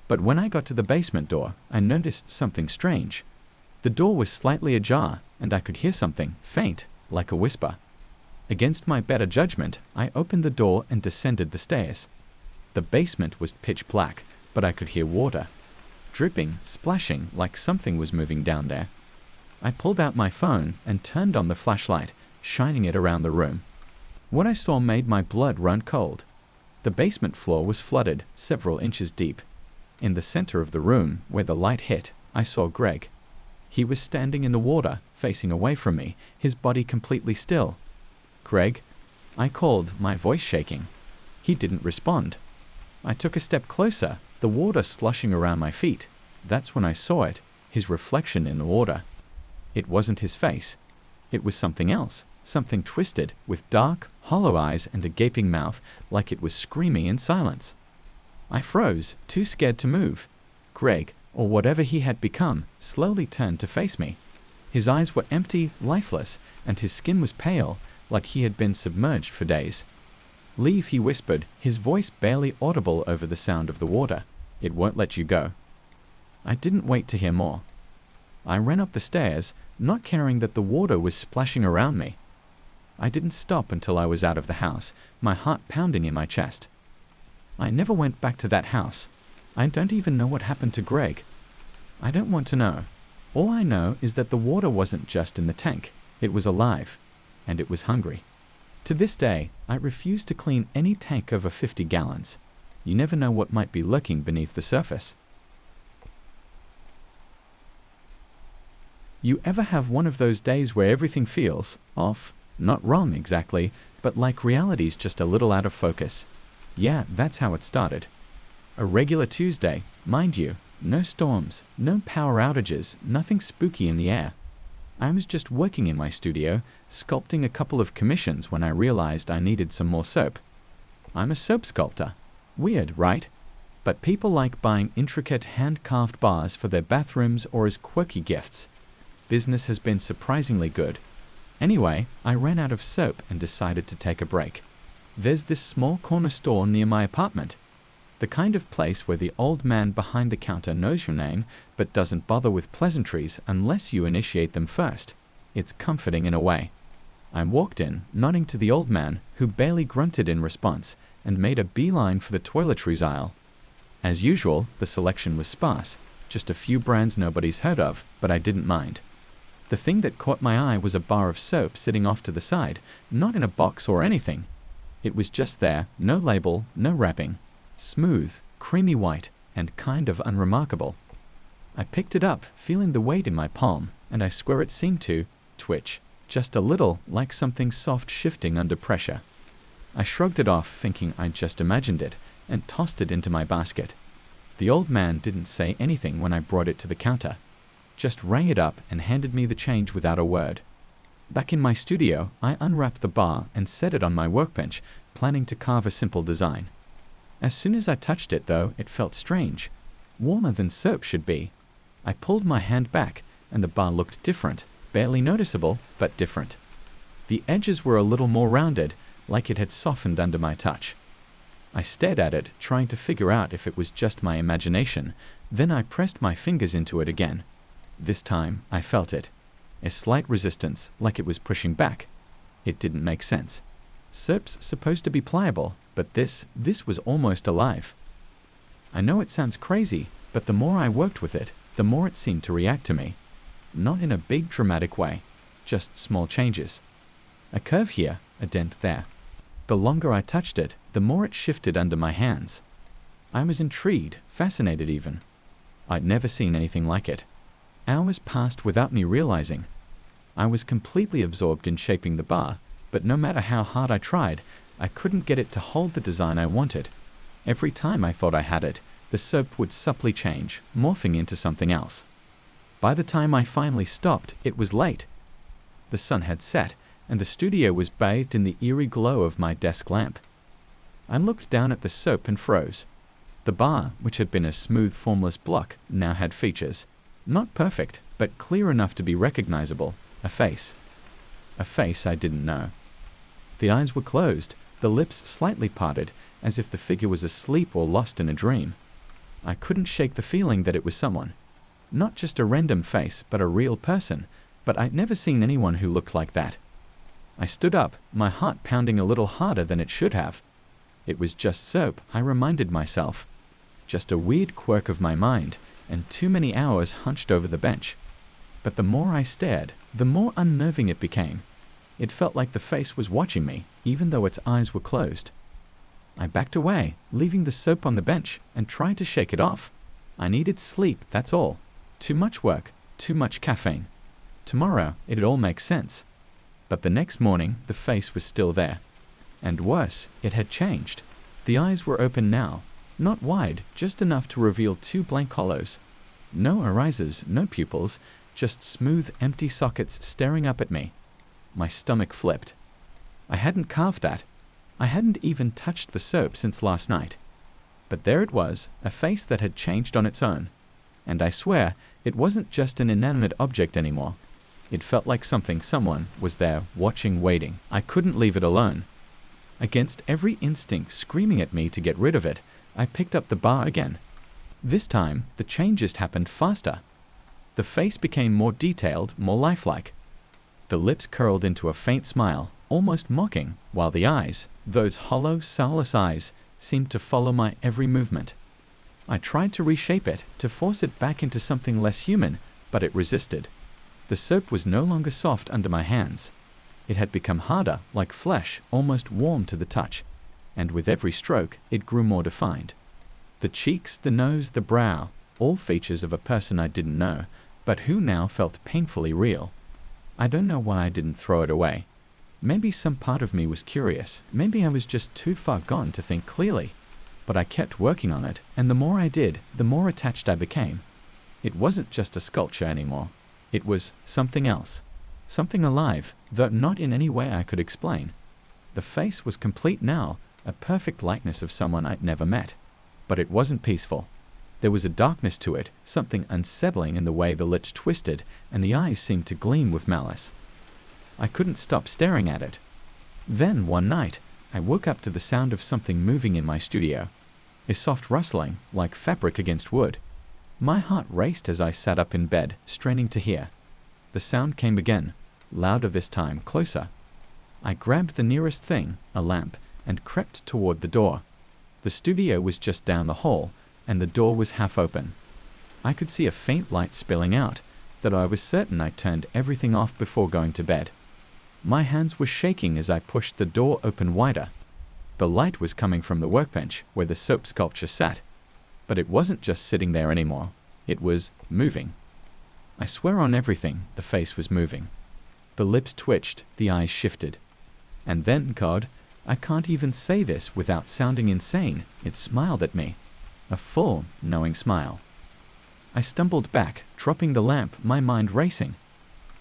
But when I got to the basement door, I noticed something strange. The door was slightly ajar, and I could hear something, faint, like a whisper. Against my better judgment, I opened the door and descended the stairs. The basement was pitch black, but I could hear water. Dripping, splashing, like something was moving down there. I pulled out my phone and turned on the flashlight, shining it around the room. What I saw made my blood run cold. The basement floor was flooded, several inches deep. In the center of the room, where the light hit, I saw Greg. He was standing in the water, facing away from me, his body completely still. "Greg?" I called, my voice shaking. He didn't respond. I took a step closer, the water slushing around my feet. That's when I saw it, his reflection in the water. It wasn't his face. It was something else, something twisted, with dark, hollow eyes and a gaping mouth, like it was screaming in silence. I froze, too scared to move. Greg, or whatever he had become, slowly turned to face me. His eyes were empty, lifeless, and his skin was pale, like he had been submerged for days. "Leave," he whispered, his voice barely audible over the sound of the water. "It won't let you go." I didn't wait to hear more. I ran up the stairs, not caring that the water was splashing around me. I didn't stop until I was out of the house, my heart pounding in my chest. I never went back to that house. I don't even know what happened to Greg. I don't want to know. All I know is that the water wasn't just in the tank. It was alive, and it was hungry. To this day, I refuse to clean any tank over 50 gallons. You never know what might be lurking beneath the surface. You ever have one of those days where everything feels off? Not wrong exactly, but like reality's just a little out of focus. Yeah, that's how it started. A regular Tuesday, mind you, no storms, no power outages, nothing spooky in the air. I was just working in my studio, sculpting a couple of commissions when I realized I needed some more soap. I'm a soap sculptor. Weird, right? But people like buying intricate hand-carved bars for their bathrooms or as quirky gifts. Business has been surprisingly good. Anyway, I ran out of soap and decided to take a break. There's this small corner store near my apartment. The kind of place where the old man behind the counter knows your name, but doesn't bother with pleasantries unless you initiate them first. It's comforting in a way. I walked in, nodding to the old man, who barely grunted in response, and made a beeline for the toiletries aisle. As usual, the selection was sparse, just a few brands nobody's heard of, but I didn't mind. The thing that caught my eye was a bar of soap sitting off to the side, not in a box or anything. It was just there, no label, no wrapping. Smooth, creamy white, and kind of unremarkable. I picked it up, feeling the weight in my palm, and I swear it seemed to twitch, just a little, like something soft shifting under pressure. I shrugged it off, thinking I'd just imagined it, and tossed it into my basket. The old man didn't say anything when I brought it to the counter, just rang it up and handed me the change without a word. Back in my studio, I unwrapped the bar and set it on my workbench, planning to carve a simple design. As soon as I touched it, though, it felt strange, warmer than soap should be. I pulled my hand back, and the bar looked different, barely noticeable, but different. The edges were a little more rounded, like it had softened under my touch. I stared at it, trying to figure out if it was just my imagination. Then I pressed my fingers into it again. This time, I felt it. A slight resistance, like it was pushing back. It didn't make sense. Soap's supposed to be pliable, but this was almost alive. I know it sounds crazy, but the more I worked with it, the more it seemed to react to me. Not in a big dramatic way, just small changes. A curve here, a dent there. The longer I touched it, the more it shifted under my hands. I was intrigued, fascinated even. I'd never seen anything like it. Hours passed without me realizing. I was completely absorbed in shaping the bar, but no matter how hard I tried, I couldn't get it to hold the design I wanted. Every time I thought I had it, the soap would subtly change, morphing into something else. By the time I finally stopped, it was late. The sun had set, and the studio was bathed in the eerie glow of my desk lamp. I looked down at the soap and froze. The bar, which had been a smooth, formless block, now had features. Not perfect, but clear enough to be recognizable. A face. A face I didn't know. The eyes were closed, the lips slightly parted, as if the figure was asleep or lost in a dream. I couldn't shake the feeling that it was someone. Not just a random face, but a real person, but I'd never seen anyone who looked like that. I stood up, my heart pounding a little harder than it should have. It was just soap, I reminded myself. Just a weird quirk of my mind, and too many hours hunched over the bench. But the more I stared, the more unnerving it became. It felt like the face was watching me, even though its eyes were closed. I backed away, leaving the soap on the bench, and tried to shake it off. I needed sleep, that's all. Too much work, too much caffeine. Tomorrow, it'd all make sense. But the next morning, the face was still there. And worse, it had changed. The eyes were open now. Not wide, just enough to reveal two blank hollows. No irises, no pupils, just smooth, empty sockets staring up at me. My stomach flipped. I hadn't carved that. I hadn't even touched the soap since last night. But there it was, a face that had changed on its own. And I swear, it wasn't just an inanimate object anymore. It felt like someone was there, watching, waiting. I couldn't leave it alone. Against every instinct screaming at me to get rid of it, I picked up the bar again. This time, the change just happened faster. The face became more detailed, more lifelike. The lips curled into a faint smile, almost mocking, while the eyes, those hollow, soulless eyes, seemed to follow my every movement. I tried to reshape it, to force it back into something less human, but it resisted. The soap was no longer soft under my hands. It had become harder, like flesh, almost warm to the touch, and with every stroke, it grew more defined. The cheeks, the nose, the brow, all features of a person I didn't know, but who now felt painfully real. I don't know why I didn't throw it away. Maybe some part of me was curious. Maybe I was just too far gone to think clearly. But I kept working on it, and the more I did, the more attached I became. It wasn't just a sculpture anymore. It was something else. Something alive, though not in any way I could explain. The face was complete now, a perfect likeness of someone I'd never met. But it wasn't peaceful. There was a darkness to it, something unsettling in the way the lips twisted, and the eyes seemed to gleam with malice. I couldn't stop staring at it. Then, one night, I woke up to the sound of something moving in my studio. A soft rustling, like fabric against wood. My heart raced as I sat up in bed, straining to hear. The sound came again, louder this time, closer. I grabbed the nearest thing, a lamp, and crept toward the door. The studio was just down the hall, and the door was half open. I could see a faint light spilling out, that I was certain I turned everything off before going to bed. My hands were shaking as I pushed the door open wider. The light was coming from the workbench where the soap sculpture sat. But it wasn't just sitting there anymore. It was moving. I swear on everything, the face was moving. The lips twitched, the eyes shifted. And then, God, I can't even say this without sounding insane, it smiled at me. A full, knowing smile. I stumbled back, dropping the lamp, my mind racing.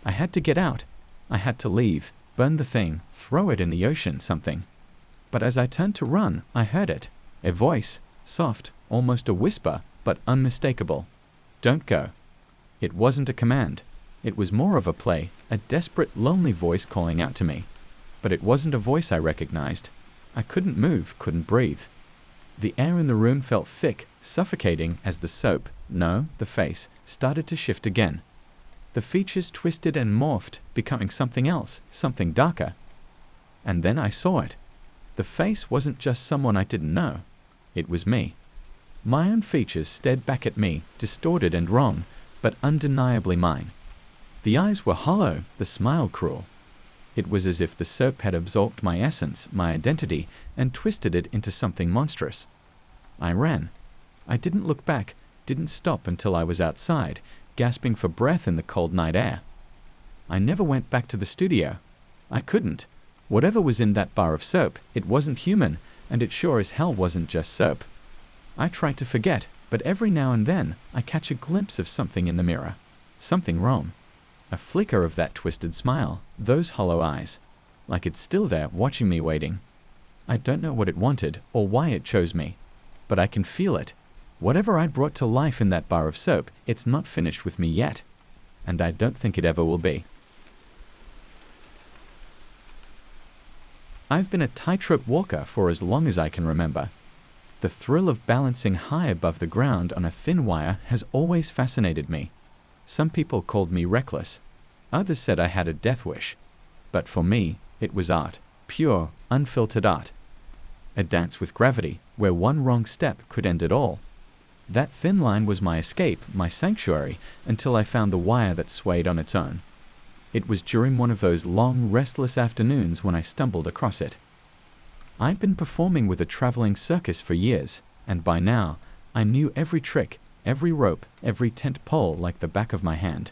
I had to get out. I had to leave, burn the thing, throw it in the ocean, something. But as I turned to run, I heard it. A voice, soft, almost a whisper, but unmistakable. Don't go. It wasn't a command. It was more of a play, a desperate, lonely voice calling out to me. But it wasn't a voice I recognized. I couldn't move, couldn't breathe. The air in the room felt thick, suffocating as the soap, no, the face, started to shift again. The features twisted and morphed, becoming something else, something darker. And then I saw it. The face wasn't just someone I didn't know. It was me. My own features stared back at me, distorted and wrong, but undeniably mine. The eyes were hollow, the smile cruel. It was as if the soap had absorbed my essence, my identity, and twisted it into something monstrous. I ran. I didn't look back, didn't stop until I was outside, gasping for breath in the cold night air. I never went back to the studio. I couldn't. Whatever was in that bar of soap, it wasn't human, and it sure as hell wasn't just soap. I try to forget, but every now and then I catch a glimpse of something in the mirror. Something wrong. A flicker of that twisted smile, those hollow eyes, like it's still there watching me waiting. I don't know what it wanted or why it chose me, but I can feel it. Whatever I brought to life in that bar of soap, it's not finished with me yet, and I don't think it ever will be. I've been a tightrope walker for as long as I can remember. The thrill of balancing high above the ground on a thin wire has always fascinated me. Some people called me reckless. Others said I had a death wish. But for me, it was art. Pure, unfiltered art. A dance with gravity, where one wrong step could end it all. That thin line was my escape, my sanctuary, until I found the wire that swayed on its own. It was during one of those long, restless afternoons when I stumbled across it. I'd been performing with a traveling circus for years, and by now, I knew every trick, every rope, every tent pole like the back of my hand.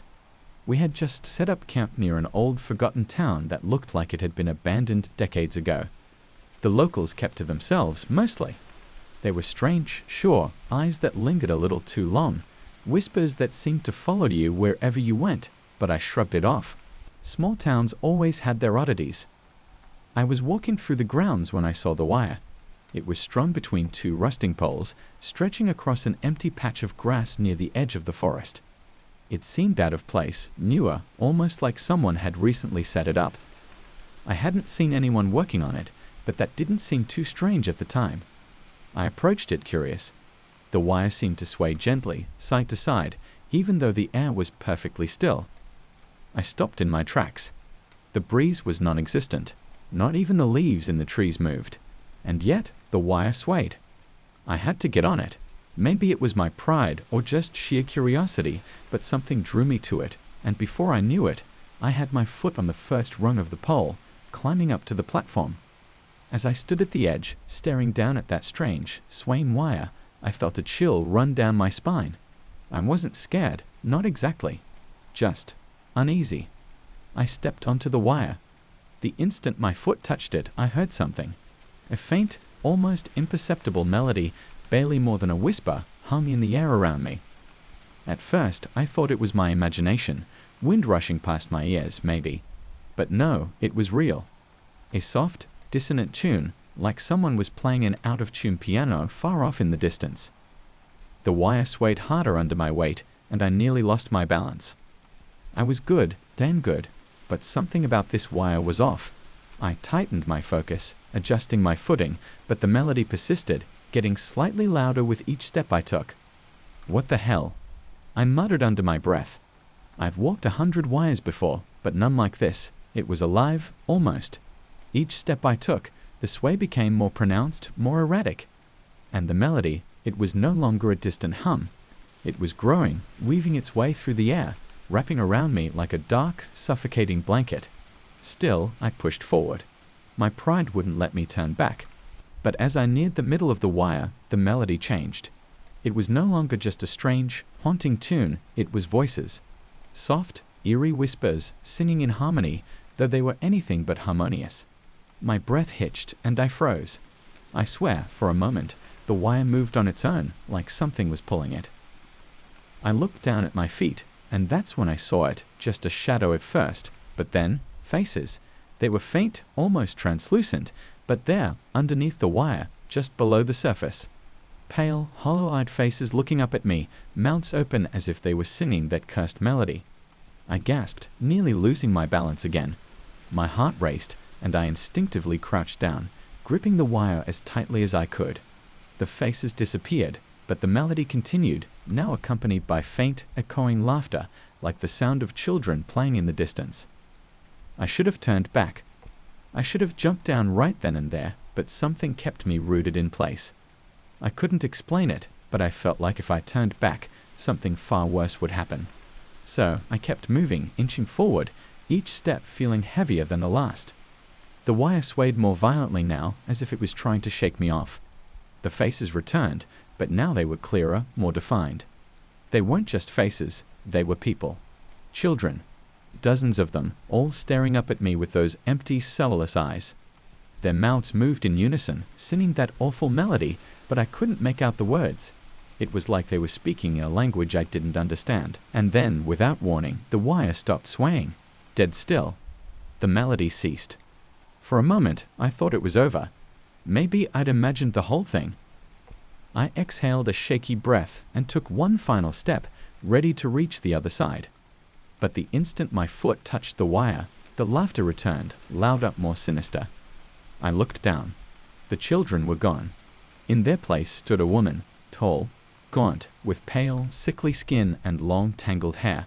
We had just set up camp near an old, forgotten town that looked like it had been abandoned decades ago. The locals kept to themselves, mostly. They were strange, sure, eyes that lingered a little too long, whispers that seemed to follow you wherever you went, but I shrugged it off. Small towns always had their oddities. I was walking through the grounds when I saw the wire. It was strung between two rusting poles, stretching across an empty patch of grass near the edge of the forest. It seemed out of place, newer, almost like someone had recently set it up. I hadn't seen anyone working on it, but that didn't seem too strange at the time. I approached it curious. The wire seemed to sway gently, side to side, even though the air was perfectly still. I stopped in my tracks. The breeze was non-existent. Not even the leaves in the trees moved. And yet, the wire swayed. I had to get on it. Maybe it was my pride or just sheer curiosity, but something drew me to it, and before I knew it, I had my foot on the first rung of the pole, climbing up to the platform. As I stood at the edge, staring down at that strange, swaying wire, I felt a chill run down my spine. I wasn't scared, not exactly. Just uneasy. I stepped onto the wire. The instant my foot touched it, I heard something. A faint, almost imperceptible melody, barely more than a whisper, hung in the air around me. At first, I thought it was my imagination, wind rushing past my ears, maybe. But no, it was real. A soft, dissonant tune, like someone was playing an out-of-tune piano far off in the distance. The wire swayed harder under my weight, and I nearly lost my balance. I was good, damn good, but something about this wire was off. I tightened my focus, adjusting my footing, but the melody persisted, getting slightly louder with each step I took. What the hell? I muttered under my breath. I've walked 100 wires before, but none like this. It was alive, almost. Each step I took, the sway became more pronounced, more erratic. And the melody, it was no longer a distant hum. It was growing, weaving its way through the air, wrapping around me like a dark, suffocating blanket. Still, I pushed forward. My pride wouldn't let me turn back. But as I neared the middle of the wire, the melody changed. It was no longer just a strange, haunting tune, it was voices. Soft, eerie whispers, singing in harmony, though they were anything but harmonious. My breath hitched, and I froze. I swear, for a moment, the wire moved on its own, like something was pulling it. I looked down at my feet, and that's when I saw it, just a shadow at first, but then, faces. They were faint, almost translucent, but there, underneath the wire, just below the surface. Pale, hollow-eyed faces looking up at me, mouths open as if they were singing that cursed melody. I gasped, nearly losing my balance again. My heart raced, and I instinctively crouched down, gripping the wire as tightly as I could. The faces disappeared, but the melody continued, now accompanied by faint, echoing laughter, like the sound of children playing in the distance. I should have turned back. I should have jumped down right then and there, but something kept me rooted in place. I couldn't explain it, but I felt like if I turned back, something far worse would happen. So I kept moving, inching forward, each step feeling heavier than the last. The wire swayed more violently now, as if it was trying to shake me off. The faces returned, but now they were clearer, more defined. They weren't just faces, they were people. Children. Dozens of them, all staring up at me with those empty, soulless eyes. Their mouths moved in unison, singing that awful melody, but I couldn't make out the words. It was like they were speaking in a language I didn't understand. And then, without warning, the wire stopped swaying. Dead still. The melody ceased. For a moment, I thought it was over. Maybe I'd imagined the whole thing. I exhaled a shaky breath and took one final step, ready to reach the other side. But the instant my foot touched the wire, the laughter returned, louder, more sinister. I looked down. The children were gone. In their place stood a woman, tall, gaunt, with pale, sickly skin and long, tangled hair.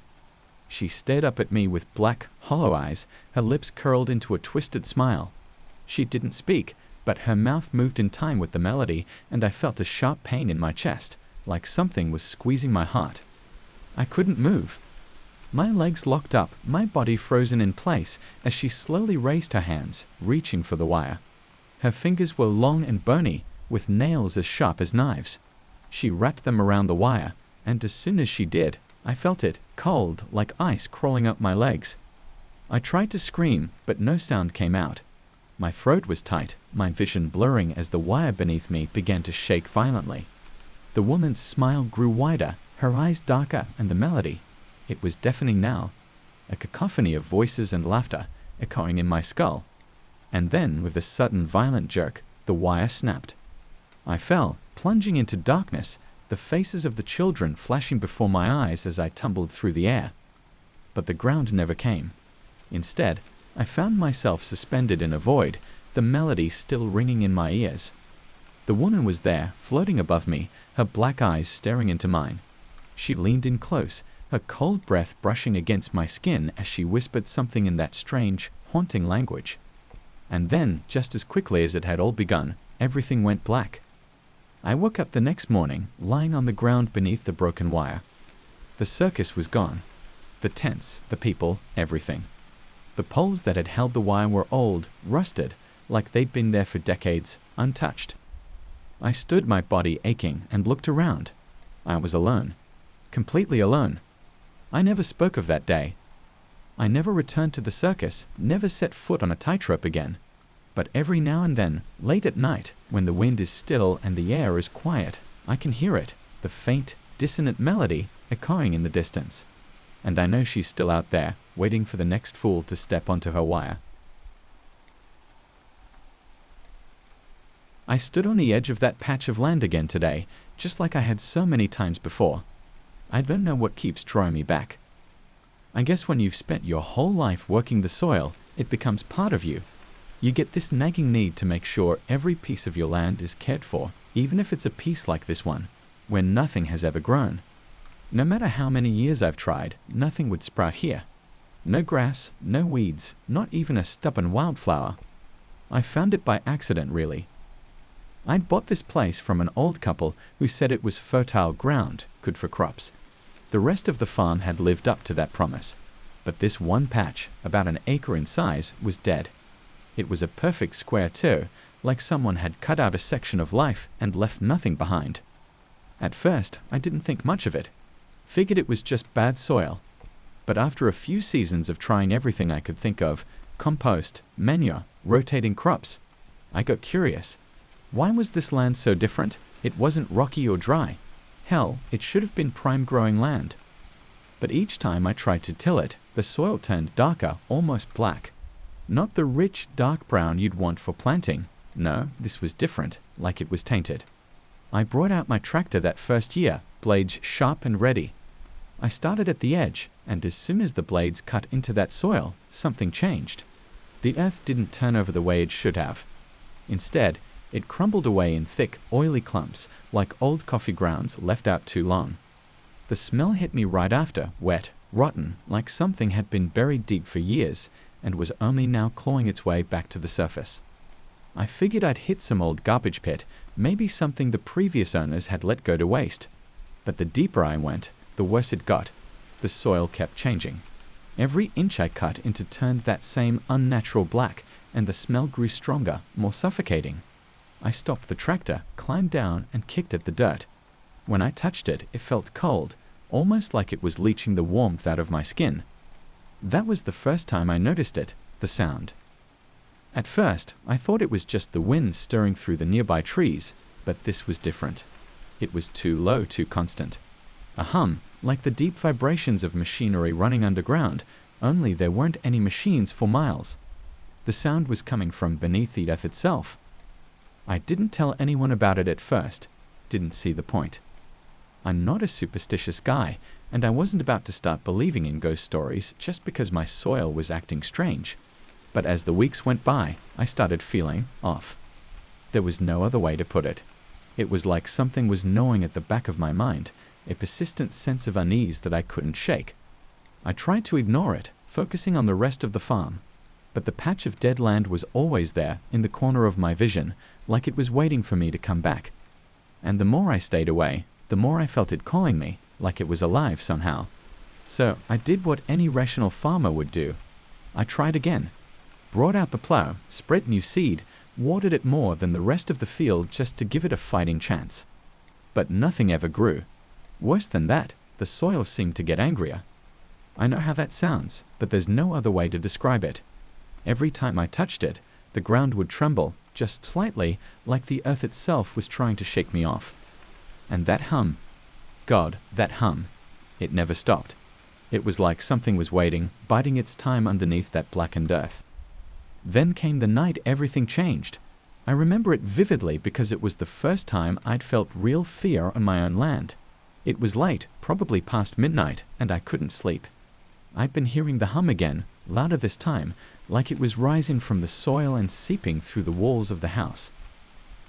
She stared up at me with black, hollow eyes, her lips curled into a twisted smile. She didn't speak, but her mouth moved in time with the melody, and I felt a sharp pain in my chest, like something was squeezing my heart. I couldn't move. My legs locked up, my body frozen in place, as she slowly raised her hands, reaching for the wire. Her fingers were long and bony, with nails as sharp as knives. She wrapped them around the wire, and as soon as she did, I felt it, cold, like ice crawling up my legs. I tried to scream, but no sound came out. My throat was tight, my vision blurring as the wire beneath me began to shake violently. The woman's smile grew wider, her eyes darker, and the melody. It was deafening now, a cacophony of voices and laughter echoing in my skull. And then, with a sudden violent jerk, the wire snapped. I fell, plunging into darkness, the faces of the children flashing before my eyes as I tumbled through the air. But the ground never came. Instead, I found myself suspended in a void, the melody still ringing in my ears. The woman was there, floating above me, her black eyes staring into mine. She leaned in close, her cold breath brushing against my skin as she whispered something in that strange, haunting language. And then, just as quickly as it had all begun, everything went black. I woke up the next morning, lying on the ground beneath the broken wire. The circus was gone. The tents, the people, everything. The poles that had held the wire were old, rusted, like they'd been there for decades, untouched. I stood, my body aching, and looked around. I was alone. Completely alone. I never spoke of that day. I never returned to the circus, never set foot on a tightrope again. But every now and then, late at night, when the wind is still and the air is quiet, I can hear it, the faint, dissonant melody echoing in the distance. And I know she's still out there, waiting for the next fool to step onto her wire. I stood on the edge of that patch of land again today, just like I had so many times before. I don't know what keeps drawing me back. I guess when you've spent your whole life working the soil, it becomes part of you. You get this nagging need to make sure every piece of your land is cared for, even if it's a piece like this one, where nothing has ever grown. No matter how many years I've tried, nothing would sprout here. No grass, no weeds, not even a stubborn wildflower. I found it by accident, really. I'd bought this place from an old couple who said it was fertile ground, good for crops. The rest of the farm had lived up to that promise. But this one patch, about an acre in size, was dead. It was a perfect square too, like someone had cut out a section of life and left nothing behind. At first, I didn't think much of it. Figured it was just bad soil. But after a few seasons of trying everything I could think of, compost, manure, rotating crops, I got curious. Why was this land so different? It wasn't rocky or dry. Hell, it should have been prime growing land. But each time I tried to till it, the soil turned darker, almost black. Not the rich, dark brown you'd want for planting. No, this was different, like it was tainted. I brought out my tractor that first year, blades sharp and ready. I started at the edge, and as soon as the blades cut into that soil, something changed. The earth didn't turn over the way it should have. Instead, it crumbled away in thick, oily clumps, like old coffee grounds left out too long. The smell hit me right after, wet, rotten, like something had been buried deep for years, and was only now clawing its way back to the surface. I figured I'd hit some old garbage pit, maybe something the previous owners had let go to waste. But the deeper I went, the worse it got. The soil kept changing. Every inch I cut into turned that same unnatural black, and the smell grew stronger, more suffocating. I stopped the tractor, climbed down, and kicked at the dirt. When I touched it, it felt cold, almost like it was leaching the warmth out of my skin. That was the first time I noticed it, the sound. At first, I thought it was just the wind stirring through the nearby trees, but this was different. It was too low, too constant. A hum, like the deep vibrations of machinery running underground, only there weren't any machines for miles. The sound was coming from beneath the earth itself. I didn't tell anyone about it at first, didn't see the point. I'm not a superstitious guy, and I wasn't about to start believing in ghost stories just because my soil was acting strange. But as the weeks went by, I started feeling off. There was no other way to put it. It was like something was gnawing at the back of my mind, a persistent sense of unease that I couldn't shake. I tried to ignore it, focusing on the rest of the farm. But the patch of dead land was always there, in the corner of my vision, like it was waiting for me to come back. And the more I stayed away, the more I felt it calling me, like it was alive somehow. So I did what any rational farmer would do. I tried again. Brought out the plow, spread new seed, watered it more than the rest of the field just to give it a fighting chance. But nothing ever grew. Worse than that, the soil seemed to get angrier. I know how that sounds, but there's no other way to describe it. Every time I touched it, the ground would tremble, just slightly, like the earth itself was trying to shake me off. And that hum, God, that hum, it never stopped. It was like something was waiting, biding its time underneath that blackened earth. Then came the night everything changed. I remember it vividly because it was the first time I'd felt real fear on my own land. It was late, probably past midnight, and I couldn't sleep. I'd been hearing the hum again, louder this time, like it was rising from the soil and seeping through the walls of the house.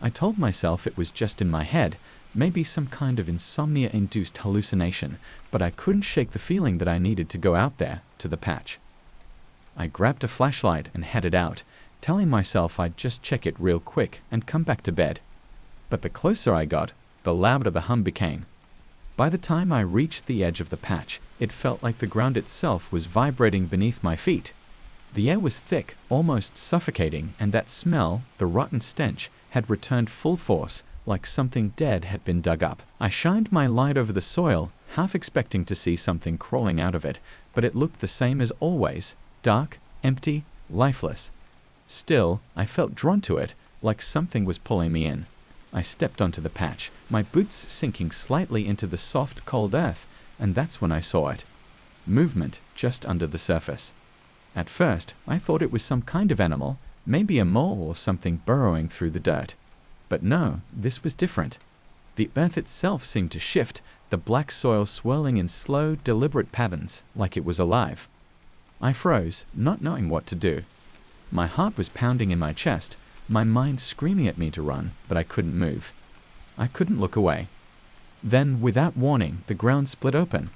I told myself it was just in my head, maybe some kind of insomnia-induced hallucination, but I couldn't shake the feeling that I needed to go out there, to the patch. I grabbed a flashlight and headed out, telling myself I'd just check it real quick and come back to bed. But the closer I got, the louder the hum became. By the time I reached the edge of the patch, it felt like the ground itself was vibrating beneath my feet. The air was thick, almost suffocating, and that smell, the rotten stench, had returned full force, like something dead had been dug up. I shined my light over the soil, half expecting to see something crawling out of it, but it looked the same as always, dark, empty, lifeless. Still, I felt drawn to it, like something was pulling me in. I stepped onto the patch, my boots sinking slightly into the soft, cold earth, and that's when I saw it. Movement just under the surface. At first, I thought it was some kind of animal, maybe a mole or something burrowing through the dirt. But no, this was different. The earth itself seemed to shift, the black soil swirling in slow, deliberate patterns, like it was alive. I froze, not knowing what to do. My heart was pounding in my chest, my mind screaming at me to run, but I couldn't move. I couldn't look away. Then, without warning, the ground split open.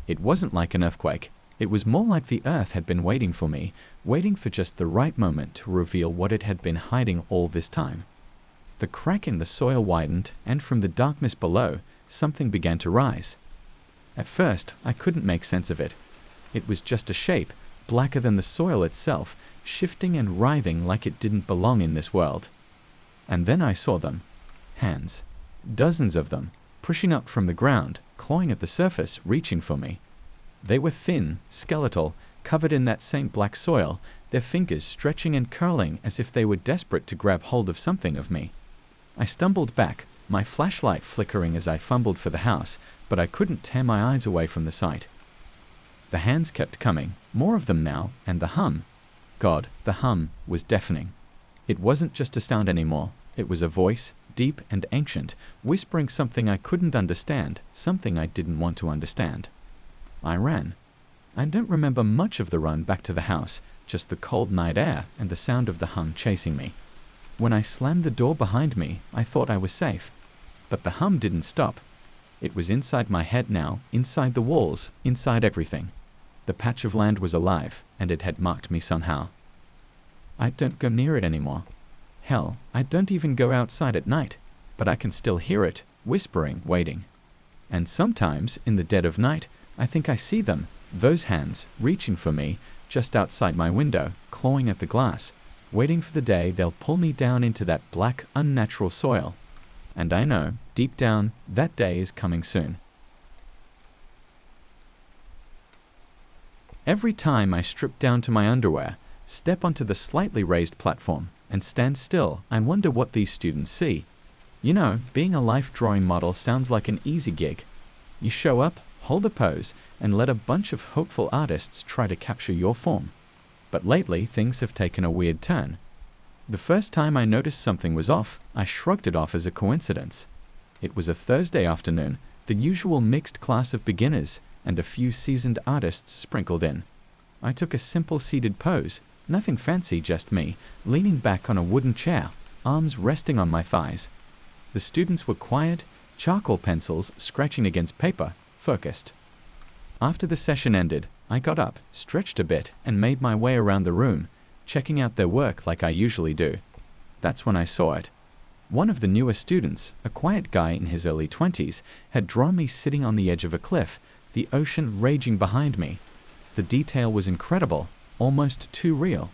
It wasn't like an earthquake. It was more like the earth had been waiting for me, waiting for just the right moment to reveal what it had been hiding all this time. The crack in the soil widened, and from the darkness below, something began to rise. At first, I couldn't make sense of it. It was just a shape, blacker than the soil itself, shifting and writhing like it didn't belong in this world. And then I saw them. Hands. Dozens of them, pushing up from the ground, clawing at the surface, reaching for me. They were thin, skeletal, covered in that same black soil, their fingers stretching and curling as if they were desperate to grab hold of something of me. I stumbled back, my flashlight flickering as I fumbled for the house, but I couldn't tear my eyes away from the sight. The hands kept coming, more of them now, and the hum. God, the hum was deafening. It wasn't just a sound anymore. It was a voice, deep and ancient, whispering something I couldn't understand, something I didn't want to understand. I ran. I don't remember much of the run back to the house, just the cold night air and the sound of the hum chasing me. When I slammed the door behind me, I thought I was safe. But the hum didn't stop. It was inside my head now, inside the walls, inside everything. The patch of land was alive, and it had marked me somehow. I don't go near it anymore. Hell, I don't even go outside at night, but I can still hear it, whispering, waiting. And sometimes, in the dead of night, I think I see them, those hands, reaching for me, just outside my window, clawing at the glass, waiting for the day they'll pull me down into that black, unnatural soil. And I know, deep down, that day is coming soon. Every time I strip down to my underwear, step onto the slightly raised platform, and stand still, I wonder what these students see. You know, being a life drawing model sounds like an easy gig. You show up, hold a pose, and let a bunch of hopeful artists try to capture your form. But lately, things have taken a weird turn. The first time I noticed something was off, I shrugged it off as a coincidence. It was a Thursday afternoon, the usual mixed class of beginners, and a few seasoned artists sprinkled in. I took a simple seated pose, nothing fancy, just me, leaning back on a wooden chair, arms resting on my thighs. The students were quiet, charcoal pencils scratching against paper, focused. After the session ended, I got up, stretched a bit, and made my way around the room, checking out their work like I usually do. That's when I saw it. One of the newer students, a quiet guy in his early 20s, had drawn me sitting on the edge of a cliff, the ocean raging behind me. The detail was incredible, almost too real.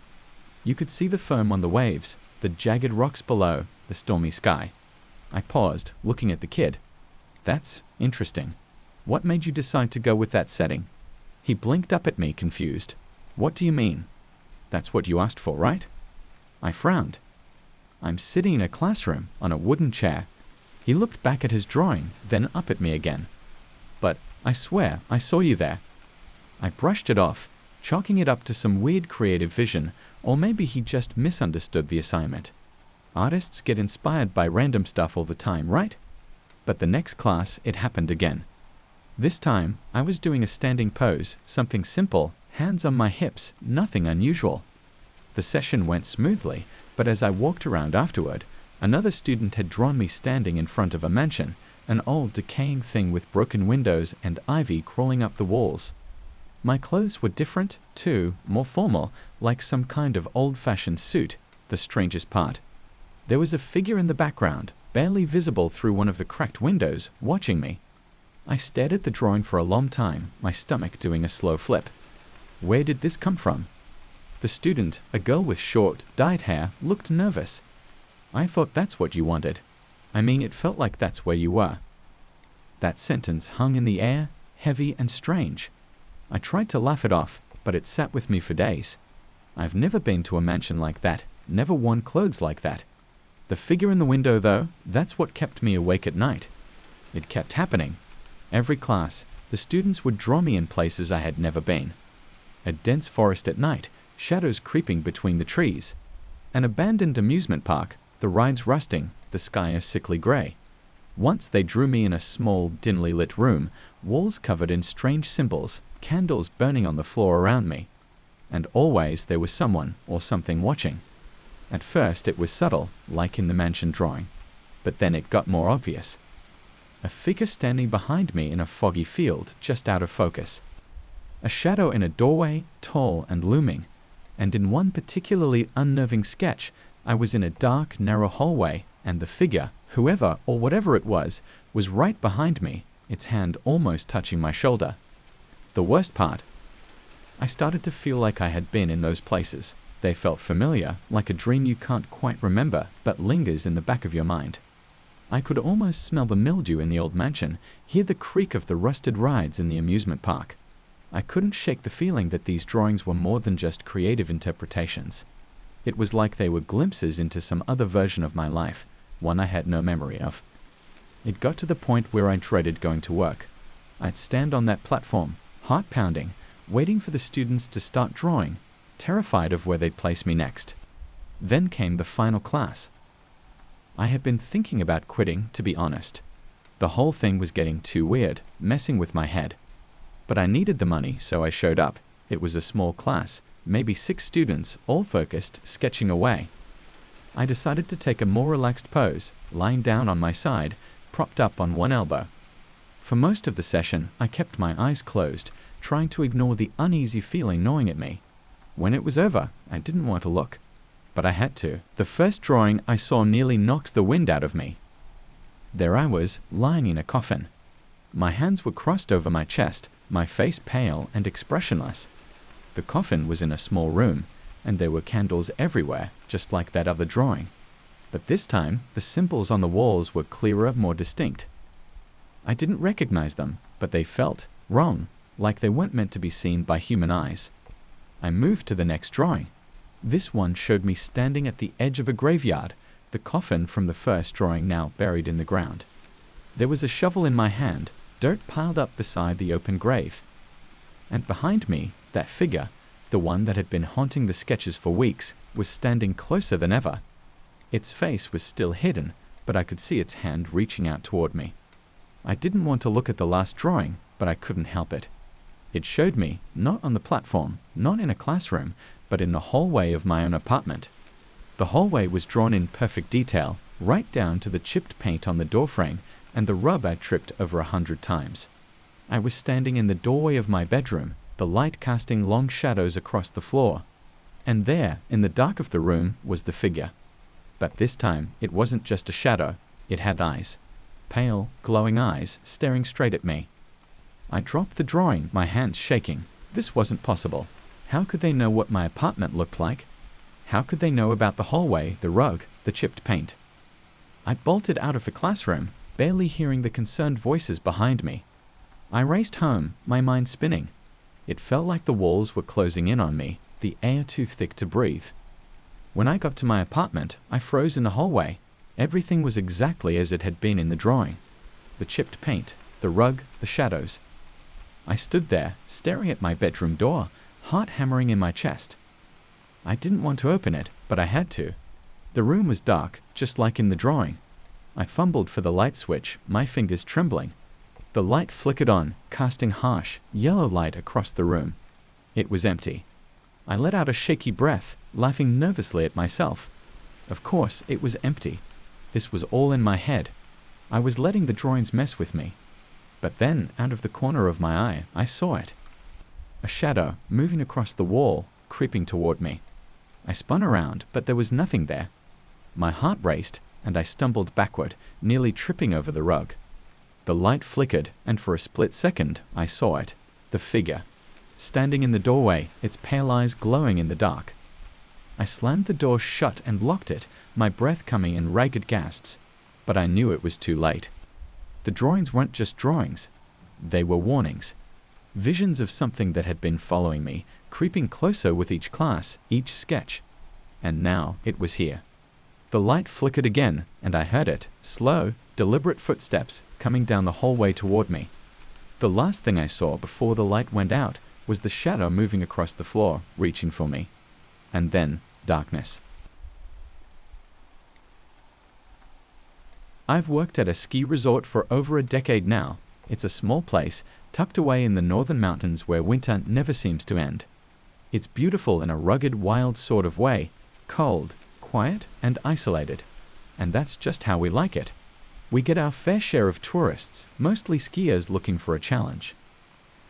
You could see the foam on the waves, the jagged rocks below, the stormy sky. I paused, looking at the kid. That's interesting. What made you decide to go with that setting? He blinked up at me, confused. What do you mean? That's what you asked for, right? I frowned. I'm sitting in a classroom, on a wooden chair. He looked back at his drawing, then up at me again. But, I swear, I saw you there. I brushed it off, chalking it up to some weird creative vision, or maybe he just misunderstood the assignment. Artists get inspired by random stuff all the time, right? But the next class, it happened again. This time, I was doing a standing pose, something simple, hands on my hips, nothing unusual. The session went smoothly, but as I walked around afterward, another student had drawn me standing in front of a mansion, an old decaying thing with broken windows and ivy crawling up the walls. My clothes were different, too, more formal, like some kind of old-fashioned suit, the strangest part. There was a figure in the background, barely visible through one of the cracked windows, watching me. I stared at the drawing for a long time, my stomach doing a slow flip. Where did this come from? The student, a girl with short, dyed hair, looked nervous. I thought that's what you wanted. I mean, it felt like that's where you were. That sentence hung in the air, heavy and strange. I tried to laugh it off, but it sat with me for days. I've never been to a mansion like that, never worn clothes like that. The figure in the window, though, that's what kept me awake at night. It kept happening. Every class, the students would draw me in places I had never been. A dense forest at night, shadows creeping between the trees. An abandoned amusement park, the rides rusting, the sky a sickly grey. Once they drew me in a small, dimly lit room, walls covered in strange symbols, candles burning on the floor around me. And always there was someone or something watching. At first it was subtle, like in the mansion drawing, but then it got more obvious. A figure standing behind me in a foggy field, just out of focus. A shadow in a doorway, tall and looming. And in one particularly unnerving sketch, I was in a dark, narrow hallway, and the figure, whoever or whatever it was right behind me, its hand almost touching my shoulder. The worst part, I started to feel like I had been in those places. They felt familiar, like a dream you can't quite remember, but lingers in the back of your mind. I could almost smell the mildew in the old mansion, hear the creak of the rusted rides in the amusement park. I couldn't shake the feeling that these drawings were more than just creative interpretations. It was like they were glimpses into some other version of my life, one I had no memory of. It got to the point where I dreaded going to work. I'd stand on that platform, heart pounding, waiting for the students to start drawing, terrified of where they'd place me next. Then came the final class. I had been thinking about quitting, to be honest. The whole thing was getting too weird, messing with my head. But I needed the money, so I showed up. It was a small class, maybe 6 students, all focused, sketching away. I decided to take a more relaxed pose, lying down on my side, propped up on one elbow. For most of the session, I kept my eyes closed, trying to ignore the uneasy feeling gnawing at me. When it was over, I didn't want to look. But I had to. The first drawing I saw nearly knocked the wind out of me. There I was, lying in a coffin. My hands were crossed over my chest, my face pale and expressionless. The coffin was in a small room, and there were candles everywhere, just like that other drawing. But this time, the symbols on the walls were clearer, more distinct. I didn't recognize them, but they felt wrong, like they weren't meant to be seen by human eyes. I moved to the next drawing. This one showed me standing at the edge of a graveyard, the coffin from the first drawing now buried in the ground. There was a shovel in my hand, dirt piled up beside the open grave. And behind me, that figure, the one that had been haunting the sketches for weeks, was standing closer than ever. Its face was still hidden, but I could see its hand reaching out toward me. I didn't want to look at the last drawing, but I couldn't help it. It showed me, not on the platform, not in a classroom, but in the hallway of my own apartment. The hallway was drawn in perfect detail, right down to the chipped paint on the doorframe and the rub I'd tripped over 100 times. I was standing in the doorway of my bedroom, the light casting long shadows across the floor. And there, in the dark of the room, was the figure. But this time, it wasn't just a shadow, it had eyes. Pale, glowing eyes, staring straight at me. I dropped the drawing, my hands shaking. This wasn't possible. How could they know what my apartment looked like? How could they know about the hallway, the rug, the chipped paint? I bolted out of the classroom, barely hearing the concerned voices behind me. I raced home, my mind spinning. It felt like the walls were closing in on me, the air too thick to breathe. When I got to my apartment, I froze in the hallway. Everything was exactly as it had been in the drawing. The chipped paint, the rug, the shadows. I stood there, staring at my bedroom door, heart hammering in my chest. I didn't want to open it, but I had to. The room was dark, just like in the drawing. I fumbled for the light switch, my fingers trembling. The light flickered on, casting harsh, yellow light across the room. It was empty. I let out a shaky breath, laughing nervously at myself. Of course, it was empty. This was all in my head. I was letting the drawings mess with me. But then, out of the corner of my eye, I saw it. A shadow, moving across the wall, creeping toward me. I spun around, but there was nothing there. My heart raced, and I stumbled backward, nearly tripping over the rug. The light flickered, and for a split second, I saw it. The figure. Standing in the doorway, its pale eyes glowing in the dark. I slammed the door shut and locked it, my breath coming in ragged gasps. But I knew it was too late. The drawings weren't just drawings. They were warnings. Visions of something that had been following me, creeping closer with each class, each sketch. And now it was here. The light flickered again, and I heard it, slow, deliberate footsteps coming down the hallway toward me. The last thing I saw before the light went out was the shadow moving across the floor, reaching for me. And then darkness. I've worked at a ski resort for over a decade now. It's a small place, tucked away in the northern mountains where winter never seems to end. It's beautiful in a rugged, wild sort of way, cold, quiet, and isolated. And that's just how we like it. We get our fair share of tourists, mostly skiers looking for a challenge.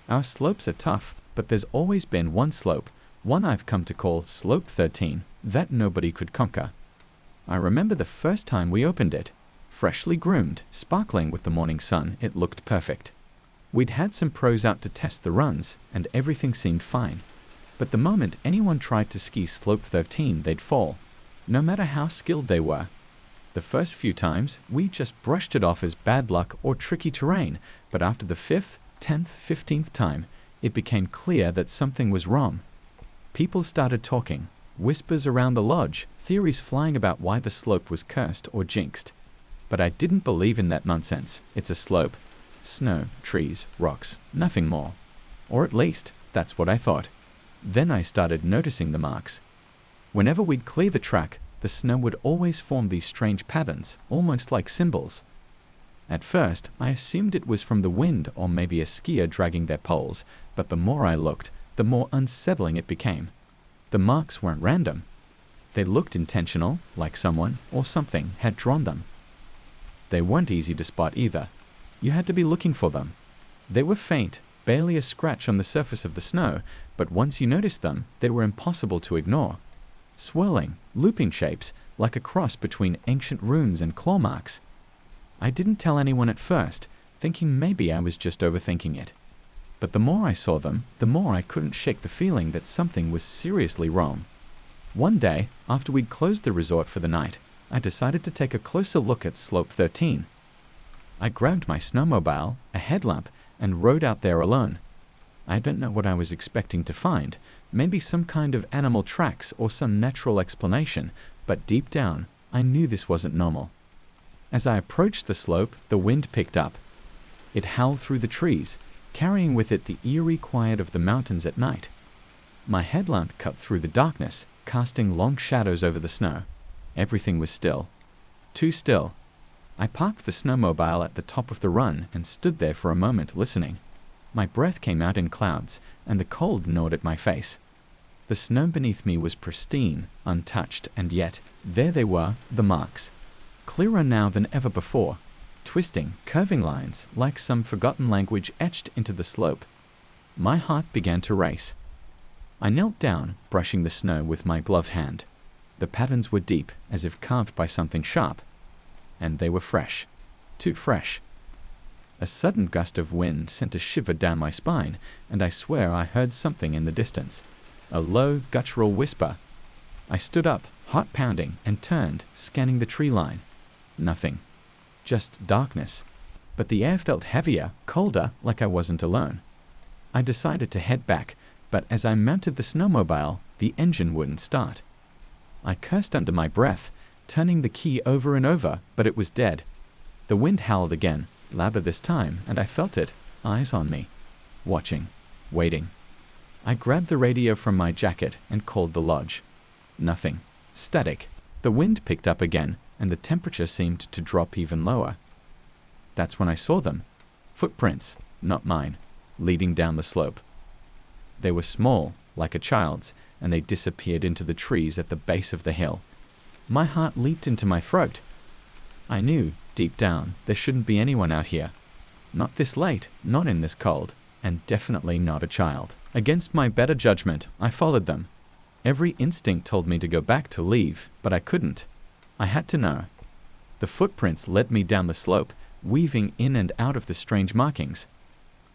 Our slopes are tough, but there's always been one slope, one I've come to call Slope 13, that nobody could conquer. I remember the first time we opened it. Freshly groomed, sparkling with the morning sun, it looked perfect. We'd had some pros out to test the runs, and everything seemed fine. But the moment anyone tried to ski Slope 13, they'd fall, no matter how skilled they were. The first few times, we just brushed it off as bad luck or tricky terrain, but after the 5th, 10th, 15th time, it became clear that something was wrong. People started talking, whispers around the lodge, theories flying about why the slope was cursed or jinxed. But I didn't believe in that nonsense. It's a slope. Snow, trees, rocks, nothing more. Or at least, that's what I thought. Then I started noticing the marks. Whenever we'd clear the track, the snow would always form these strange patterns, almost like symbols. At first, I assumed it was from the wind or maybe a skier dragging their poles, but the more I looked, the more unsettling it became. The marks weren't random. They looked intentional, like someone or something had drawn them. They weren't easy to spot either. You had to be looking for them. They were faint, barely a scratch on the surface of the snow, but once you noticed them, they were impossible to ignore. Swirling, looping shapes, like a cross between ancient runes and claw marks. I didn't tell anyone at first, thinking maybe I was just overthinking it. But the more I saw them, the more I couldn't shake the feeling that something was seriously wrong. One day, after we'd closed the resort for the night, I decided to take a closer look at Slope 13. I grabbed my snowmobile, a headlamp, and rode out there alone. I don't know what I was expecting to find, maybe some kind of animal tracks or some natural explanation, but deep down, I knew this wasn't normal. As I approached the slope, the wind picked up. It howled through the trees, carrying with it the eerie quiet of the mountains at night. My headlamp cut through the darkness, casting long shadows over the snow. Everything was still. Too still. I parked the snowmobile at the top of the run and stood there for a moment listening. My breath came out in clouds, and the cold gnawed at my face. The snow beneath me was pristine, untouched, and yet, there they were, the marks. Clearer now than ever before. Twisting, curving lines, like some forgotten language etched into the slope. My heart began to race. I knelt down, brushing the snow with my gloved hand. The patterns were deep, as if carved by something sharp. And they were fresh. Too fresh. A sudden gust of wind sent a shiver down my spine, and I swear I heard something in the distance. A low, guttural whisper. I stood up, heart pounding, and turned, scanning the tree line. Nothing. Just darkness. But the air felt heavier, colder, like I wasn't alone. I decided to head back, but as I mounted the snowmobile, the engine wouldn't start. I cursed under my breath, turning the key over and over, but it was dead. The wind howled again, louder this time, and I felt it, eyes on me. Watching. Waiting. I grabbed the radio from my jacket and called the lodge. Nothing. Static. The wind picked up again, and the temperature seemed to drop even lower. That's when I saw them. Footprints, not mine, leading down the slope. They were small, like a child's, and they disappeared into the trees at the base of the hill. My heart leaped into my throat. I knew, deep down, there shouldn't be anyone out here. Not this late, not in this cold, and definitely not a child. Against my better judgment, I followed them. Every instinct told me to go back to leave, but I couldn't. I had to know. The footprints led me down the slope, weaving in and out of the strange markings.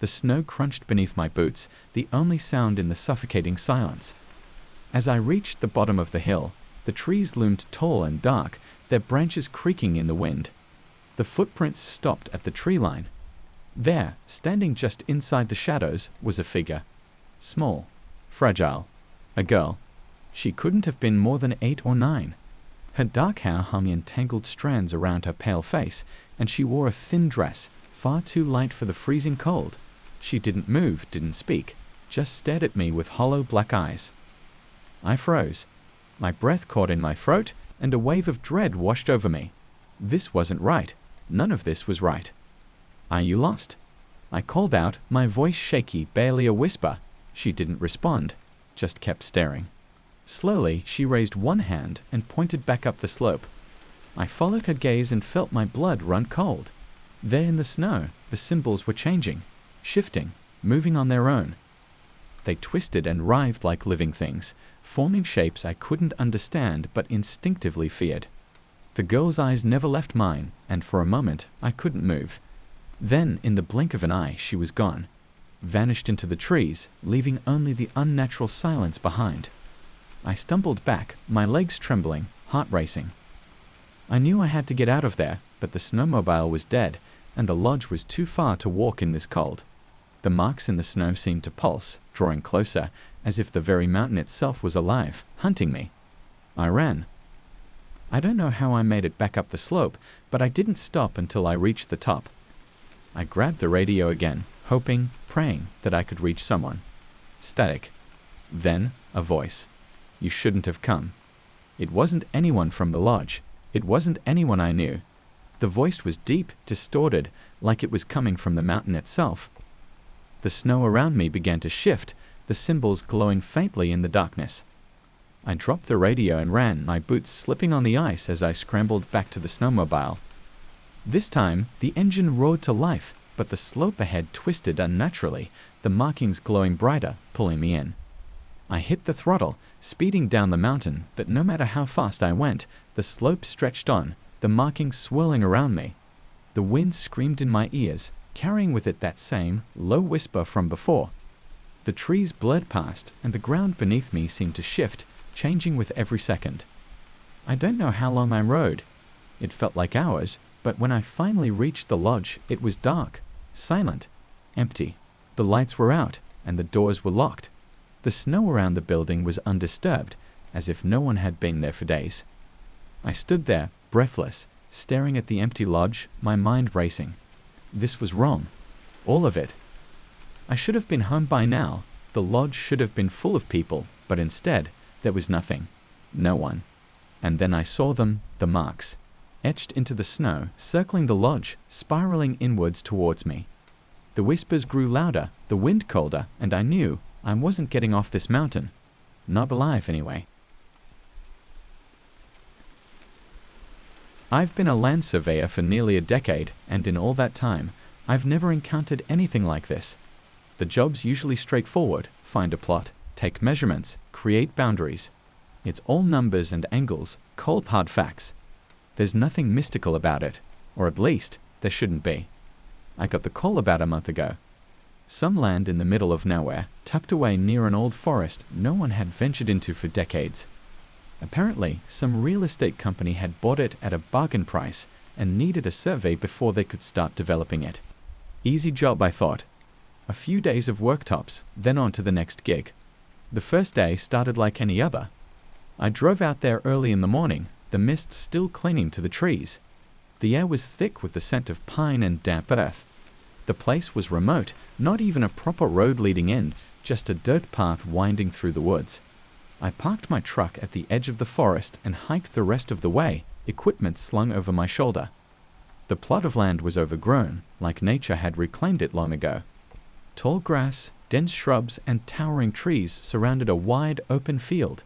The snow crunched beneath my boots, the only sound in the suffocating silence. As I reached the bottom of the hill, the trees loomed tall and dark, their branches creaking in the wind. The footprints stopped at the tree line. There, standing just inside the shadows, was a figure. Small, fragile. A girl. She couldn't have been more than 8 or 9. Her dark hair hung in tangled strands around her pale face, and she wore a thin dress, far too light for the freezing cold. She didn't move, didn't speak, just stared at me with hollow black eyes. I froze. My breath caught in my throat, and a wave of dread washed over me. This wasn't right. None of this was right. "Are you lost?" I called out, my voice shaky, barely a whisper. She didn't respond, just kept staring. Slowly, she raised one hand and pointed back up the slope. I followed her gaze and felt my blood run cold. There in the snow, the symbols were changing, shifting, moving on their own. They twisted and writhed like living things, forming shapes I couldn't understand but instinctively feared. The girl's eyes never left mine, and for a moment I couldn't move. Then, in the blink of an eye, she was gone, vanished into the trees, leaving only the unnatural silence behind. I stumbled back, my legs trembling, heart racing. I knew I had to get out of there, but the snowmobile was dead, and the lodge was too far to walk in this cold. The marks in the snow seemed to pulse, drawing closer, as if the very mountain itself was alive, hunting me. I ran. I don't know how I made it back up the slope, but I didn't stop until I reached the top. I grabbed the radio again, hoping, praying that I could reach someone. Static. Then, a voice. "You shouldn't have come." It wasn't anyone from the lodge. It wasn't anyone I knew. The voice was deep, distorted, like it was coming from the mountain itself. The snow around me began to shift, the symbols glowing faintly in the darkness. I dropped the radio and ran, my boots slipping on the ice as I scrambled back to the snowmobile. This time, the engine roared to life, but the slope ahead twisted unnaturally, the markings glowing brighter, pulling me in. I hit the throttle, speeding down the mountain, but no matter how fast I went, the slope stretched on, the markings swirling around me. The wind screamed in my ears, carrying with it that same, low whisper from before. The trees blurred past, and the ground beneath me seemed to shift, changing with every second. I don't know how long I rode. It felt like hours, but when I finally reached the lodge, it was dark, silent, empty. The lights were out, and the doors were locked. The snow around the building was undisturbed, as if no one had been there for days. I stood there, breathless, staring at the empty lodge, my mind racing. This was wrong. All of it. I should have been home by now. The lodge should have been full of people, but instead, there was nothing. No one. And then I saw them, the marks, etched into the snow, circling the lodge, spiraling inwards towards me. The whispers grew louder, the wind colder, and I knew I wasn't getting off this mountain. Not alive, anyway. I've been a land surveyor for nearly a decade, and in all that time, I've never encountered anything like this. The job's usually straightforward: find a plot, take measurements, create boundaries. It's all numbers and angles, cold hard facts. There's nothing mystical about it, or at least, there shouldn't be. I got the call about a month ago. Some land in the middle of nowhere, tucked away near an old forest no one had ventured into for decades. Apparently, some real estate company had bought it at a bargain price and needed a survey before they could start developing it. Easy job, I thought. A few days of work tops, then on to the next gig. The first day started like any other. I drove out there early in the morning, the mist still clinging to the trees. The air was thick with the scent of pine and damp earth. The place was remote, not even a proper road leading in, just a dirt path winding through the woods. I parked my truck at the edge of the forest and hiked the rest of the way, equipment slung over my shoulder. The plot of land was overgrown, like nature had reclaimed it long ago. Tall grass, dense shrubs, and towering trees surrounded a wide, open field.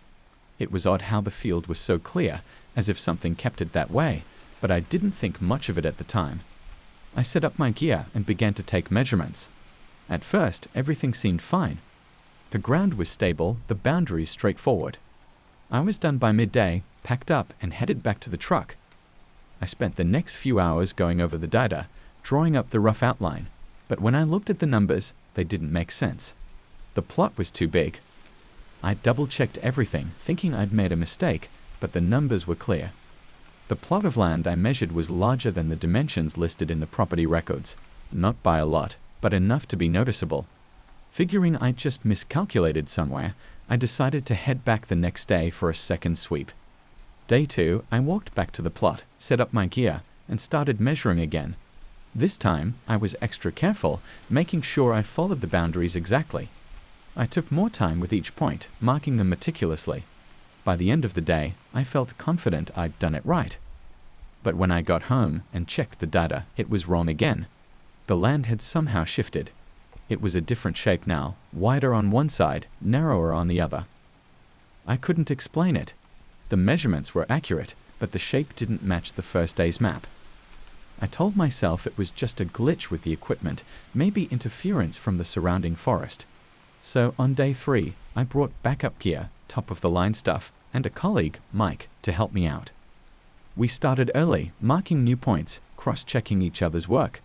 It was odd how the field was so clear, as if something kept it that way, but I didn't think much of it at the time. I set up my gear and began to take measurements. At first, everything seemed fine. The ground was stable, the boundaries straightforward. I was done by midday, packed up, and headed back to the truck. I spent the next few hours going over the data, drawing up the rough outline, but when I looked at the numbers, they didn't make sense. The plot was too big. I double-checked everything, thinking I'd made a mistake, but the numbers were clear. The plot of land I measured was larger than the dimensions listed in the property records, not by a lot, but enough to be noticeable. Figuring I'd just miscalculated somewhere, I decided to head back the next day for a second sweep. Day 2, I walked back to the plot, set up my gear, and started measuring again. This time, I was extra careful, making sure I followed the boundaries exactly. I took more time with each point, marking them meticulously. By the end of the day, I felt confident I'd done it right. But when I got home and checked the data, it was wrong again. The land had somehow shifted. It was a different shape now, wider on one side, narrower on the other. I couldn't explain it. The measurements were accurate, but the shape didn't match the first day's map. I told myself it was just a glitch with the equipment, maybe interference from the surrounding forest. So on day 3, I brought backup gear, top-of-the-line stuff, and a colleague, Mike, to help me out. We started early, marking new points, cross-checking each other's work.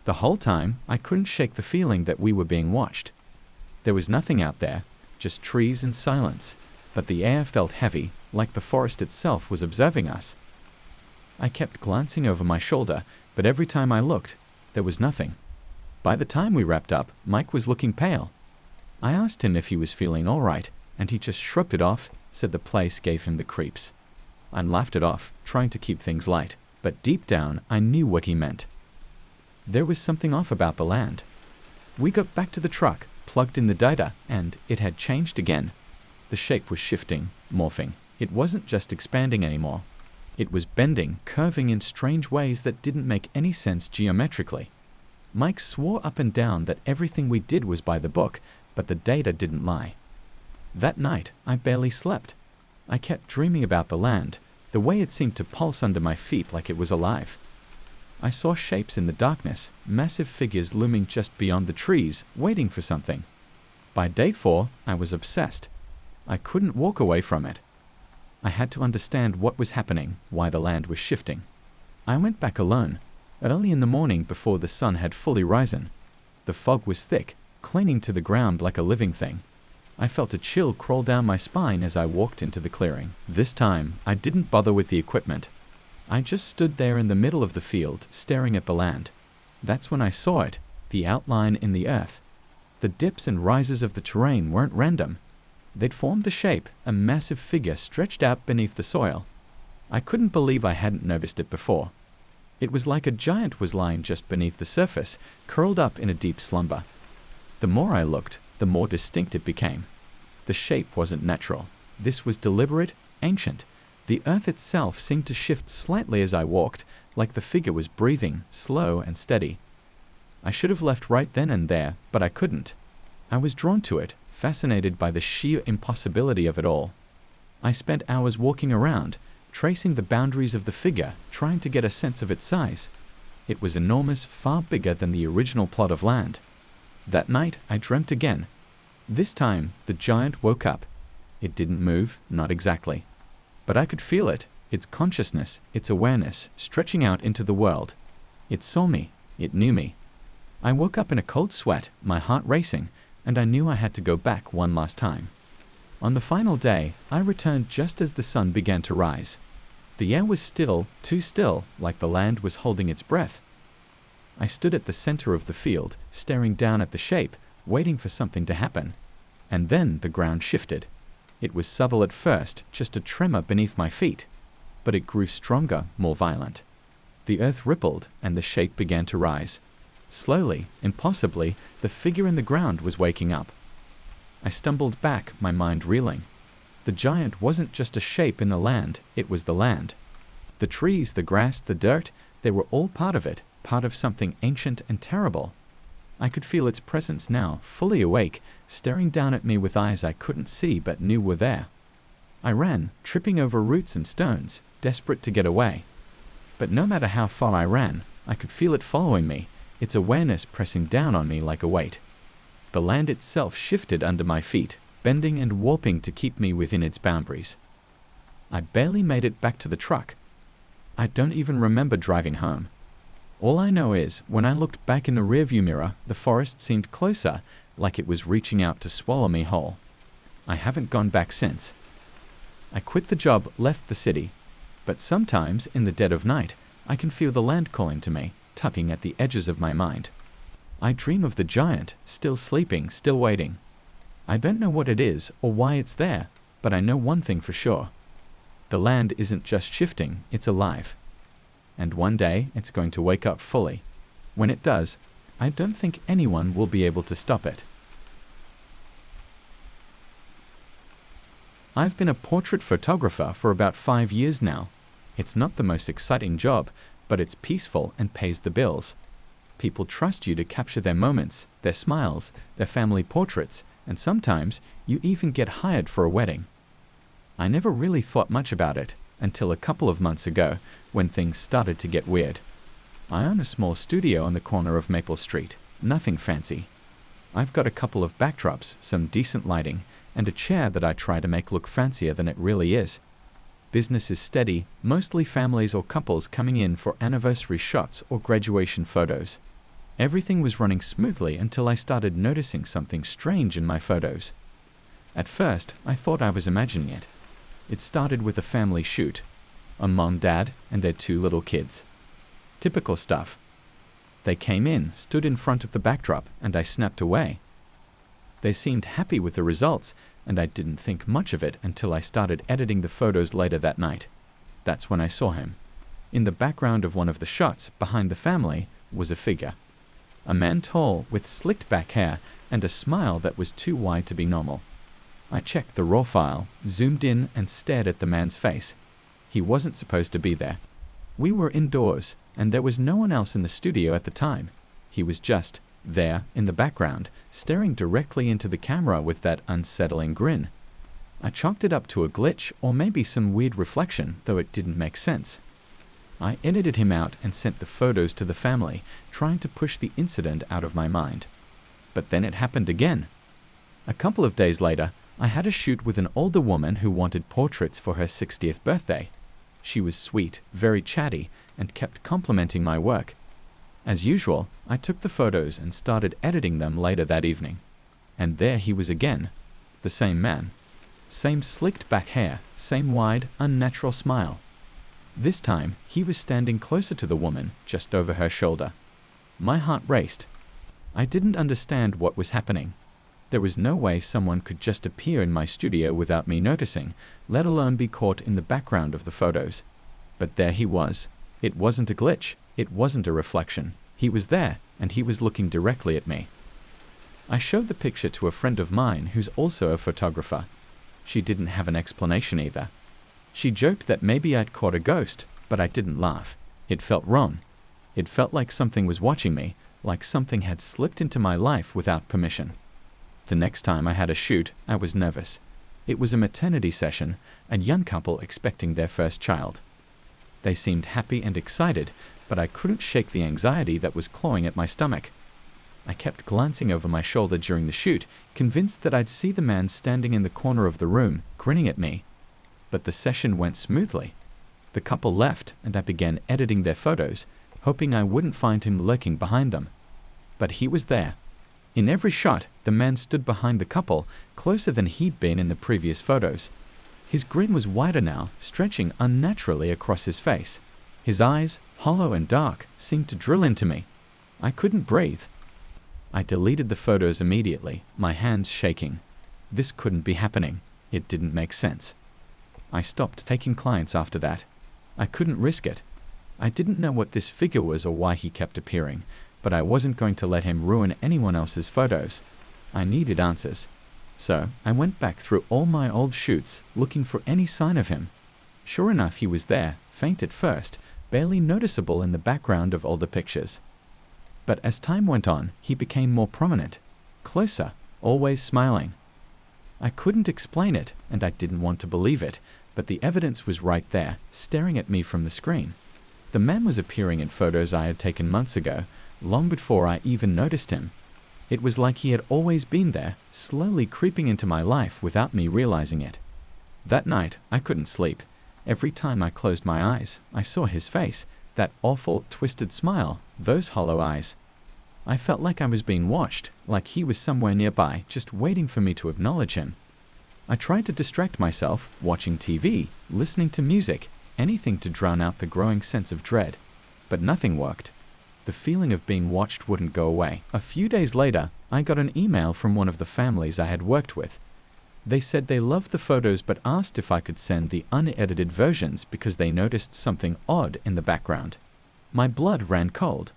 The whole time, I couldn't shake the feeling that we were being watched. There was nothing out there, just trees and silence, but the air felt heavy, like the forest itself was observing us. I kept glancing over my shoulder, but every time I looked, there was nothing. By the time we wrapped up, Mike was looking pale. I asked him if he was feeling all right, and he just shrugged it off, said the place gave him the creeps. I laughed it off, trying to keep things light, but deep down I knew what he meant. There was something off about the land. We got back to the truck, plugged in the data, and it had changed again. The shape was shifting, morphing. It wasn't just expanding anymore. It was bending, curving in strange ways that didn't make any sense geometrically. Mike swore up and down that everything we did was by the book, but the data didn't lie. That night, I barely slept. I kept dreaming about the land, the way it seemed to pulse under my feet like it was alive. I saw shapes in the darkness, massive figures looming just beyond the trees, waiting for something. By day 4, I was obsessed. I couldn't walk away from it. I had to understand what was happening, why the land was shifting. I went back alone, early in the morning before the sun had fully risen. The fog was thick, clinging to the ground like a living thing. I felt a chill crawl down my spine as I walked into the clearing. This time, I didn't bother with the equipment. I just stood there in the middle of the field, staring at the land. That's when I saw it, the outline in the earth. The dips and rises of the terrain weren't random. They'd formed a shape, a massive figure stretched out beneath the soil. I couldn't believe I hadn't noticed it before. It was like a giant was lying just beneath the surface, curled up in a deep slumber. The more I looked, the more distinct it became. The shape wasn't natural. This was deliberate, ancient. The earth itself seemed to shift slightly as I walked, like the figure was breathing, slow and steady. I should have left right then and there, but I couldn't. I was drawn to it, fascinated by the sheer impossibility of it all. I spent hours walking around, tracing the boundaries of the figure, trying to get a sense of its size. It was enormous, far bigger than the original plot of land. That night, I dreamt again. This time, the giant woke up. It didn't move, not exactly. But I could feel it, its consciousness, its awareness, stretching out into the world. It saw me. It knew me. I woke up in a cold sweat, my heart racing, and I knew I had to go back one last time. On the final day, I returned just as the sun began to rise. The air was still, too still, like the land was holding its breath. I stood at the center of the field, staring down at the shape, waiting for something to happen. And then the ground shifted. It was subtle at first, just a tremor beneath my feet. But it grew stronger, more violent. The earth rippled, and the shape began to rise. Slowly, impossibly, the figure in the ground was waking up. I stumbled back, my mind reeling. The giant wasn't just a shape in the land, it was the land. The trees, the grass, the dirt, they were all part of it, part of something ancient and terrible. I could feel its presence now, fully awake, staring down at me with eyes I couldn't see but knew were there. I ran, tripping over roots and stones, desperate to get away. But no matter how far I ran, I could feel it following me, its awareness pressing down on me like a weight. The land itself shifted under my feet, bending and warping to keep me within its boundaries. I barely made it back to the truck. I don't even remember driving home. All I know is, when I looked back in the rearview mirror, the forest seemed closer, like it was reaching out to swallow me whole. I haven't gone back since. I quit the job, left the city, but sometimes, in the dead of night, I can feel the land calling to me, tugging at the edges of my mind. I dream of the giant, still sleeping, still waiting. I don't know what it is or why it's there, but I know one thing for sure. The land isn't just shifting, it's alive. And one day, it's going to wake up fully. When it does, I don't think anyone will be able to stop it. I've been a portrait photographer for about 5 years now. It's not the most exciting job, but it's peaceful and pays the bills. People trust you to capture their moments, their smiles, their family portraits, and sometimes you even get hired for a wedding. I never really thought much about it until a couple of months ago when things started to get weird. I own a small studio on the corner of Maple Street, nothing fancy. I've got a couple of backdrops, some decent lighting, and a chair that I try to make look fancier than it really is. Business is steady, mostly families or couples coming in for anniversary shots or graduation photos. Everything was running smoothly until I started noticing something strange in my photos. At first, I thought I was imagining it. It started with a family shoot. A mom, dad, and their 2 little kids. Typical stuff. They came in, stood in front of the backdrop, and I snapped away. They seemed happy with the results, and I didn't think much of it until I started editing the photos later that night. That's when I saw him. In the background of one of the shots, behind the family, was a figure. A man tall, with slicked back hair, and a smile that was too wide to be normal. I checked the RAW file, zoomed in, and stared at the man's face. He wasn't supposed to be there. We were indoors, and there was no one else in the studio at the time. He was just there, in the background, staring directly into the camera with that unsettling grin. I chalked it up to a glitch, or maybe some weird reflection, though it didn't make sense. I edited him out and sent the photos to the family, trying to push the incident out of my mind. But then it happened again. A couple of days later, I had a shoot with an older woman who wanted portraits for her 60th birthday. She was sweet, very chatty, and kept complimenting my work. As usual, I took the photos and started editing them later that evening. And there he was again. The same man. Same slicked back hair, same wide, unnatural smile. This time, he was standing closer to the woman, just over her shoulder. My heart raced. I didn't understand what was happening. There was no way someone could just appear in my studio without me noticing, let alone be caught in the background of the photos. But there he was. It wasn't a glitch. It wasn't a reflection. He was there, and he was looking directly at me. I showed the picture to a friend of mine who's also a photographer. She didn't have an explanation either. She joked that maybe I'd caught a ghost, but I didn't laugh. It felt wrong. It felt like something was watching me, like something had slipped into my life without permission. The next time I had a shoot, I was nervous. It was a maternity session, a young couple expecting their first child. They seemed happy and excited, but I couldn't shake the anxiety that was clawing at my stomach. I kept glancing over my shoulder during the shoot, convinced that I'd see the man standing in the corner of the room, grinning at me. But the session went smoothly. The couple left, and I began editing their photos, hoping I wouldn't find him lurking behind them. But he was there. In every shot, the man stood behind the couple, closer than he'd been in the previous photos. His grin was wider now, stretching unnaturally across his face. His eyes, hollow and dark, seemed to drill into me. I couldn't breathe. I deleted the photos immediately, my hands shaking. This couldn't be happening. It didn't make sense. I stopped taking clients after that. I couldn't risk it. I didn't know what this figure was or why he kept appearing, but I wasn't going to let him ruin anyone else's photos. I needed answers. So I went back through all my old shoots, looking for any sign of him. Sure enough, he was there, faint at first, barely noticeable in the background of older pictures. But as time went on, he became more prominent, closer, always smiling. I couldn't explain it, and I didn't want to believe it, but the evidence was right there, staring at me from the screen. The man was appearing in photos I had taken months ago, long before I even noticed him. It was like he had always been there, slowly creeping into my life without me realizing it. That night, I couldn't sleep. Every time I closed my eyes, I saw his face, that awful, twisted smile, those hollow eyes. I felt like I was being watched, like he was somewhere nearby, just waiting for me to acknowledge him. I tried to distract myself, watching TV, listening to music, anything to drown out the growing sense of dread. But nothing worked. The feeling of being watched wouldn't go away. A few days later, I got an email from one of the families I had worked with. They said they loved the photos but asked if I could send the unedited versions because they noticed something odd in the background. My blood ran cold.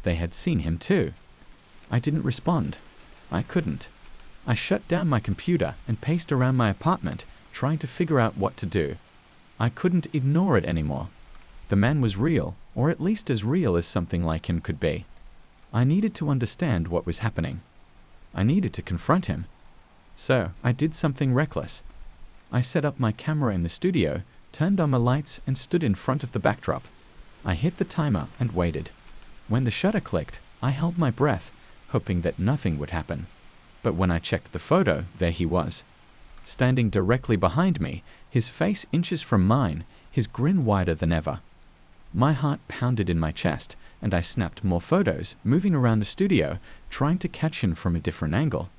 They had seen him too. I didn't respond. I couldn't. I shut down my computer and paced around my apartment, trying to figure out what to do. I couldn't ignore it anymore. The man was real, or at least as real as something like him could be. I needed to understand what was happening. I needed to confront him. So I did something reckless. I set up my camera in the studio, turned on my lights, and stood in front of the backdrop. I hit the timer and waited. When the shutter clicked, I held my breath, hoping that nothing would happen. But when I checked the photo, there he was. Standing directly behind me, his face inches from mine, his grin wider than ever. My heart pounded in my chest, and I snapped more photos, moving around the studio, trying to catch him from a different angle.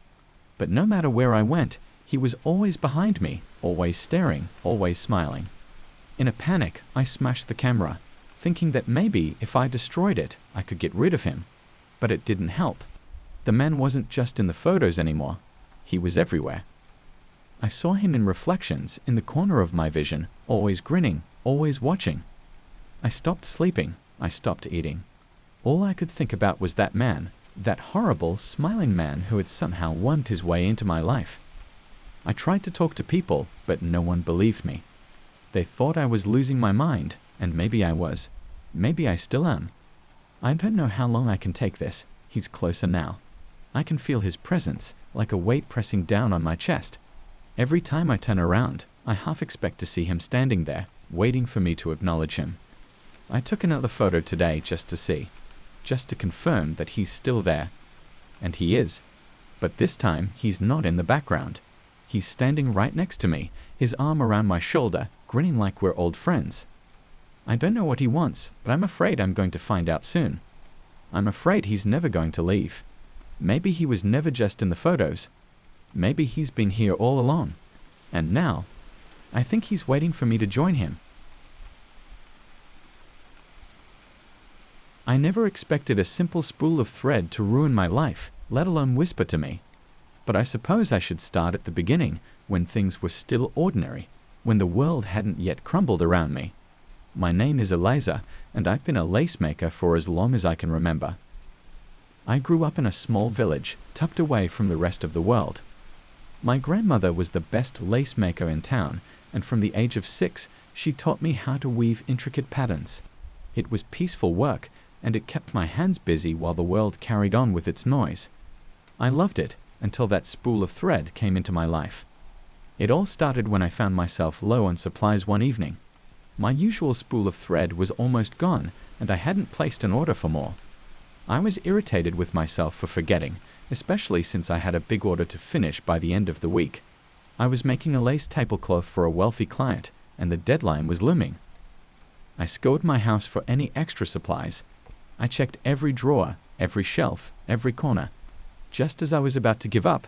But no matter where I went, he was always behind me, always staring, always smiling. In a panic, I smashed the camera, thinking that maybe if I destroyed it, I could get rid of him. But it didn't help. The man wasn't just in the photos anymore. He was everywhere. I saw him in reflections in the corner of my vision, always grinning, always watching. I stopped sleeping. I stopped eating. All I could think about was that man, that horrible, smiling man who had somehow wormed his way into my life. I tried to talk to people, but no one believed me. They thought I was losing my mind, and maybe I was. Maybe I still am. I don't know how long I can take this. He's closer now. I can feel his presence, like a weight pressing down on my chest. Every time I turn around, I half expect to see him standing there, waiting for me to acknowledge him. I took another photo today just to see, just to confirm that he's still there. And he is. But this time, he's not in the background. He's standing right next to me, his arm around my shoulder, grinning like we're old friends. I don't know what he wants, but I'm afraid I'm going to find out soon. I'm afraid he's never going to leave. Maybe he was never just in the photos. Maybe he's been here all along. And now, I think he's waiting for me to join him. I never expected a simple spool of thread to ruin my life, let alone whisper to me. But I suppose I should start at the beginning, when things were still ordinary, when the world hadn't yet crumbled around me. My name is Eliza, and I've been a lace maker for as long as I can remember. I grew up in a small village, tucked away from the rest of the world. My grandmother was the best lace maker in town, and from the age of 6, she taught me how to weave intricate patterns. It was peaceful work, and it kept my hands busy while the world carried on with its noise. I loved it, until that spool of thread came into my life. It all started when I found myself low on supplies one evening. My usual spool of thread was almost gone, and I hadn't placed an order for more. I was irritated with myself for forgetting, especially since I had a big order to finish by the end of the week. I was making a lace tablecloth for a wealthy client, and the deadline was looming. I scoured my house for any extra supplies. I checked every drawer, every shelf, every corner. Just as I was about to give up,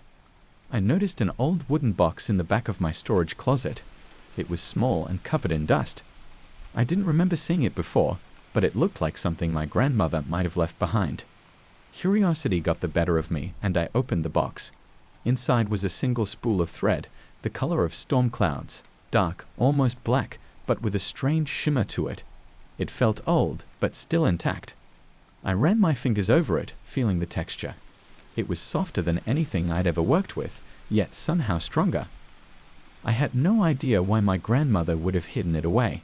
I noticed an old wooden box in the back of my storage closet. It was small and covered in dust. I didn't remember seeing it before, but it looked like something my grandmother might have left behind. Curiosity got the better of me, and I opened the box. Inside was a single spool of thread, the color of storm clouds, dark, almost black, but with a strange shimmer to it. It felt old, but still intact. I ran my fingers over it, feeling the texture. It was softer than anything I'd ever worked with, yet somehow stronger. I had no idea why my grandmother would have hidden it away.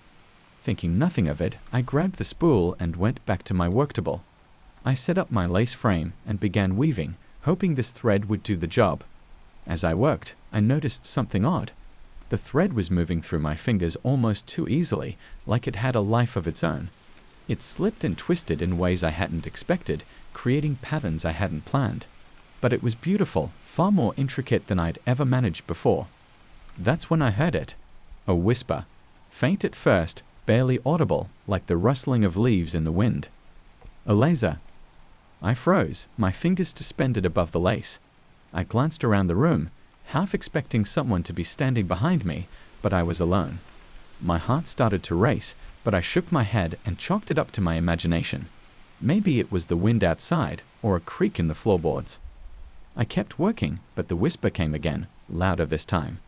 Thinking nothing of it, I grabbed the spool and went back to my work table. I set up my lace frame and began weaving, hoping this thread would do the job. As I worked, I noticed something odd. The thread was moving through my fingers almost too easily, like it had a life of its own. It slipped and twisted in ways I hadn't expected, creating patterns I hadn't planned. But it was beautiful, far more intricate than I'd ever managed before. That's when I heard it. A whisper. faint at first, barely audible, like the rustling of leaves in the wind. "Eliza!" I froze, my fingers suspended above the lace. I glanced around the room, half expecting someone to be standing behind me, but I was alone. My heart started to race, but I shook my head and chalked it up to my imagination. Maybe it was the wind outside, or a creak in the floorboards. I kept working, but the whisper came again, louder this time.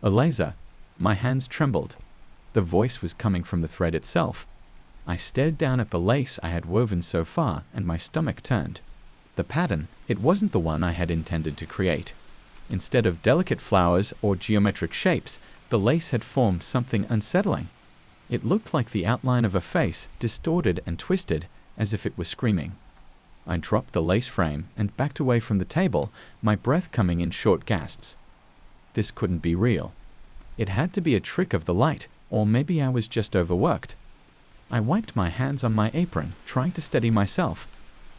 "Eliza!" My hands trembled. The voice was coming from the thread itself. I stared down at the lace I had woven so far, and my stomach turned. The pattern, it wasn't the one I had intended to create. Instead of delicate flowers or geometric shapes, the lace had formed something unsettling. It looked like the outline of a face, distorted and twisted, as if it was screaming. I dropped the lace frame and backed away from the table, my breath coming in short gasps. This couldn't be real. It had to be a trick of the light, or maybe I was just overworked. I wiped my hands on my apron, trying to steady myself.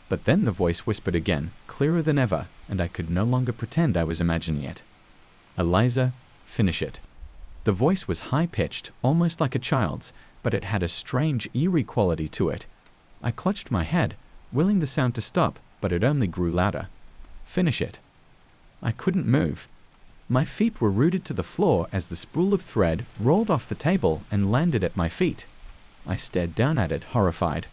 But then the voice whispered again, clearer than ever, and I could no longer pretend I was imagining it. "Eliza, finish it." The voice was high-pitched, almost like a child's, but it had a strange, eerie quality to it. I clutched my head, willing the sound to stop, but it only grew louder. "Finish it." I couldn't move. My feet were rooted to the floor as the spool of thread rolled off the table and landed at my feet. I stared down at it, horrified.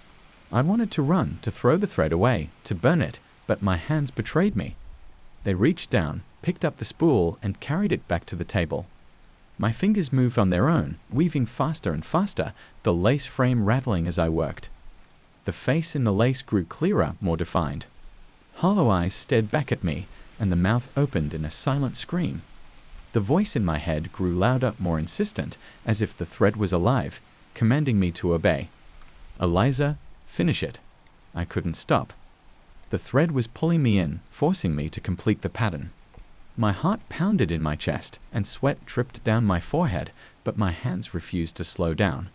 I wanted to run, to throw the thread away, to burn it, but my hands betrayed me. They reached down, picked up the spool, and carried it back to the table. My fingers moved on their own, weaving faster and faster, the lace frame rattling as I worked. The face in the lace grew clearer, more defined. Hollow eyes stared back at me, and the mouth opened in a silent scream. The voice in my head grew louder, more insistent, as if the thread was alive, commanding me to obey. "Eliza, finish it." I couldn't stop. The thread was pulling me in, forcing me to complete the pattern. My heart pounded in my chest, and sweat dripped down my forehead, but my hands refused to slow down.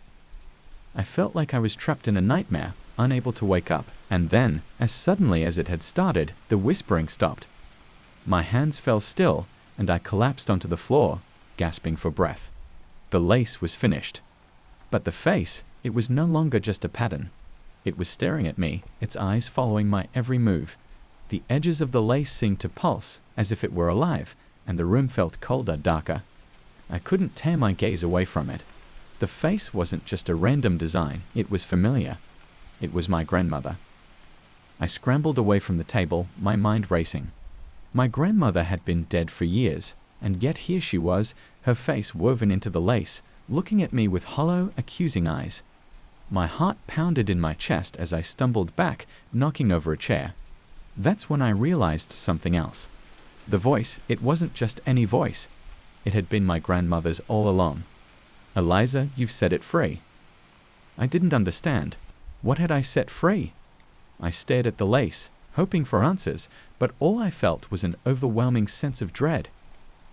I felt like I was trapped in a nightmare, unable to wake up, and then, as suddenly as it had started, the whispering stopped. My hands fell still, and I collapsed onto the floor, gasping for breath. The lace was finished. But the face, it was no longer just a pattern. It was staring at me, its eyes following my every move. The edges of the lace seemed to pulse, as if it were alive, and the room felt colder, darker. I couldn't tear my gaze away from it. The face wasn't just a random design, it was familiar. It was my grandmother. I scrambled away from the table, my mind racing. My grandmother had been dead for years, and yet here she was, her face woven into the lace, looking at me with hollow, accusing eyes. My heart pounded in my chest as I stumbled back, knocking over a chair. That's when I realized something else. The voice, it wasn't just any voice. It had been my grandmother's all along. "Eliza, you've set it free." I didn't understand. What had I set free? I stared at the lace, hoping for answers, but all I felt was an overwhelming sense of dread.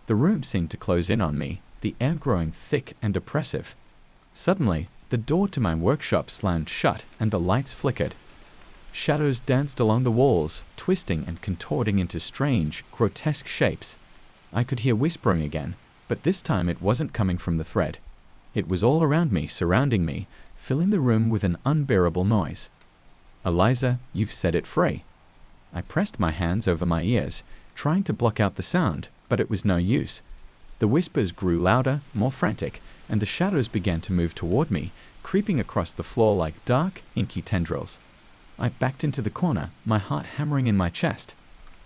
The room seemed to close in on me, the air growing thick and oppressive. Suddenly, the door to my workshop slammed shut and the lights flickered. Shadows danced along the walls, twisting and contorting into strange, grotesque shapes. I could hear whispering again, but this time it wasn't coming from the thread. It was all around me, surrounding me, filling the room with an unbearable noise. "Eliza, you've set it free." I pressed my hands over my ears, trying to block out the sound, but it was no use. The whispers grew louder, more frantic, and the shadows began to move toward me, creeping across the floor like dark, inky tendrils. I backed into the corner, my heart hammering in my chest.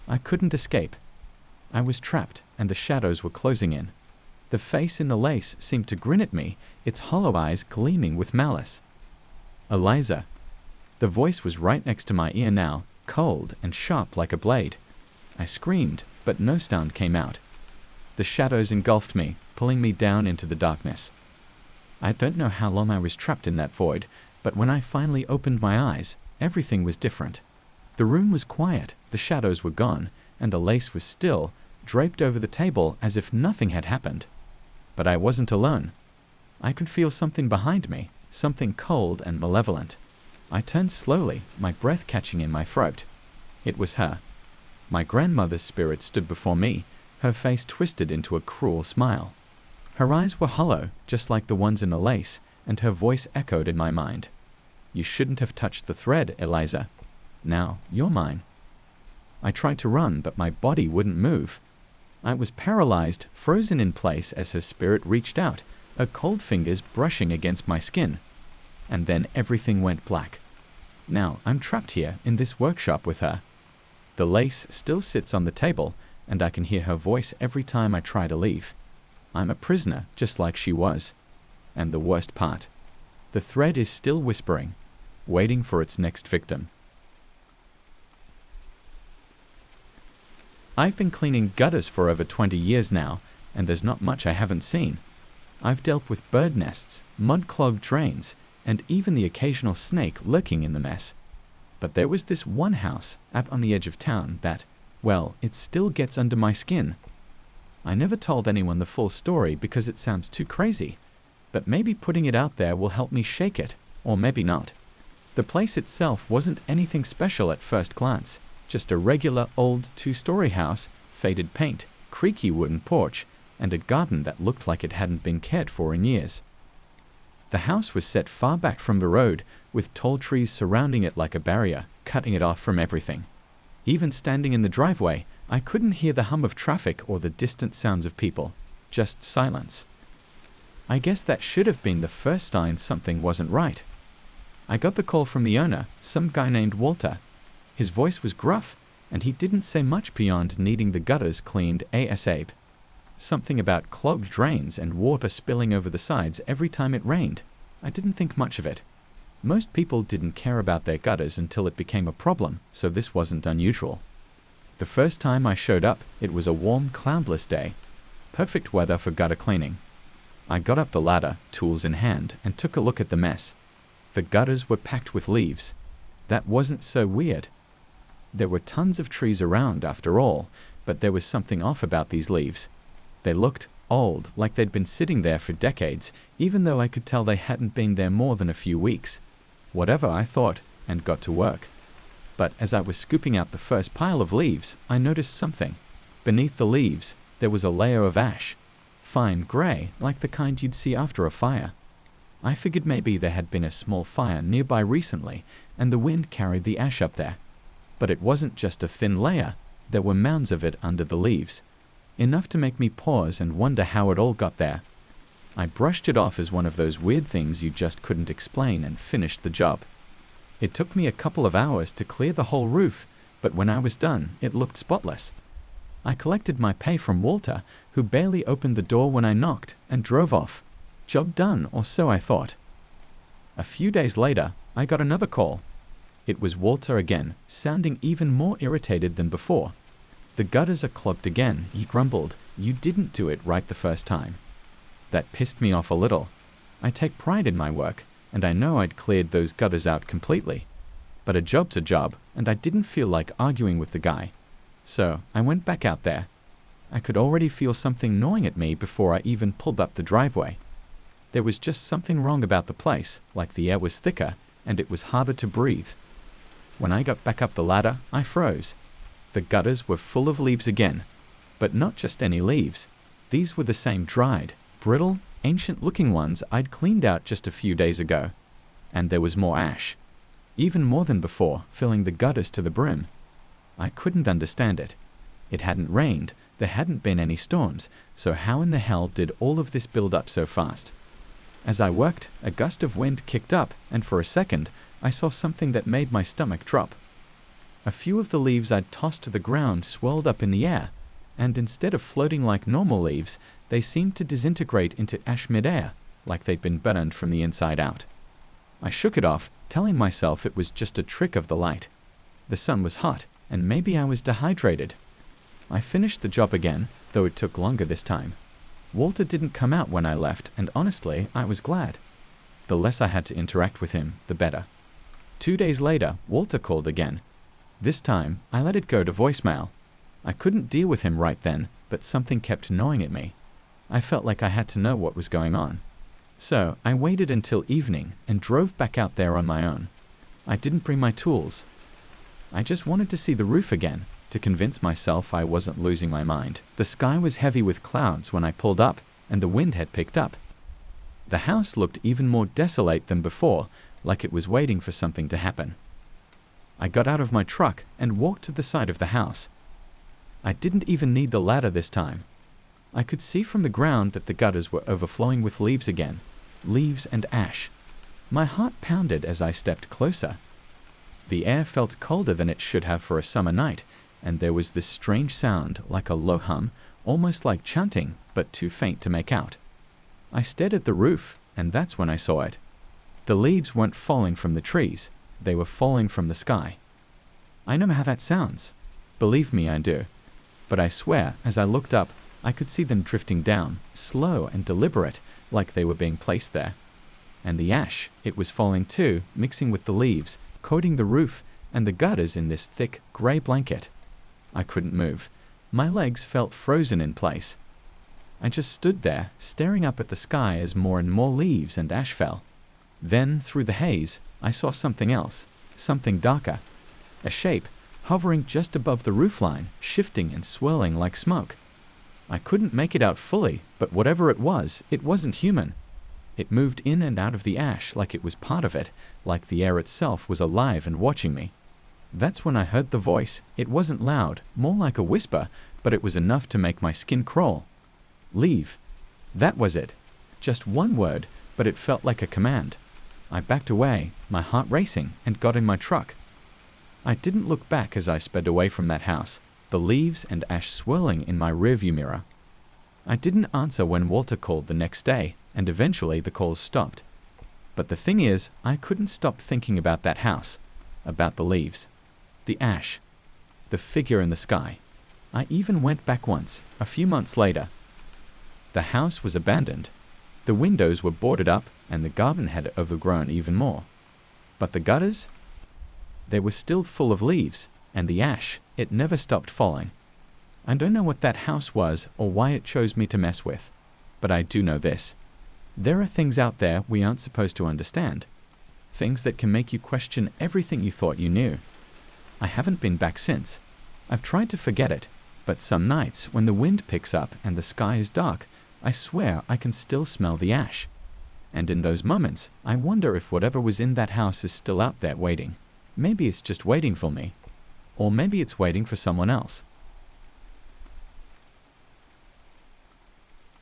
I couldn't escape. I was trapped, and the shadows were closing in. The face in the lace seemed to grin at me, its hollow eyes gleaming with malice. "Eliza." The voice was right next to my ear now, cold and sharp like a blade. I screamed, but no sound came out. The shadows engulfed me, pulling me down into the darkness. I don't know how long I was trapped in that void, but when I finally opened my eyes, everything was different. The room was quiet, the shadows were gone, and the lace was still, draped over the table as if nothing had happened. But I wasn't alone. I could feel something behind me, something cold and malevolent. I turned slowly, my breath catching in my throat. It was her. My grandmother's spirit stood before me, her face twisted into a cruel smile. Her eyes were hollow, just like the ones in the lace, and her voice echoed in my mind. "You shouldn't have touched the thread, Eliza. Now, you're mine." I tried to run, but my body wouldn't move. I was paralyzed, frozen in place as her spirit reached out, her cold fingers brushing against my skin. And then everything went black. Now I'm trapped here in this workshop with her. The lace still sits on the table, and I can hear her voice every time I try to leave. I'm a prisoner, just like she was. And the worst part, the thread is still whispering, waiting for its next victim. I've been cleaning gutters for over 20 years now, and there's not much I haven't seen. I've dealt with bird nests, mud-clogged drains, and even the occasional snake lurking in the mess. But there was this one house out on the edge of town that, well, it still gets under my skin. I never told anyone the full story because it sounds too crazy, but maybe putting it out there will help me shake it, or maybe not. The place itself wasn't anything special at first glance, just a regular old 2-story house, faded paint, creaky wooden porch, and a garden that looked like it hadn't been cared for in years. The house was set far back from the road, with tall trees surrounding it like a barrier, cutting it off from everything. Even standing in the driveway, I couldn't hear the hum of traffic or the distant sounds of people, just silence. I guess that should have been the first sign something wasn't right. I got the call from the owner, some guy named Walter. His voice was gruff, and he didn't say much beyond needing the gutters cleaned ASAP. Something about clogged drains and water spilling over the sides every time it rained. I didn't think much of it. Most people didn't care about their gutters until it became a problem, so this wasn't unusual. The first time I showed up, it was a warm, cloudless day. Perfect weather for gutter cleaning. I got up the ladder, tools in hand, and took a look at the mess. The gutters were packed with leaves. That wasn't so weird. There were tons of trees around, after all, but there was something off about these leaves. They looked old, like they'd been sitting there for decades, even though I could tell they hadn't been there more than a few weeks. Whatever, I thought, and got to work. But as I was scooping out the first pile of leaves, I noticed something. Beneath the leaves, there was a layer of ash. Fine gray, like the kind you'd see after a fire. I figured maybe there had been a small fire nearby recently, and the wind carried the ash up there. But it wasn't just a thin layer. There were mounds of it under the leaves. Enough to make me pause and wonder how it all got there. I brushed it off as one of those weird things you just couldn't explain and finished the job. It took me a couple of hours to clear the whole roof, but when I was done, it looked spotless. I collected my pay from Walter, who barely opened the door when I knocked, and drove off. Job done, or so I thought. A few days later, I got another call. It was Walter again, sounding even more irritated than before. "The gutters are clogged again," he grumbled. "You didn't do it right the first time." That pissed me off a little. I take pride in my work, and I know I'd cleared those gutters out completely. But a job's a job, and I didn't feel like arguing with the guy. So I went back out there. I could already feel something gnawing at me before I even pulled up the driveway. There was just something wrong about the place, like the air was thicker, and it was harder to breathe. When I got back up the ladder, I froze. The gutters were full of leaves again, but not just any leaves. These were the same dried, brittle, ancient-looking ones I'd cleaned out just a few days ago. And there was more ash. Even more than before, filling the gutters to the brim. I couldn't understand it. It hadn't rained, there hadn't been any storms, so how in the hell did all of this build up so fast? As I worked, a gust of wind kicked up, and for a second, I saw something that made my stomach drop. A few of the leaves I'd tossed to the ground swirled up in the air, and instead of floating like normal leaves, they seemed to disintegrate into ash midair, like they'd been burned from the inside out. I shook it off, telling myself it was just a trick of the light. The sun was hot, and maybe I was dehydrated. I finished the job again, though it took longer this time. Walter didn't come out when I left, and honestly, I was glad. The less I had to interact with him, the better. 2 days later, Walter called again. This time, I let it go to voicemail. I couldn't deal with him right then, but something kept gnawing at me. I felt like I had to know what was going on. So, I waited until evening and drove back out there on my own. I didn't bring my tools. I just wanted to see the roof again, to convince myself I wasn't losing my mind. The sky was heavy with clouds when I pulled up, and the wind had picked up. The house looked even more desolate than before, like it was waiting for something to happen. I got out of my truck and walked to the side of the house. I didn't even need the ladder this time. I could see from the ground that the gutters were overflowing with leaves again, leaves and ash. My heart pounded as I stepped closer. The air felt colder than it should have for a summer night, and there was this strange sound like a low hum, almost like chanting, but too faint to make out. I stared at the roof, and that's when I saw it. The leaves weren't falling from the trees, they were falling from the sky. I know how that sounds. Believe me, I do. But I swear, as I looked up, I could see them drifting down, slow and deliberate, like they were being placed there. And the ash, it was falling too, mixing with the leaves, coating the roof and the gutters in this thick, grey blanket. I couldn't move. My legs felt frozen in place. I just stood there, staring up at the sky as more and more leaves and ash fell. Then, through the haze, I saw something else, something darker. A shape, hovering just above the roofline, shifting and swirling like smoke. I couldn't make it out fully, but whatever it wasn't human. It moved in and out of the ash like it was part of it, like the air itself was alive and watching me. That's when I heard the voice. It wasn't loud, more like a whisper, but it was enough to make my skin crawl. Leave. That was it. Just one word, but it felt like a command. I backed away, my heart racing, and got in my truck. I didn't look back as I sped away from that house, the leaves and ash swirling in my rearview mirror. I didn't answer when Walter called the next day, and eventually the calls stopped. But the thing is, I couldn't stop thinking about that house, about the leaves, the ash, the figure in the sky. I even went back once, a few months later. The house was abandoned. The windows were boarded up, and the garden had overgrown even more. But the gutters? They were still full of leaves, and the ash, it never stopped falling. I don't know what that house was or why it chose me to mess with, but I do know this. There are things out there we aren't supposed to understand. Things that can make you question everything you thought you knew. I haven't been back since. I've tried to forget it, but some nights when the wind picks up and the sky is dark, I swear I can still smell the ash. And in those moments, I wonder if whatever was in that house is still out there waiting. Maybe it's just waiting for me. Or maybe it's waiting for someone else.